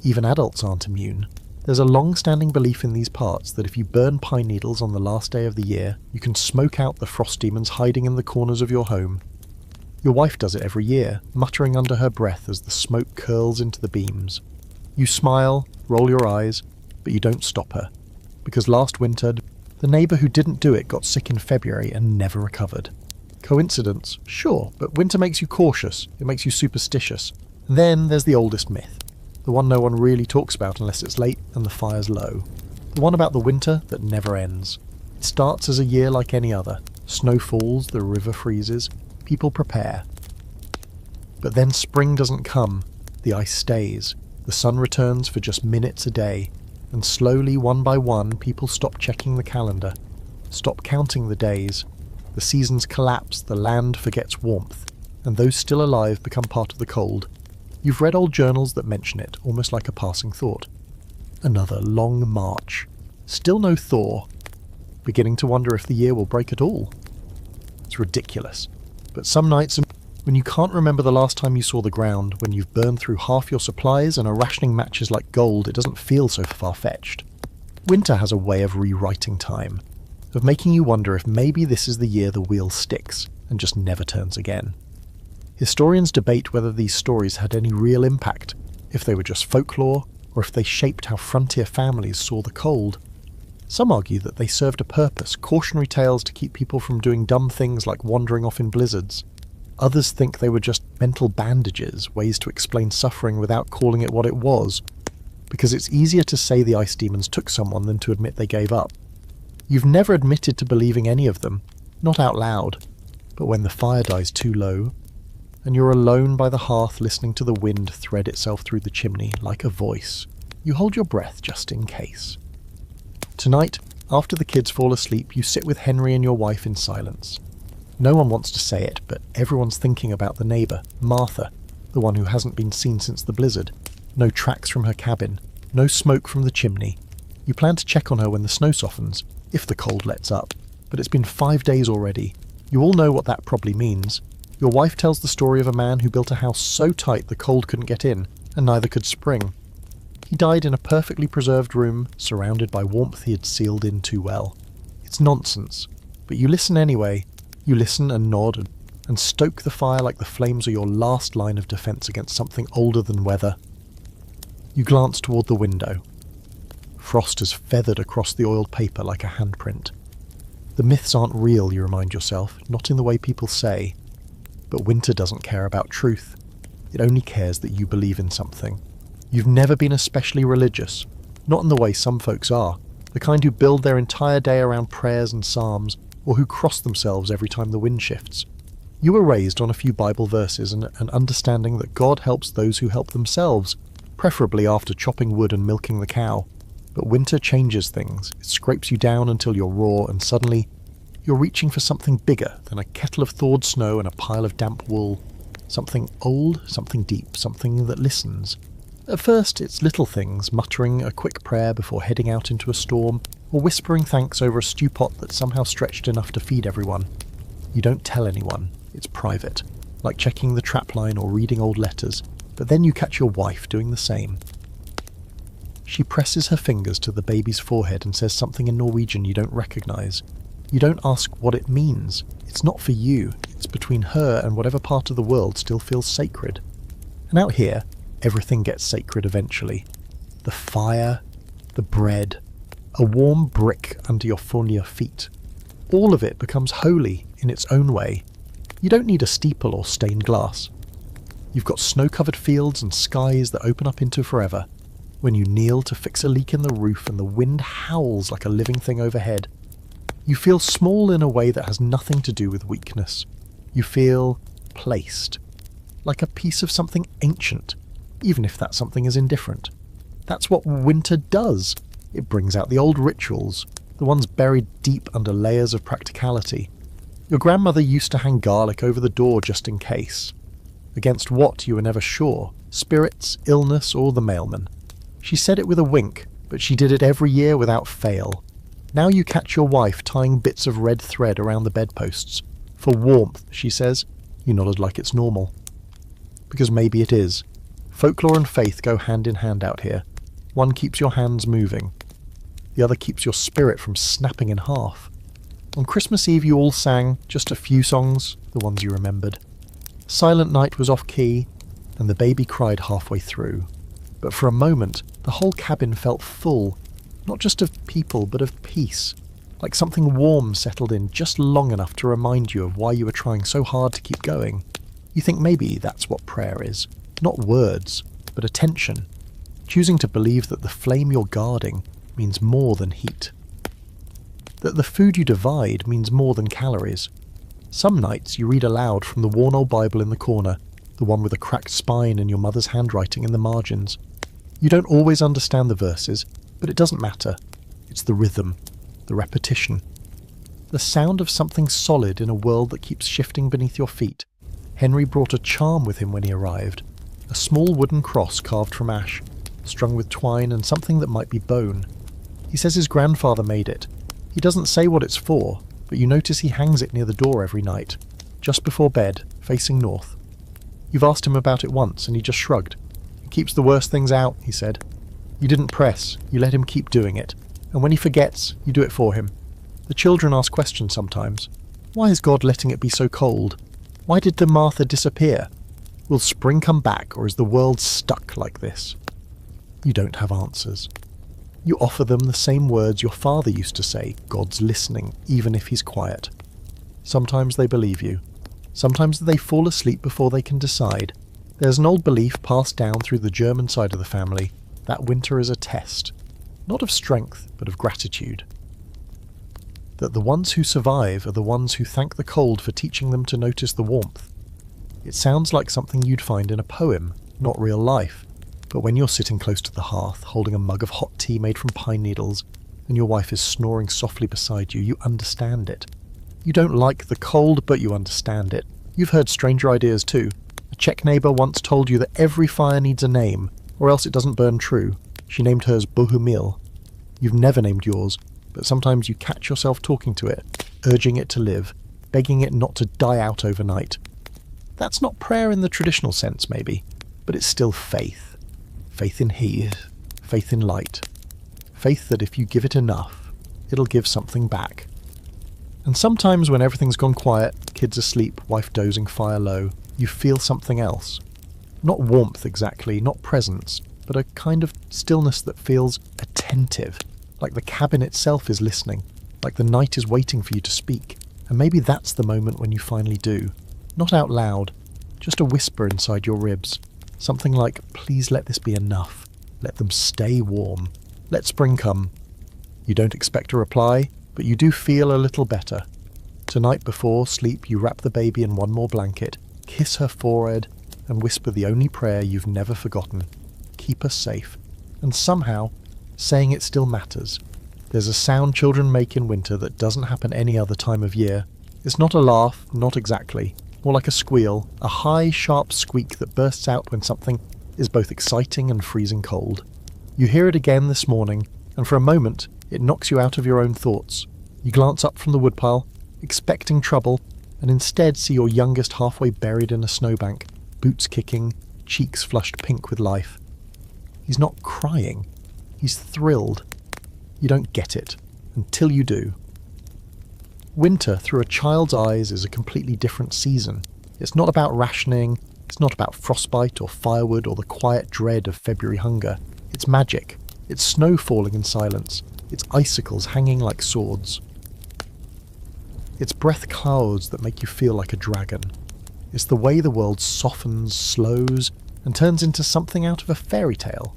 Even adults aren't immune. There's a long-standing belief in these parts that if you burn pine needles on the last day of the year, you can smoke out the frost demons hiding in the corners of your home. Your wife does it every year, muttering under her breath as the smoke curls into the beams. You smile, roll your eyes, but you don't stop her. Because last winter, The neighbour who didn't do it got sick in February and never recovered. Coincidence? Sure, but winter makes you cautious, it makes you superstitious. And then there's the oldest myth, the one no one really talks about unless it's late and the fire's low. The one about the winter that never ends. It starts as a year like any other. Snow falls, the river freezes, people prepare. But then spring doesn't come, the ice stays, the sun returns for just minutes a day, and slowly, one by one, people stop checking the calendar, stop counting the days. The seasons collapse, the land forgets warmth, and those still alive become part of the cold. You've read old journals that mention it, almost like a passing thought. Another long march. Still no thaw. Beginning to wonder if the year will break at all. It's ridiculous. But some nights, when you can't remember the last time you saw the ground, when you've burned through half your supplies and are rationing matches like gold, it doesn't feel so far-fetched. Winter has a way of rewriting time, of making you wonder if maybe this is the year the wheel sticks and just never turns again. Historians debate whether these stories had any real impact, if they were just folklore, or if they shaped how frontier families saw the cold. Some argue that they served a purpose, cautionary tales to keep people from doing dumb things like wandering off in blizzards. Others think they were just mental bandages, ways to explain suffering without calling it what it was, because it's easier to say the ice demons took someone than to admit they gave up. You've never admitted to believing any of them, not out loud, but when the fire dies too low, and you're alone by the hearth listening to the wind thread itself through the chimney like a voice, you hold your breath just in case. Tonight, after the kids fall asleep, you sit with Henry and your wife in silence. No one wants to say it, but everyone's thinking about the neighbour, Martha, the one who hasn't been seen since the blizzard. No tracks from her cabin, no smoke from the chimney. You plan to check on her when the snow softens, if the cold lets up, but it's been 5 days already. You all know what that probably means. Your wife tells the story of a man who built a house so tight the cold couldn't get in, and neither could spring. He died in a perfectly preserved room, surrounded by warmth he had sealed in too well. It's nonsense, but you listen anyway. You listen and nod, and stoke the fire like the flames are your last line of defence against something older than weather. You glance toward the window. Frost has feathered across the oiled paper like a handprint. The myths aren't real, you remind yourself, not in the way people say. But winter doesn't care about truth. It only cares that you believe in something. You've never been especially religious, not in the way some folks are, the kind who build their entire day around prayers and psalms, or who cross themselves every time the wind shifts. You were raised on a few Bible verses and an understanding that God helps those who help themselves, preferably after chopping wood and milking the cow. But winter changes things. It scrapes you down until you're raw, and suddenly you're reaching for something bigger than a kettle of thawed snow and a pile of damp wool. Something old, something deep, something that listens. At first, it's little things, muttering a quick prayer before heading out into a storm, or whispering thanks over a stew pot that's somehow stretched enough to feed everyone. You don't tell anyone. It's private, like checking the trapline or reading old letters, but then you catch your wife doing the same. She presses her fingers to the baby's forehead and says something in Norwegian you don't recognise. You don't ask what it means. It's not for you. It's between her and whatever part of the world still feels sacred. And out here, everything gets sacred eventually. The fire, the bread, a warm brick under your Fornia feet. All of it becomes holy in its own way. You don't need a steeple or stained glass. You've got snow-covered fields and skies that open up into forever. When you kneel to fix a leak in the roof and the wind howls like a living thing overhead, you feel small in a way that has nothing to do with weakness. You feel placed, like a piece of something ancient, even if that something is indifferent. That's what winter does. It brings out the old rituals, the ones buried deep under layers of practicality. Your grandmother used to hang garlic over the door just in case. Against what, you were never sure, spirits, illness, or the mailman. She said it with a wink, but she did it every year without fail. Now you catch your wife tying bits of red thread around the bedposts. For warmth, she says. You nodded like it's normal. Because maybe it is. Folklore and faith go hand in hand out here. One keeps your hands moving. The other keeps your spirit from snapping in half. On Christmas Eve you all sang just a few songs, the ones you remembered. Silent Night was off-key, and the baby cried halfway through. But for a moment, the whole cabin felt full, not just of people, but of peace. like something warm settled in just long enough to remind you of why you were trying so hard to keep going. You think maybe that's what prayer is. Not words, but attention. Choosing to believe that the flame you're guarding means more than heat. That the food you divide means more than calories. Some nights you read aloud from the worn old Bible in the corner, the one with a cracked spine and your mother's handwriting in the margins. You don't always understand the verses, but it doesn't matter. It's the rhythm, the repetition. The sound of something solid in a world that keeps shifting beneath your feet. Henry brought a charm with him when he arrived. A small wooden cross carved from ash, strung with twine and something that might be bone. He says his grandfather made it. He doesn't say what it's for, but you notice he hangs it near the door every night, just before bed, facing north. You've asked him about it once, and he just shrugged. He keeps the worst things out, he said. You didn't press, you let him keep doing it, and when he forgets, you do it for him. The children ask questions sometimes. Why is God letting it be so cold? Why did the Martha disappear? Will spring come back, or is the world stuck like this? You don't have answers. You offer them the same words your father used to say, God's listening, even if he's quiet. Sometimes they believe you. Sometimes they fall asleep before they can decide. There's an old belief passed down through the German side of the family that winter is a test, not of strength, but of gratitude. That the ones who survive are the ones who thank the cold for teaching them to notice the warmth. It sounds like something you'd find in a poem, not real life. But when you're sitting close to the hearth, holding a mug of hot tea made from pine needles, and your wife is snoring softly beside you, you understand it. You don't like the cold, but you understand it. You've heard stranger ideas too. A Czech neighbour once told you that every fire needs a name, or else it doesn't burn true. She named hers Bohumil. You've never named yours, but sometimes you catch yourself talking to it, urging it to live, begging it not to die out overnight. That's not prayer in the traditional sense, maybe, but it's still faith. Faith in heat, faith in light. Faith that if you give it enough, it'll give something back. And sometimes when everything's gone quiet, kids asleep, wife dozing, fire low, you feel something else. Not warmth exactly, not presence, but a kind of stillness that feels attentive, like the cabin itself is listening, like the night is waiting for you to speak. And maybe that's the moment when you finally do. Not out loud, just a whisper inside your ribs. Something like, please let this be enough. Let them stay warm. Let spring come. You don't expect a reply, but you do feel a little better. Tonight before sleep you wrap the baby in one more blanket, kiss her forehead, and whisper the only prayer you've never forgotten. Keep us safe. And somehow, saying it still matters. There's a sound children make in winter that doesn't happen any other time of year. It's not a laugh, not exactly. More like a squeal, a high, sharp squeak that bursts out when something is both exciting and freezing cold. You hear it again this morning, and for a moment, it knocks you out of your own thoughts. You glance up from the woodpile, expecting trouble, and instead see your youngest halfway buried in a snowbank, boots kicking, cheeks flushed pink with life. He's not crying. He's thrilled. You don't get it, until you do. Winter, through a child's eyes, is a completely different season. It's not about rationing, it's not about frostbite or firewood or the quiet dread of February hunger. It's magic. It's snow falling in silence. It's icicles hanging like swords. It's breath clouds that make you feel like a dragon. It's the way the world softens, slows, and turns into something out of a fairy tale.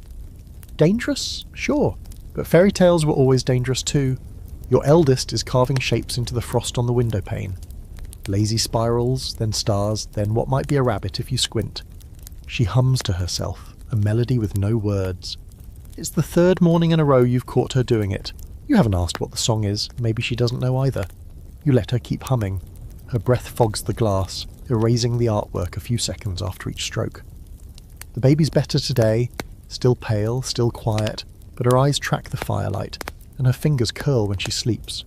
Dangerous? Sure. But fairy tales were always dangerous too. Your eldest is carving shapes into the frost on the window pane. Lazy spirals, then stars, then what might be a rabbit if you squint. She hums to herself, a melody with no words. It's the third morning in a row you've caught her doing it. You haven't asked what the song is, maybe she doesn't know either. You let her keep humming. Her breath fogs the glass, erasing the artwork a few seconds after each stroke. The baby's better today, still pale, still quiet, but her eyes track the firelight, and her fingers curl when she sleeps.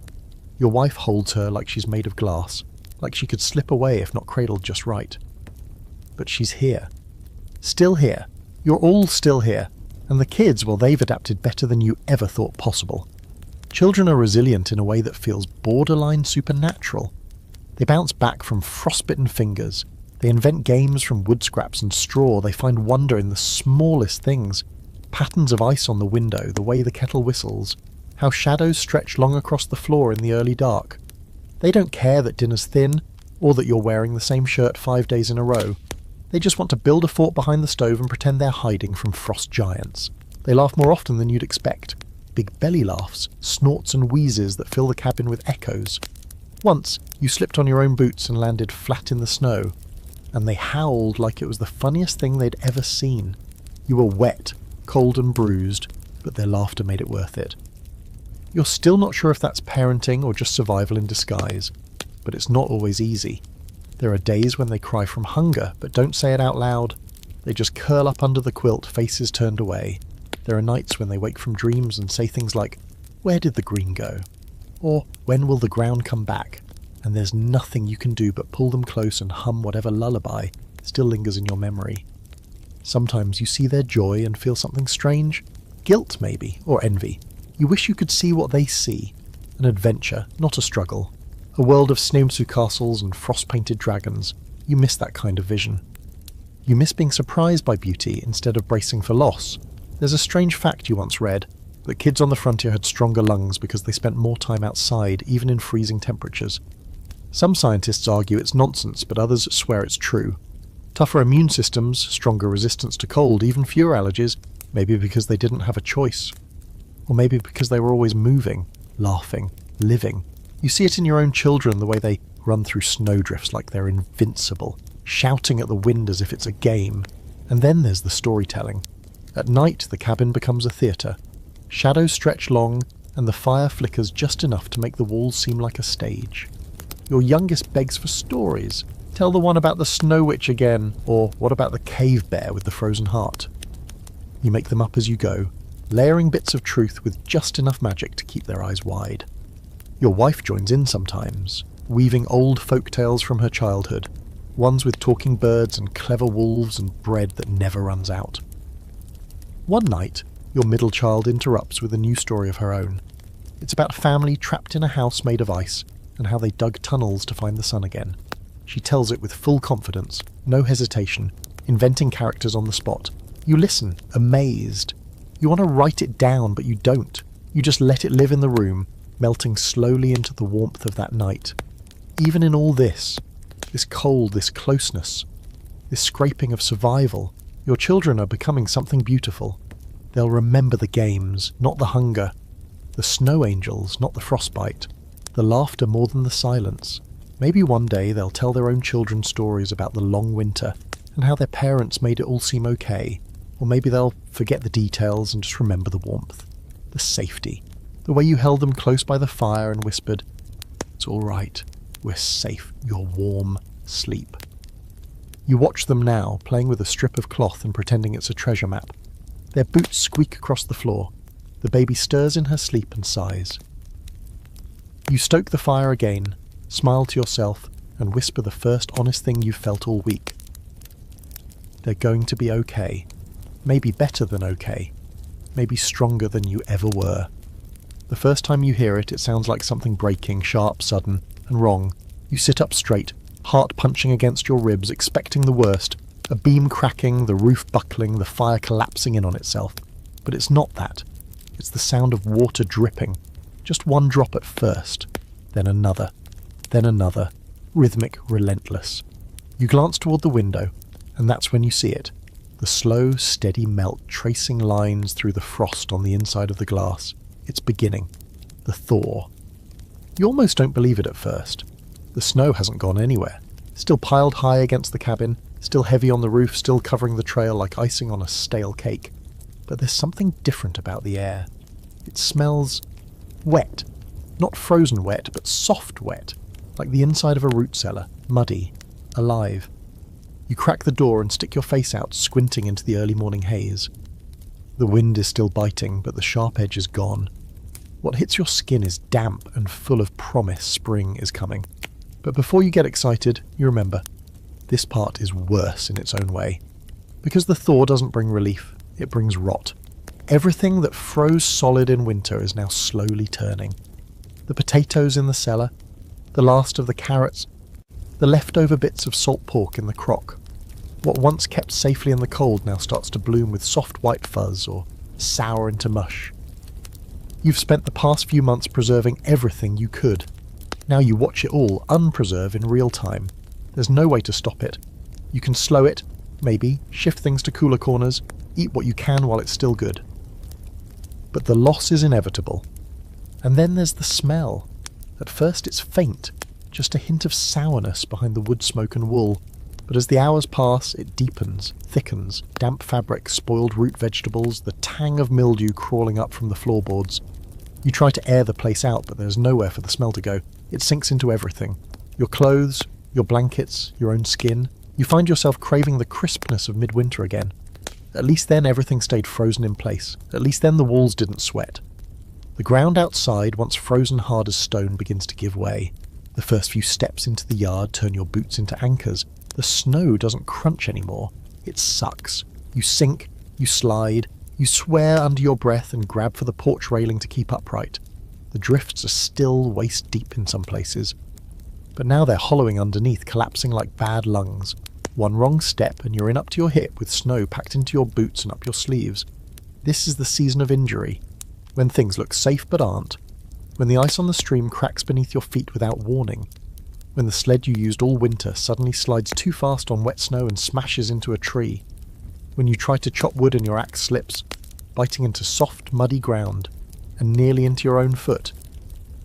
Your wife holds her like she's made of glass, like she could slip away if not cradled just right. But she's here. Still here. You're all still here. And the kids, well, they've adapted better than you ever thought possible. Children are resilient in a way that feels borderline supernatural. They bounce back from frostbitten fingers. They invent games from wood scraps and straw. They find wonder in the smallest things. Patterns of ice on the window, the way the kettle whistles. how shadows stretch long across the floor in the early dark. They don't care that dinner's thin, or that you're wearing the same shirt 5 days in a row. They just want to build a fort behind the stove and pretend they're hiding from frost giants. They laugh more often than you'd expect. Big belly laughs, snorts and wheezes that fill the cabin with echoes. Once, you slipped on your own boots and landed flat in the snow, and they howled like it was the funniest thing they'd ever seen. You were wet, cold and bruised, but their laughter made it worth it. You're still not sure if that's parenting or just survival in disguise, but it's not always easy. There are days when they cry from hunger, but don't say it out loud. They just curl up under the quilt, faces turned away. There are nights when they wake from dreams and say things like, "Where did the green go?" Or, "When will the ground come back?" And there's nothing you can do but pull them close and hum whatever lullaby still lingers in your memory. Sometimes you see their joy and feel something strange. Guilt, maybe, or envy. You wish you could see what they see. An adventure, not a struggle. A world of Sneumsu castles and frost-painted dragons. You miss that kind of vision. You miss being surprised by beauty instead of bracing for loss. There's a strange fact you once read, that kids on the frontier had stronger lungs because they spent more time outside, even in freezing temperatures. Some scientists argue it's nonsense, but others swear it's true. Tougher immune systems, stronger resistance to cold, even fewer allergies, maybe because they didn't have a choice. Or maybe because they were always moving, laughing, living. You see it in your own children, the way they run through snowdrifts like they're invincible, shouting at the wind as if it's a game. And then there's the storytelling. At night, the cabin becomes a theatre. Shadows stretch long, and the fire flickers just enough to make the walls seem like a stage. Your youngest begs for stories. Tell the one about the snow witch again, or what about the cave bear with the frozen heart? You make them up as you go, layering bits of truth with just enough magic to keep their eyes wide. Your wife joins in sometimes, weaving old folk tales from her childhood, ones with talking birds and clever wolves and bread that never runs out. One night, your middle child interrupts with a new story of her own. It's about a family trapped in a house made of ice, and how they dug tunnels to find the sun again. She tells it with full confidence, no hesitation, inventing characters on the spot. You listen, amazed. You want to write it down, but you don't. You just let it live in the room, melting slowly into the warmth of that night. Even in all this cold, this closeness, this scraping of survival, your children are becoming something beautiful. They'll remember the games, not the hunger, the snow angels, not the frostbite, the laughter more than the silence. Maybe one day they'll tell their own children stories about the long winter and how their parents made it all seem okay. Or maybe they'll forget the details and just remember the warmth, the safety, the way you held them close by the fire and whispered, "It's all right, we're safe, you're warm, sleep." You watch them now, playing with a strip of cloth and pretending it's a treasure map. Their boots squeak across the floor. The baby stirs in her sleep and sighs. You stoke the fire again, smile to yourself, and whisper the first honest thing you've felt all week. They're going to be okay. Maybe better than okay. Maybe stronger than you ever were. The first time you hear it, it sounds like something breaking, sharp, sudden, and wrong. You sit up straight, heart punching against your ribs, expecting the worst. A beam cracking, the roof buckling, the fire collapsing in on itself. But it's not that. It's the sound of water dripping. Just one drop at first, then another, rhythmic, relentless. You glance toward the window, and that's when you see it. The slow, steady melt tracing lines through the frost on the inside of the glass. It's beginning. The thaw. You almost don't believe it at first. The snow hasn't gone anywhere. Still piled high against the cabin, still heavy on the roof, still covering the trail like icing on a stale cake. But there's something different about the air. It smells wet. Not frozen wet, but soft wet, like the inside of a root cellar, muddy, alive. You crack the door and stick your face out, squinting into the early morning haze. The wind is still biting, but the sharp edge is gone. What hits your skin is damp and full of promise spring is coming. But before you get excited, you remember, this part is worse in its own way. Because the thaw doesn't bring relief, it brings rot. Everything that froze solid in winter is now slowly turning. The potatoes in the cellar, the last of the carrots, the leftover bits of salt pork in the crock. What once kept safely in the cold now starts to bloom with soft white fuzz or sour into mush. You've spent the past few months preserving everything you could. Now you watch it all unpreserve in real time. There's no way to stop it. You can slow it, maybe, shift things to cooler corners, eat what you can while it's still good. But the loss is inevitable. And then there's the smell. At first it's faint, just a hint of sourness behind the wood smoke and wool. But as the hours pass, it deepens, thickens, damp fabric, spoiled root vegetables, the tang of mildew crawling up from the floorboards. You try to air the place out, but there's nowhere for the smell to go. It sinks into everything. Your clothes, your blankets, your own skin. You find yourself craving the crispness of midwinter again. At least then everything stayed frozen in place. At least then the walls didn't sweat. The ground outside, once frozen hard as stone, begins to give way. The first few steps into the yard turn your boots into anchors. The snow doesn't crunch anymore. It sucks. You sink, you slide, you swear under your breath and grab for the porch railing to keep upright. The drifts are still waist deep in some places. But now they're hollowing underneath, collapsing like bad lungs. One wrong step and you're in up to your hip with snow packed into your boots and up your sleeves. This is the season of injury. When things look safe but aren't. When the ice on the stream cracks beneath your feet without warning. When the sled you used all winter suddenly slides too fast on wet snow and smashes into a tree. When you try to chop wood and your axe slips, biting into soft, muddy ground, and nearly into your own foot.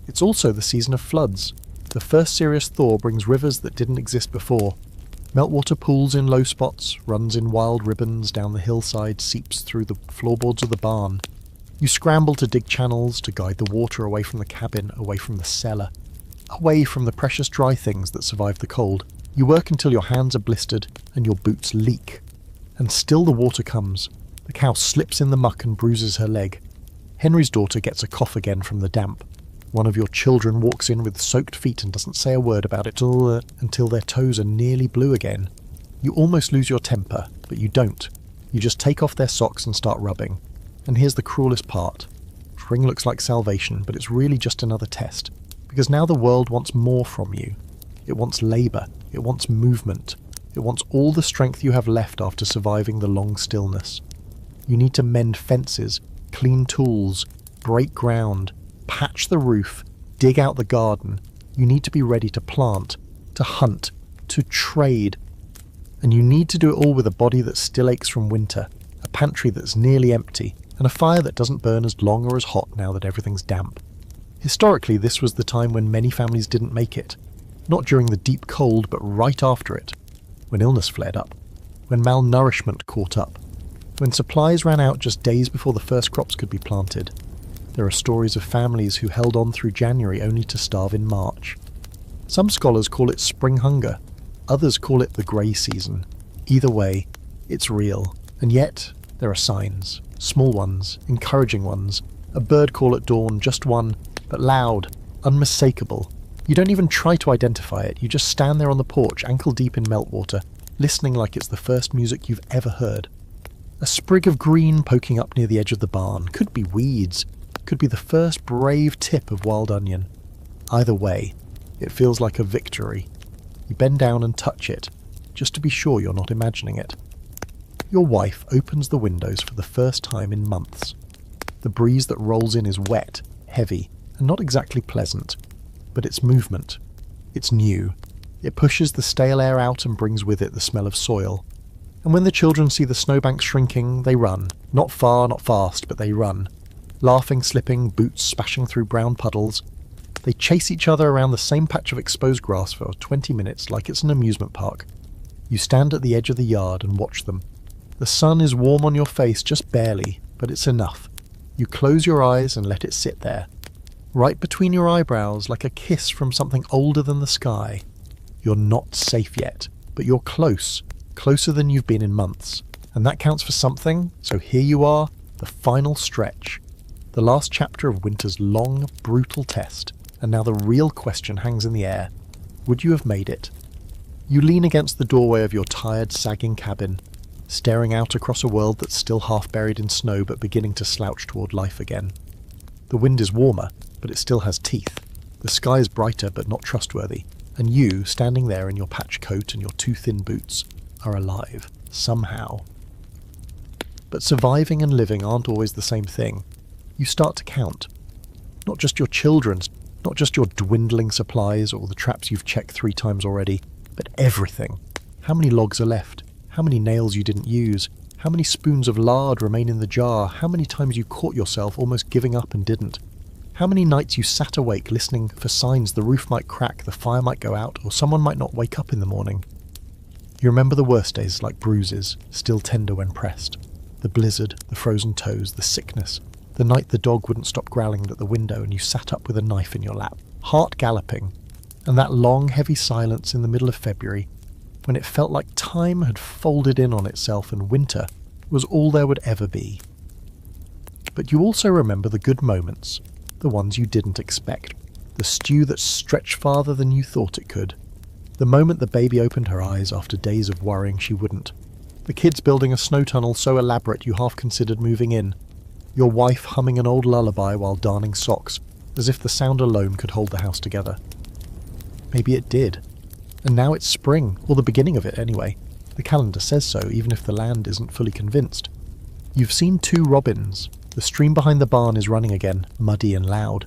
It's also the season of floods. The first serious thaw brings rivers that didn't exist before. Meltwater pools in low spots, runs in wild ribbons down the hillside, seeps through the floorboards of the barn. You scramble to dig channels, to guide the water away from the cabin, away from the cellar. Away from the precious dry things that survive the cold. You work until your hands are blistered and your boots leak. And still the water comes. The cow slips in the muck and bruises her leg. Henry's daughter gets a cough again from the damp. One of your children walks in with soaked feet and doesn't say a word about it until their toes are nearly blue again. You almost lose your temper, but you don't. You just take off their socks and start rubbing. And here's the cruelest part. Spring looks like salvation, but it's really just another test. Because now the world wants more from you. It wants labour. It wants movement. It wants all the strength you have left after surviving the long stillness. You need to mend fences, clean tools, break ground, patch the roof, dig out the garden. You need to be ready to plant, to hunt, to trade. And you need to do it all with a body that still aches from winter, a pantry that's nearly empty, and a fire that doesn't burn as long or as hot now that everything's damp. Historically, this was the time when many families didn't make it. Not during the deep cold, but right after it. When illness flared up. When malnourishment caught up. When supplies ran out just days before the first crops could be planted. There are stories of families who held on through January only to starve in March. Some scholars call it spring hunger. Others call it the grey season. Either way, it's real. And yet, there are signs. Small ones, encouraging ones. A bird call at dawn, just one, but loud, unmistakable. You don't even try to identify it, you just stand there on the porch, ankle deep in meltwater, listening like it's the first music you've ever heard. A sprig of green poking up near the edge of the barn, could be weeds, could be the first brave tip of wild onion. Either way, it feels like a victory. You bend down and touch it, just to be sure you're not imagining it. Your wife opens the windows for the first time in months. The breeze that rolls in is wet, heavy, and not exactly pleasant, but it's movement. It's new. It pushes the stale air out and brings with it the smell of soil. And when the children see the snowbank shrinking, they run. Not far, not fast, but they run. Laughing, slipping, boots splashing through brown puddles. They chase each other around the same patch of exposed grass for 20 minutes like it's an amusement park. You stand at the edge of the yard and watch them. The sun is warm on your face just barely, but it's enough. You close your eyes and let it sit there. Right between your eyebrows, like a kiss from something older than the sky. You're not safe yet, but you're close. Closer than you've been in months. And that counts for something, so here you are, the final stretch. The last chapter of winter's long, brutal test. And now the real question hangs in the air. Would you have made it? You lean against the doorway of your tired, sagging cabin, staring out across a world that's still half buried in snow but beginning to slouch toward life again. The wind is warmer, but it still has teeth. The sky is brighter but not trustworthy, and you, standing there in your patch coat and your too thin boots, are alive, somehow. But surviving and living aren't always the same thing. You start to count. Not just your children's, not just your dwindling supplies or the traps you've checked 3 times already, but everything. How many logs are left? How many nails you didn't use? How many spoons of lard remain in the jar? How many times you caught yourself almost giving up and didn't? How many nights you sat awake listening for signs the roof might crack, the fire might go out, or someone might not wake up in the morning? You remember the worst days like bruises, still tender when pressed. The blizzard, the frozen toes, the sickness. The night the dog wouldn't stop growling at the window and you sat up with a knife in your lap, heart galloping. And that long, heavy silence in the middle of February, when it felt like time had folded in on itself and winter was all there would ever be. But you also remember the good moments, the ones you didn't expect. The stew that stretched farther than you thought it could. The moment the baby opened her eyes after days of worrying she wouldn't. The kids building a snow tunnel so elaborate you half considered moving in. Your wife humming an old lullaby while darning socks, as if the sound alone could hold the house together. Maybe it did. And now it's spring, or the beginning of it anyway. The calendar says so, even if the land isn't fully convinced. You've seen 2 robins. The stream behind the barn is running again, muddy and loud.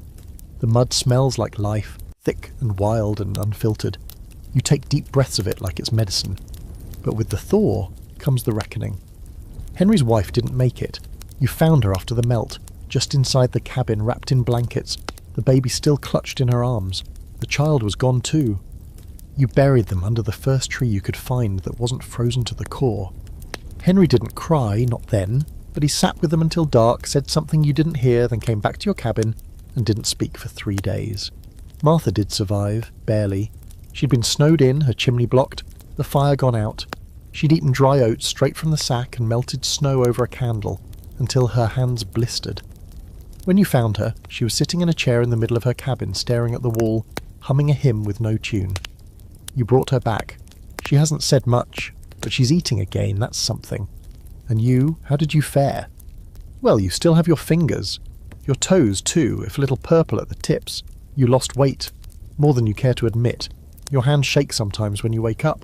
The mud smells like life, thick and wild and unfiltered. You take deep breaths of it like it's medicine. But with the thaw comes the reckoning. Henry's wife didn't make it. You found her after the melt, just inside the cabin wrapped in blankets, the baby still clutched in her arms. The child was gone too. You buried them under the first tree you could find that wasn't frozen to the core. Henry didn't cry, not then, but he sat with them until dark, said something you didn't hear, then came back to your cabin and didn't speak for 3 days. Martha did survive, barely. She'd been snowed in, her chimney blocked, the fire gone out. She'd eaten dry oats straight from the sack and melted snow over a candle until her hands blistered. When you found her, she was sitting in a chair in the middle of her cabin, staring at the wall, humming a hymn with no tune. You brought her back. She hasn't said much, but she's eating again, that's something. And you, how did you fare? Well, you still have your fingers. Your toes, too, if a little purple at the tips. You lost weight, more than you care to admit. Your hands shake sometimes when you wake up.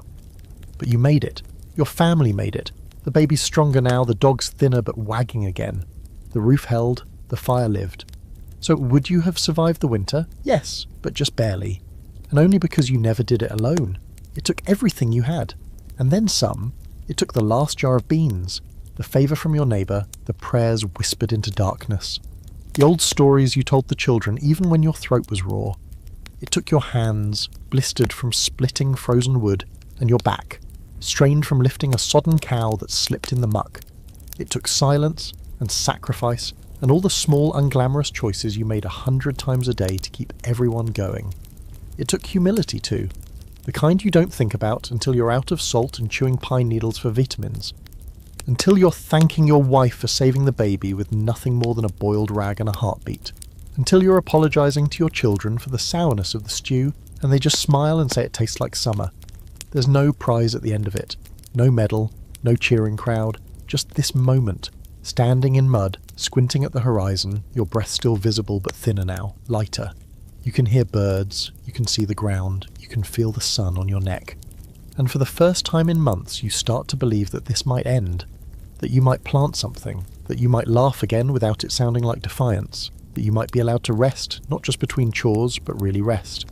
But you made it. Your family made it. The baby's stronger now, the dog's thinner but wagging again. The roof held, the fire lived. So would you have survived the winter? Yes, but just barely. And only because you never did it alone. It took everything you had. And then some. It took the last jar of beans, the favour from your neighbour, the prayers whispered into darkness. The old stories you told the children even when your throat was raw. It took your hands, blistered from splitting frozen wood, and your back, strained from lifting a sodden cow that slipped in the muck. It took silence and sacrifice and all the small unglamorous choices you made 100 times a day to keep everyone going. It took humility too, the kind you don't think about until you're out of salt and chewing pine needles for vitamins. Until you're thanking your wife for saving the baby with nothing more than a boiled rag and a heartbeat. Until you're apologising to your children for the sourness of the stew and they just smile and say it tastes like summer. There's no prize at the end of it, no medal, no cheering crowd, just this moment, standing in mud, squinting at the horizon, your breath still visible but thinner now, lighter. You can hear birds, you can see the ground, you can feel the sun on your neck. And for the first time in months you start to believe that this might end, that you might plant something, that you might laugh again without it sounding like defiance, that you might be allowed to rest, not just between chores, but really rest.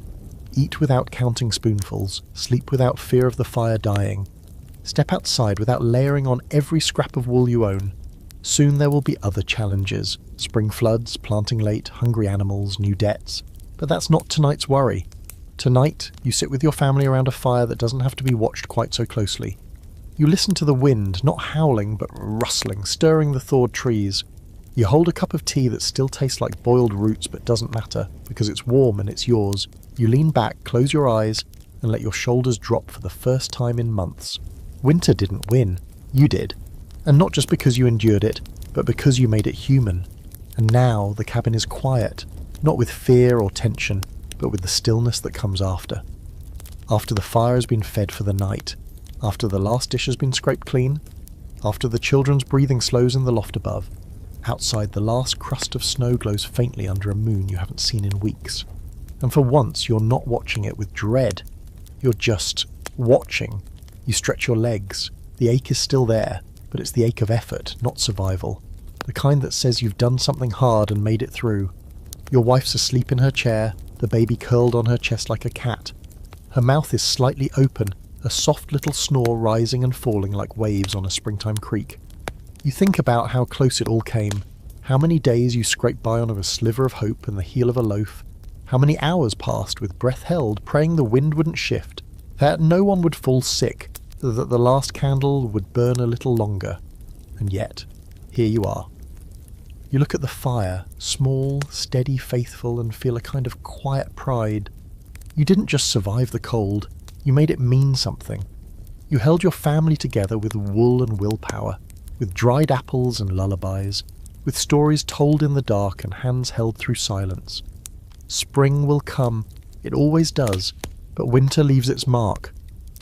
Eat without counting spoonfuls, sleep without fear of the fire dying. Step outside without layering on every scrap of wool you own. Soon there will be other challenges, spring floods, planting late, hungry animals, new debts. But that's not tonight's worry. Tonight, you sit with your family around a fire that doesn't have to be watched quite so closely. You listen to the wind, not howling, but rustling, stirring the thawed trees. You hold a cup of tea that still tastes like boiled roots but doesn't matter, because it's warm and it's yours. You lean back, close your eyes, and let your shoulders drop for the first time in months. Winter didn't win. You did. And not just because you endured it, but because you made it human. And now the cabin is quiet. Not with fear or tension, but with the stillness that comes after. After the fire has been fed for the night, after the last dish has been scraped clean, after the children's breathing slows in the loft above, outside the last crust of snow glows faintly under a moon you haven't seen in weeks. And for once you're not watching it with dread, you're just watching. You stretch your legs, the ache is still there, but it's the ache of effort, not survival. The kind that says you've done something hard and made it through. Your wife's asleep in her chair, the baby curled on her chest like a cat. Her mouth is slightly open, a soft little snore rising and falling like waves on a springtime creek. You think about how close it all came, how many days you scraped by on a sliver of hope and the heel of a loaf, how many hours passed with breath held, praying the wind wouldn't shift, that no one would fall sick, that the last candle would burn a little longer. And yet, here you are. You look at the fire, small, steady, faithful, and feel a kind of quiet pride. You didn't just survive the cold, you made it mean something. You held your family together with wool and willpower, with dried apples and lullabies, with stories told in the dark and hands held through silence. Spring will come, it always does, but winter leaves its mark.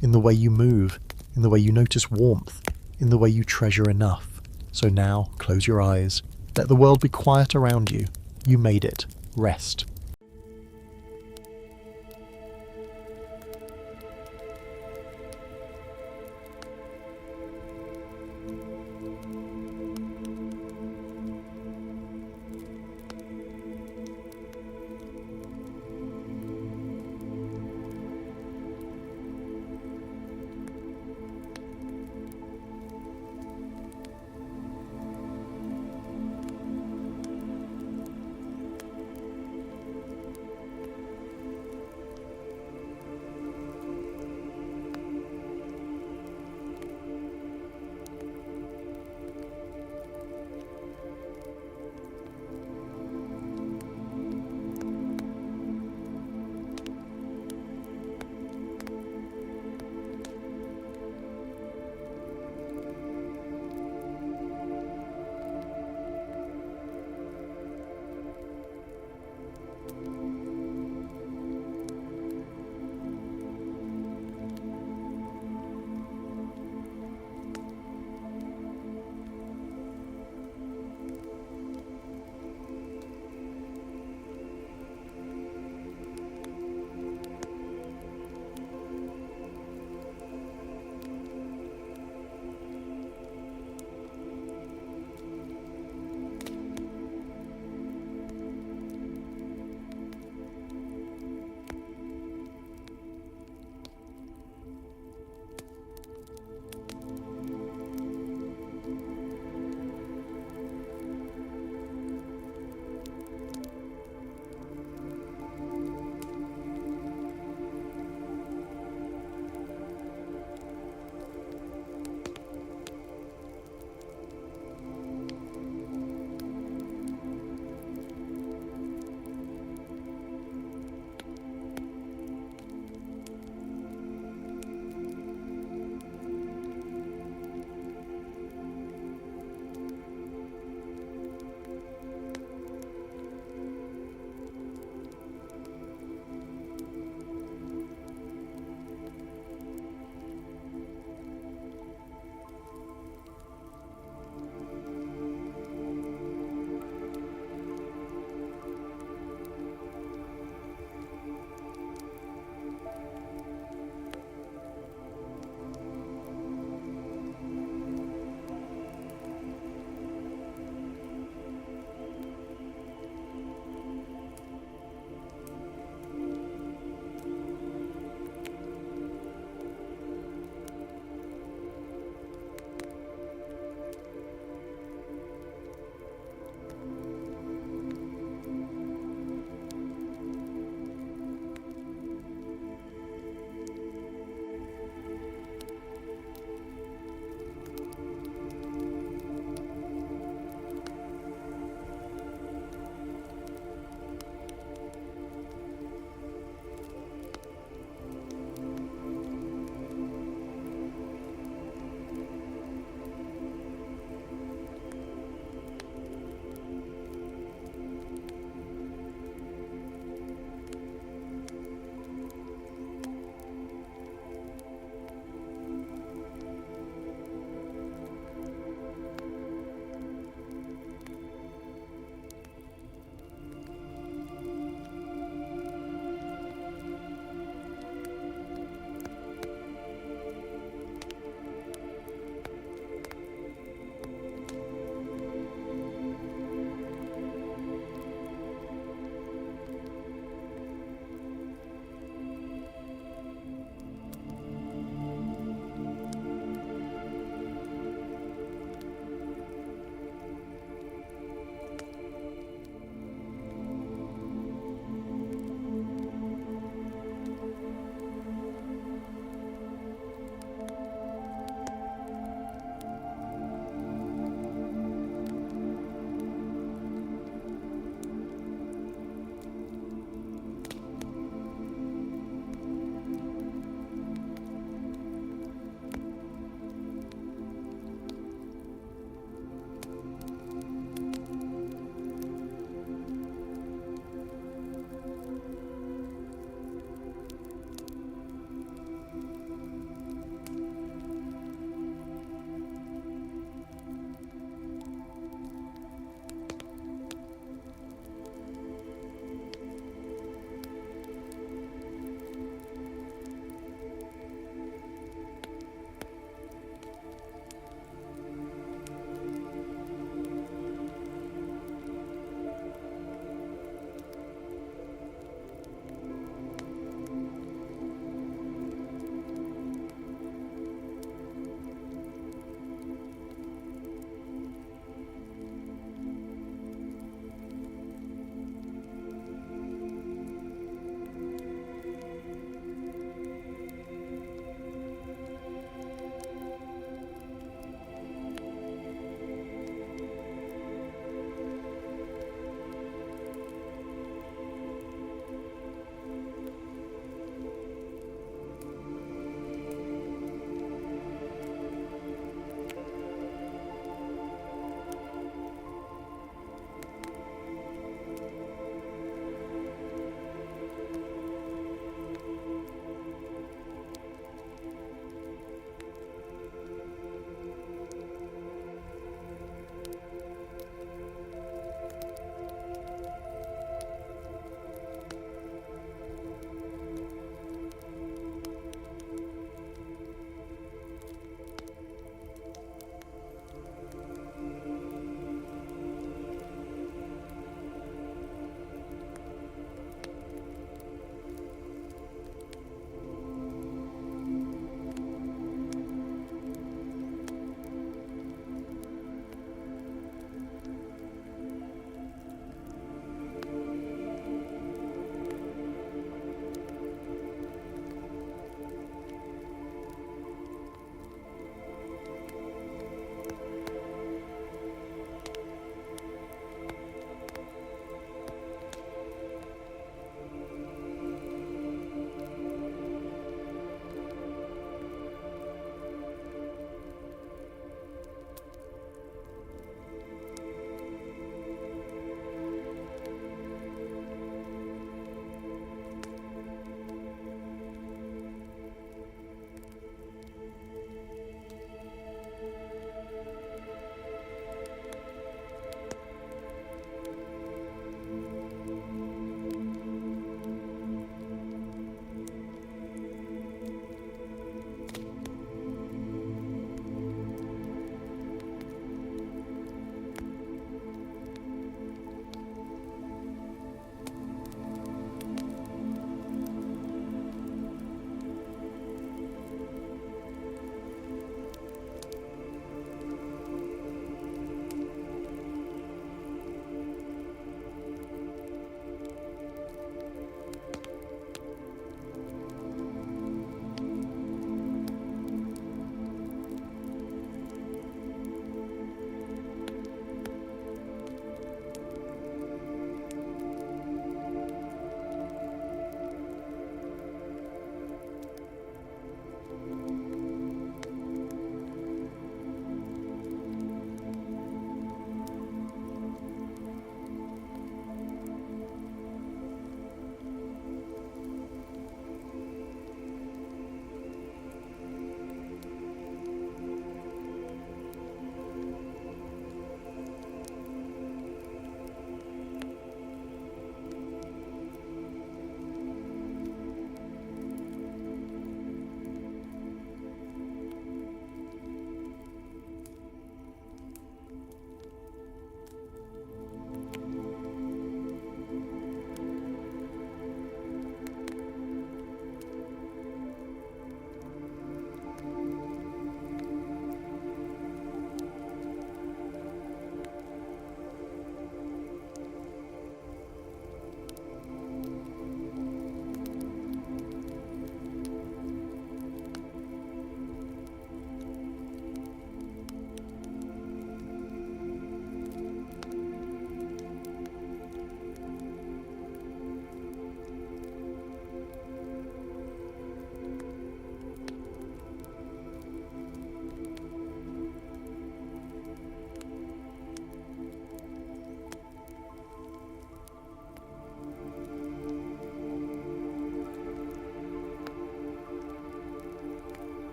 In the way you move, in the way you notice warmth, in the way you treasure enough. So now, close your eyes. Let the world be quiet around you. You made it. Rest.